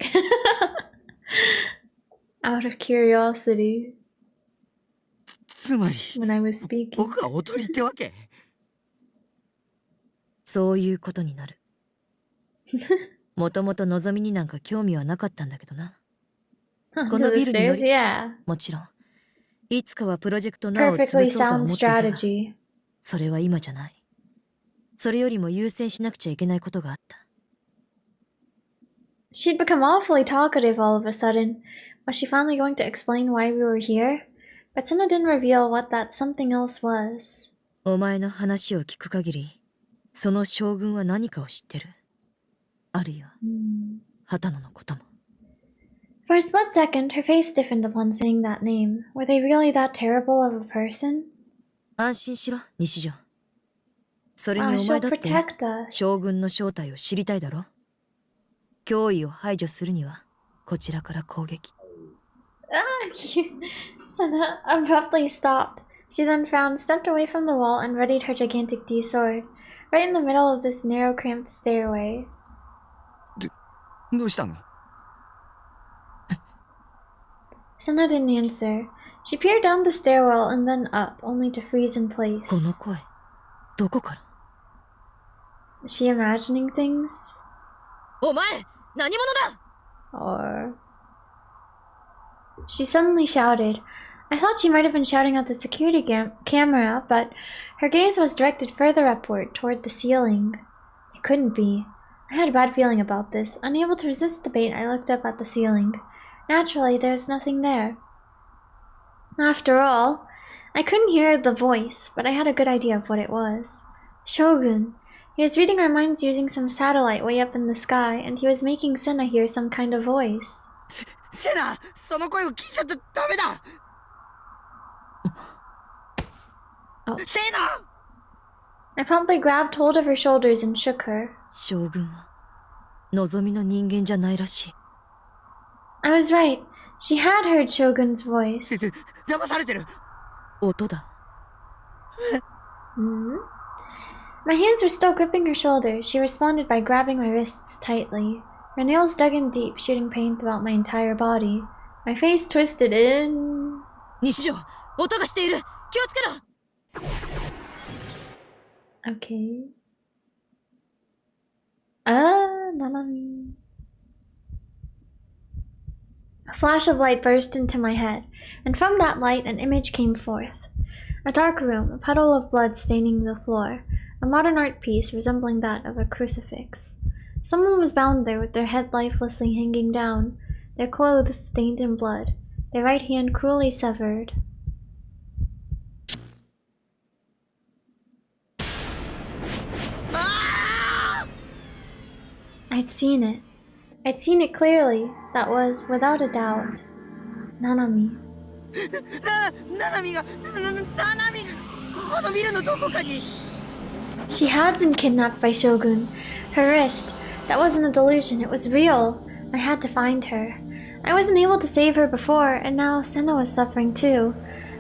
Out of curiosity. つまり When I was speaking. 僕はおとりってわけ？そういうことになる。もともと望みになんか興味はなかったんだけどな。このビルに乗り、もちろん、いつかはプロジェクトノアを潰そうとは思っていたが、それは今じゃない。それよりも優先しなくちゃいけないことがあった。She'd become awfully talkative all of a sudden. Was she finally going to explain why we were here? But Sena didn't reveal what that something else was. お前の話を聞く限り、その将軍は何かを知ってる。あるいは、畑野のことも。For a split second, her face stiffened upon saying that name. Were they really that terrible of a person? 安心しろ、西条。それにお前だって将軍の正体を知りたいだろ。脅威を排除するにはこちらから攻撃。Sena abruptly stopped. She then frowned, stepped away from the wall, and readied her gigantic D sword. Right in the middle of this narrow, cramped stairway. どうしたの？ Sena didn't answer. She peered down the stairwell and then up, only to freeze in place. この声、どこから？ Is she imagining things? お前、何者だ? Or... She suddenly shouted. I thought she might have been shouting at the security camera, but her gaze was directed further upward, toward the ceiling. It couldn't be. I had a bad feeling about this. Unable to resist the bait, I looked up at the ceiling. Naturally, there was nothing there. After all, I couldn't hear the voice, but I had a good idea of what it was. Shogun. He was reading our minds using some satellite way up in the sky, and he was making Sena hear some kind of voice. セナ、その声を聞いちゃダメだ。Oh. セナ! I promptly grabbed hold of her shoulders and shook her. 将軍は望みの人間じゃないらしい。I was right. She had heard Shogun's voice. 騙されてる。音だ。My hands were still gripping her shoulders. She responded by grabbing my wrists tightly. Her nails dug in deep, shooting pain throughout my entire body. My face twisted in. 西条、音がしている。気をつけろ。Okay. Nanami. A flash of light burst into my head, and from that light an image came forth. A dark room, a puddle of blood staining the floor, a modern art piece resembling that of a crucifix. Someone was bound there with their head lifelessly hanging down, their clothes stained in blood, their right hand cruelly severed. I'd seen it. I'd seen it clearly. That was, without a doubt, Nanami. ナナミがこのビルのどこかに。 She had been kidnapped by Shogun. Her wrist. That wasn't a delusion, it was real. I had to find her. I wasn't able to save her before, and now Sena was suffering too.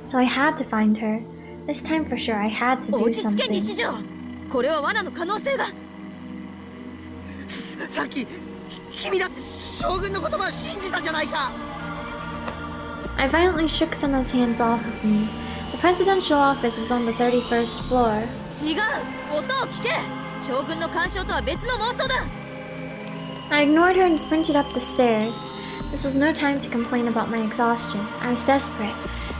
So I had to find her. This time for sure I had to do 落ち着け、 something. 西条。これは罠の可能性が。さっき君だって将軍の言葉を信じたじゃないか。 I violently shook Sena's hands off of me. The presidential office was on the 31st floor. 違う。音を聞け。将軍の干渉とは別の妄想だ。 I ignored her and sprinted up the stairs. This was no time to complain about my exhaustion. I was desperate.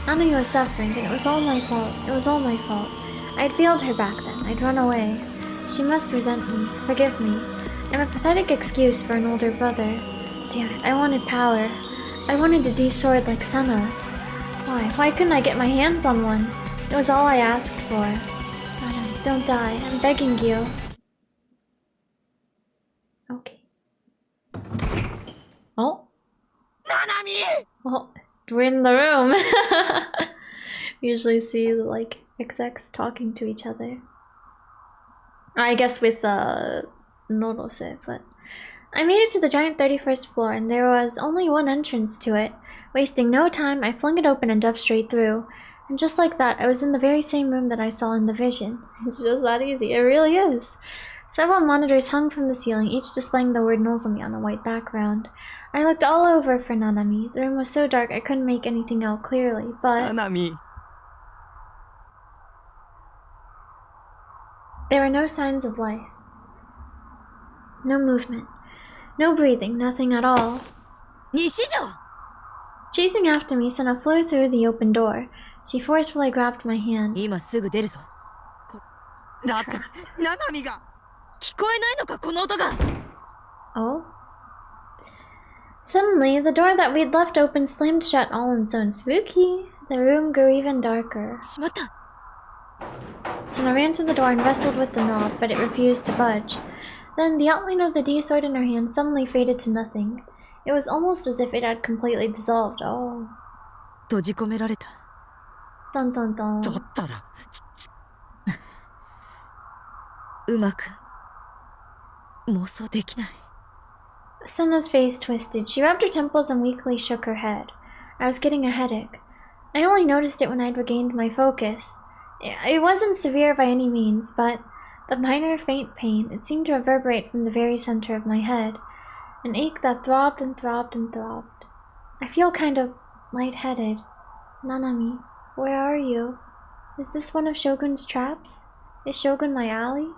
Nani was suffering, and it was all my fault. It was all my fault. I'd failed her back then. I'd run away. She must resent me. Forgive me. I'm a pathetic excuse for an older brother. Damn it, I wanted power. I wanted a D-sword like Sena's. Why couldn't I get my hands on one? It was all I asked for. Nana, don't die. I'm begging you. Okay. Oh. Oh, we're in the room. We usually see like XX talking to each other. I guess with Norose, but I made it to the giant 31st floor and there was only one entrance to it. Wasting no time, I flung it open and dove straight through. And just like that, I was in the very same room that I saw in the vision. It's just that easy. It really is. Several monitors hung from the ceiling, each displaying the word Nozomi on a white background. I looked all over for Nanami. The room was so dark I couldn't make anything out clearly, but... Nanami. There were no signs of life. No movement. No breathing, nothing at all. 西条。 Chasing after me, Sena flew through the open door. She forcefully grabbed my hand. 今すぐ出るぞ。だってナナミが。聞こえないのかこの音が。 Oh? Suddenly, the door that we'd left open slammed shut all on its own. Spooky. The room grew even darker. しまった。 Sena ran to the door and wrestled with the knob, but it refused to budge. Then the outline of the D-sword in her hand suddenly faded to nothing. It was almost as if it had completely dissolved. Oh. 閉じ込められた。 Dun dun dun. だったら。うまく妄想できない。 Sena's face twisted. She rubbed her temples and weakly shook her head. I was getting a headache. I only noticed it when I'd regained my focus. It wasn't severe by any means, but the minor faint pain, it seemed to reverberate from the very center of my head. An ache that throbbed and throbbed and throbbed. I feel kind of lightheaded. Nanami, where are you? Is this one of Shogun's traps? Is Shogun my ally?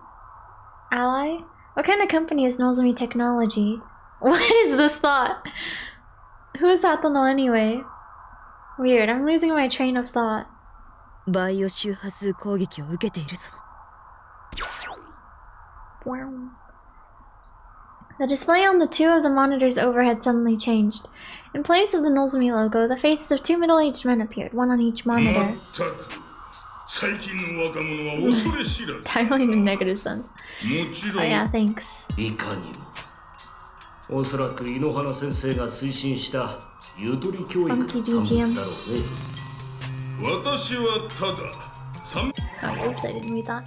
Ally? What kind of company is Nozomi Technology? What is this thought? Who is Hatono anyway? Weird, I'm losing my train of thought. バイオ周波数攻撃を受けているぞ。 The display on the two of the monitors overhead suddenly changed. In place of the Nozomi logo, the faces of two middle-aged men appeared, one on each monitor. Dialing in negative sense. Oh yeah, thanks. おそらく井ノ原先生が推進したゆとり教育の Funky 産 BGM. 物だろうね。私はただ Oh, oops, I didn't read that.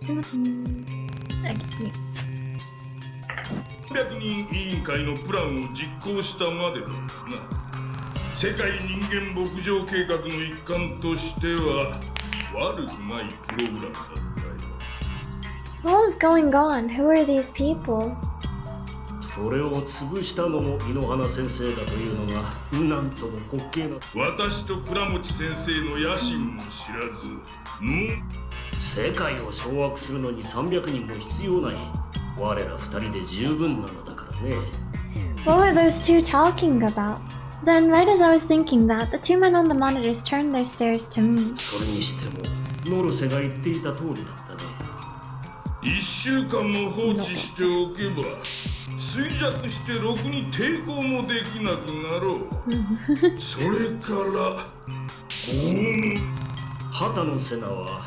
300人委員会のプランを実行したまでだな。世界人間牧場計画の一環としては悪くないプログラムだったよ。 What was going on? Who are these people? そそれを潰したのも井ノ原先生だというのがなんとも滑稽な。私と倉持先生の野心も知らず、世界を掌握するのに300人も必要ない。我ら2人で十分なのだからね。What were those two talking about? Then, right as I was thinking that, the two men on the monitors turned their stares to me. それにしてもノルセが言っていた通りだったね。1週間も放置しておけば衰弱してろくに抵抗もできなくなろう。それから旗のセナは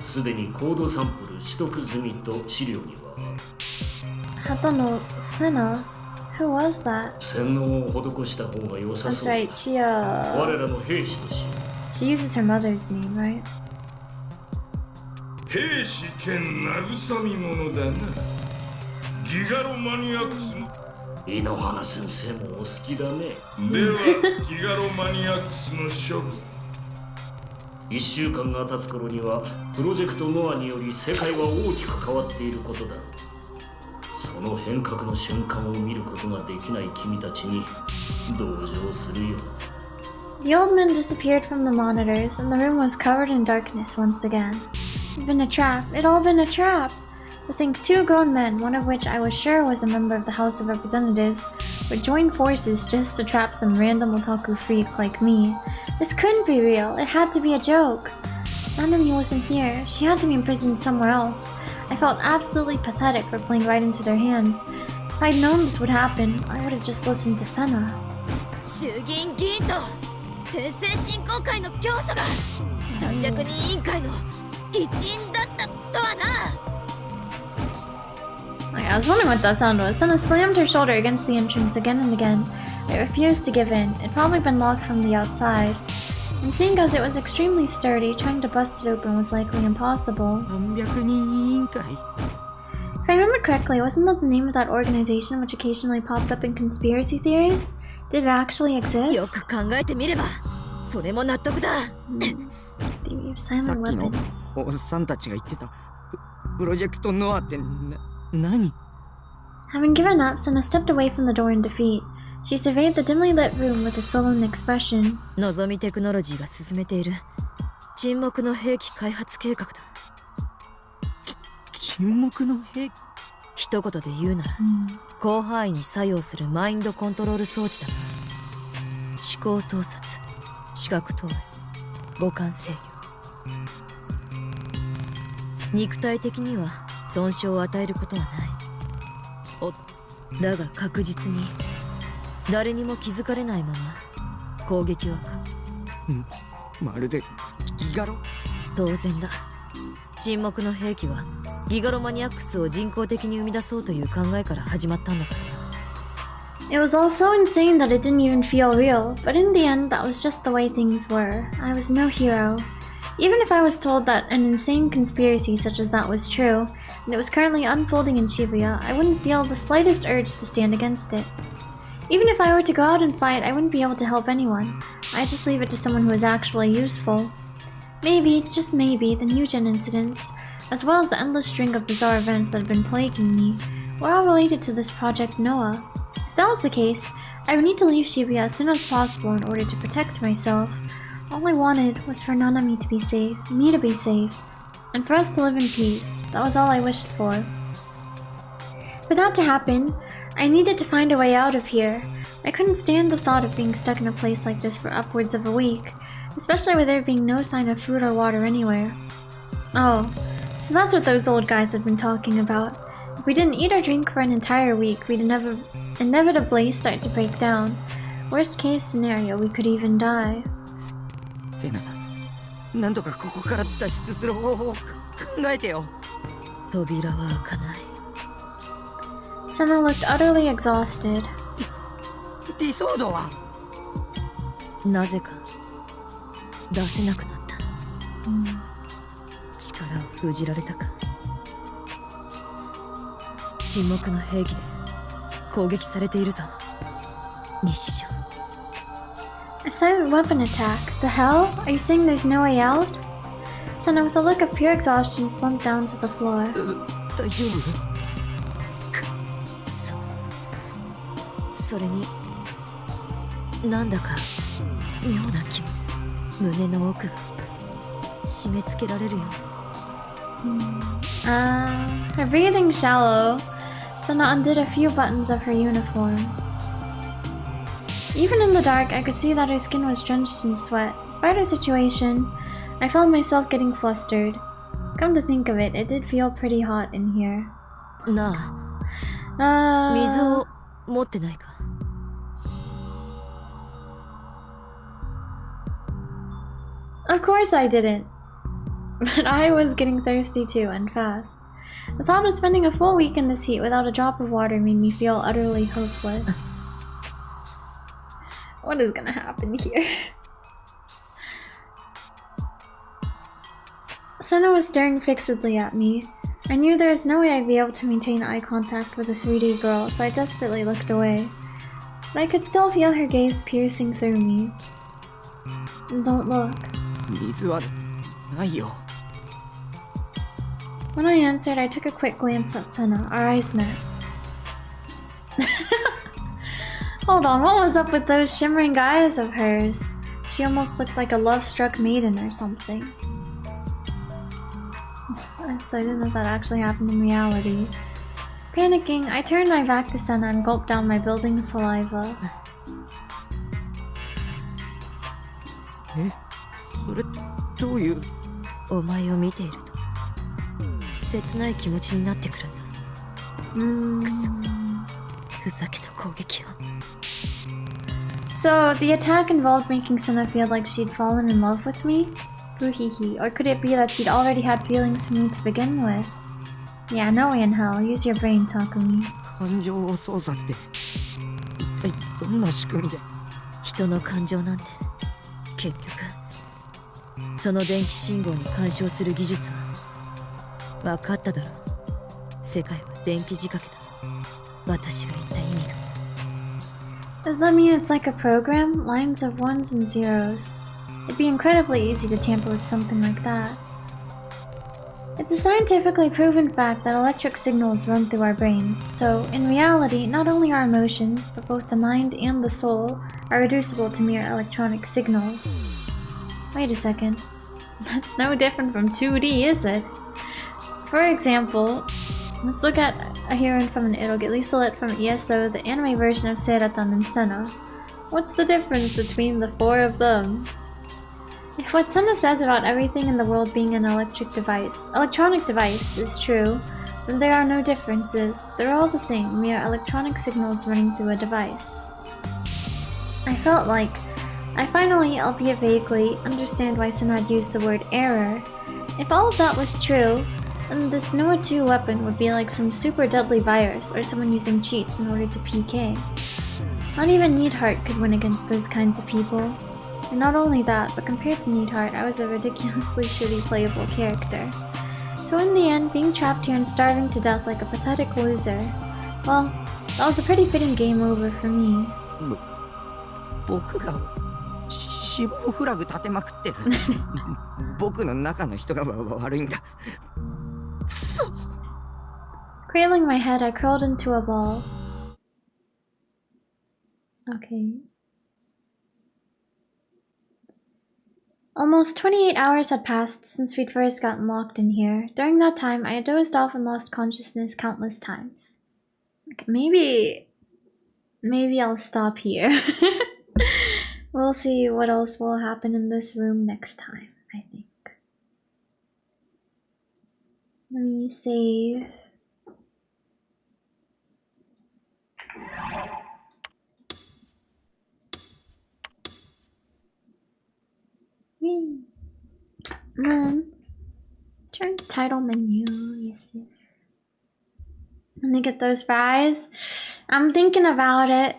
すでにコードサンプル取得済みと資料には。Hata no Sena? Who was that? 洗脳を施した方が良さそう。 That's right, she 我らの兵士とし。she uses her mother's name, right? 兵士兼慰み者だな。ギガロマニアックスの井ノ原先生もお好きだね。ではギガロマニアックスの処分。1週間が経つ頃にはプロジェクトノアにより世界は大きく変わっていることだ。その変革の瞬間を見ることができない君たちに同情するよ。The old men disappeared from the monitors, and the room was covered in darkness once again. It'd been a trap. It'd all been a trap. To think two grown men, one of which I was sure was a member of the House of Representatives, would join forces just to trap some random otaku freak like me. This couldn't be real. It had to be a joke. Nanami wasn't here. She had to be imprisoned somewhere else. I felt absolutely pathetic for playing right into their hands. If I'd known this would happen, I would have just listened to Sena. 衆議院議員と天聖振興会の教祖が300人委員会の一員だったとはな。I was wondering what that sound was. Sena slammed her shoulder against the entrance again and again. It refused to give in. It'd probably been locked from the outside. And seeing as it was extremely sturdy, trying to bust it open was likely impossible. 300人委員会 If I remember correctly, wasn't that the name of that organization which occasionally popped up in conspiracy theories? Did it actually よ exist? く考えてみればそれも納得だ。Theory of さ silent っきの weapons. おっさんたちが言ってたプロジェクトノアって何 Having given up, Sena stepped away from the door in defeat. She surveyed the dimly lit room with a sullen expression. のぞみテクノロジーが進めている沈黙の兵器開発計画だ。沈黙の兵器一言で言うなら、広範囲に作用するマインドコントロール装置だな。思考盗撮、視覚投影、五感制御。肉体的には損傷を与えることはない。だが確実に誰にも気づかれないまま攻撃はまるでギガロ当然だ。沈黙の兵器はギガロマニアックスを人工的に生み出そうという考えから始まったんだからな。 It was all so insane that it didn't even feel real, but in the end, that was just the way things were. I was no hero. Even if I was told that an insane conspiracy such as that was true, and it was currently unfolding in Shibuya, I wouldn't feel the slightest urge to stand against it. Even if I were to go out and fight, I wouldn't be able to help anyone. I'd just leave it to someone who is actually useful. Maybe, just maybe, the Nugent incidents, as well as the endless string of bizarre events that have been plaguing me, were all related to this Project Noah. If that was the case, I would need to leave Shibuya as soon as possible in order to protect myself. All I wanted was for Nanami to be safe, me to be safe, and for us to live in peace. That was all I wished for. For that to happen, I needed to find a way out of here. I couldn't stand the thought of being stuck in a place like this for upwards of a week, especially with there being no sign of food or water anywhere. Oh, so that's what those old guys had been talking about. If we didn't eat or drink for an entire week, we'd inevitably start to break down. Worst case scenario, we could even die. セナ、なんとかここから脱出する方法を考えてよ。扉は開かない。Sena looked utterly exhausted. ディソードはなぜか出せなくなった。力を封じられたか。沈黙の兵器で攻撃されているぞ、日常。A silent weapon attack? The hell? Are you saying there's no way out? Sena, with a look of pure exhaustion, slumped down to the floor. 大丈夫それになんだか妙な気持ち、胸の奥が締め付けられるよ。Her breathing shallow. Sena undid a few buttons of her uniform. Even in the dark, I could see that her skin was drenched in sweat. Despite her situation, I found myself getting flustered. Come to think of it, it did feel pretty hot in here. なあ、水を持ってないか。Of course I didn't. But I was getting thirsty too, and fast. The thought of spending a full week in this heat without a drop of water made me feel utterly hopeless. What is gonna happen here? Sena was staring fixedly at me. I knew there was no way I'd be able to maintain eye contact with a 3D girl, so I desperately looked away. But I could still feel her gaze piercing through me. Don't look. When I answered, I took a quick glance at Sena. Our eyes met. Hold on, what was up with those shimmering eyes of hers? She almost looked like a love-struck maiden or something. So I didn't know if that actually happened in reality. Panicking, I turned my back to Sena and gulped down my building saliva. それどういう？お前を見ていると切ない気持ちになってくるんだ。くそ、ふざけた攻撃を。So the attack involved making Sena feel like she'd fallen in love with me? Boo-hee-hee. Or could it be that she'd already had feelings for me to begin with? Yeah, no way in hell. Use your brain, Takumi. 感情操作って一体どんな仕組みで？人の感情なんて結局その電気信号に干渉する技術は分かっただろう。世界は電気仕掛けだ。私が言った意味が。Does that mean it's like a program? Lines of ones and zeros. It'd be incredibly easy to tamper with something like that. It's a scientifically proven fact that electric signals run through our brains, so in reality, not only our emotions, but both the mind and the soul are reducible to mere electronic signals. Wait a second. That's no different from 2D, is it? For example, let's look at a heroine from an It'll Get Lisa Lit from yeahhhh, the anime version of Seiratan and Sena. What's the difference between the four of them? If what Sena says about everything in the world being an electronic device is true, then there are no differences. They're all the same, mere electronic signals running through a device. I felt like I finally, albeit vaguely, understand why Sena had used the word error. If all of that was true, then this Noah 2 weapon would be like some super deadly virus or someone using cheats in order to PK. Not even Needhart could win against those kinds of people. And not only that, but compared to Needhart, I was a ridiculously shitty playable character. So in the end, being trapped here and starving to death like a pathetic loser, well, that was a pretty fitting game over for me. 僕が死亡フラグ立てまくってる。僕の中の人が悪いんだ。くそ。Cradling my head, I curled into a ball. Okay. Almost 28 hours had passed since we'd first gotten locked in here. During that time, I had dozed off and lost consciousness countless times. Okay, maybe I'll stop here. We'll see what else will happen in this room next time, I think. Let me save. And then turn to title menu. Yes. Let me get those fries. I'm thinking about it.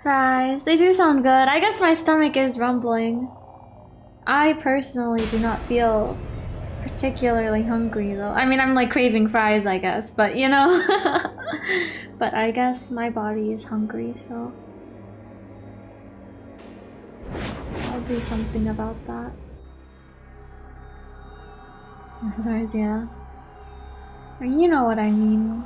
Fries. They do sound good. I guess my stomach is rumbling. I personally do not feel particularly hungry though. I mean, I'm like craving fries, I guess, but you know. But I guess my body is hungry, so I'll do something about that. Otherwise, yeah. You know what I mean.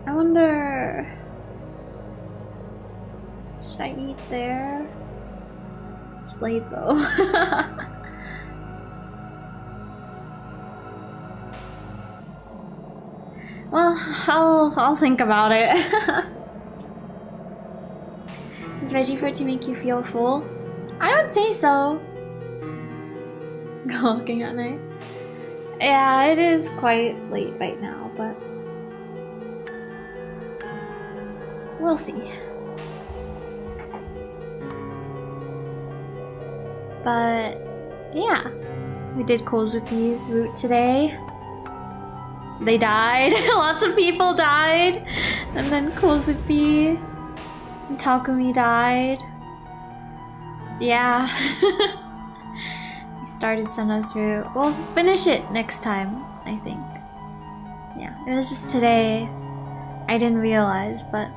I wonder, should I eat there? It's late though. Well, I'll think about it. Is veggie food to make you feel full? I would say so. Go walking at night. Yeah, it is quite late right now, but we'll see. But yeah, we did kozupii's route today. They died. Lots of people died. And then kozupii and Takumi died. Yeah. We started Sena's route. We'll finish it next time, I think. Yeah, it was just today. I didn't realize, but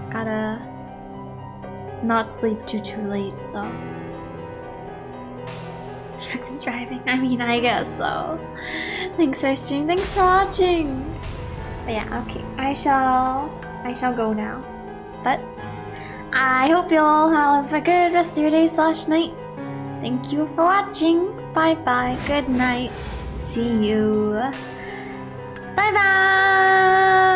gotta not sleep too late, so. Practice driving. I mean, I guess so. Thanks for stream. Thanks for watching. But yeah, okay. I shall go now. But I hope you all have a good rest of your day / night. Thank you for watching. Bye bye. Good night. See you. Bye bye.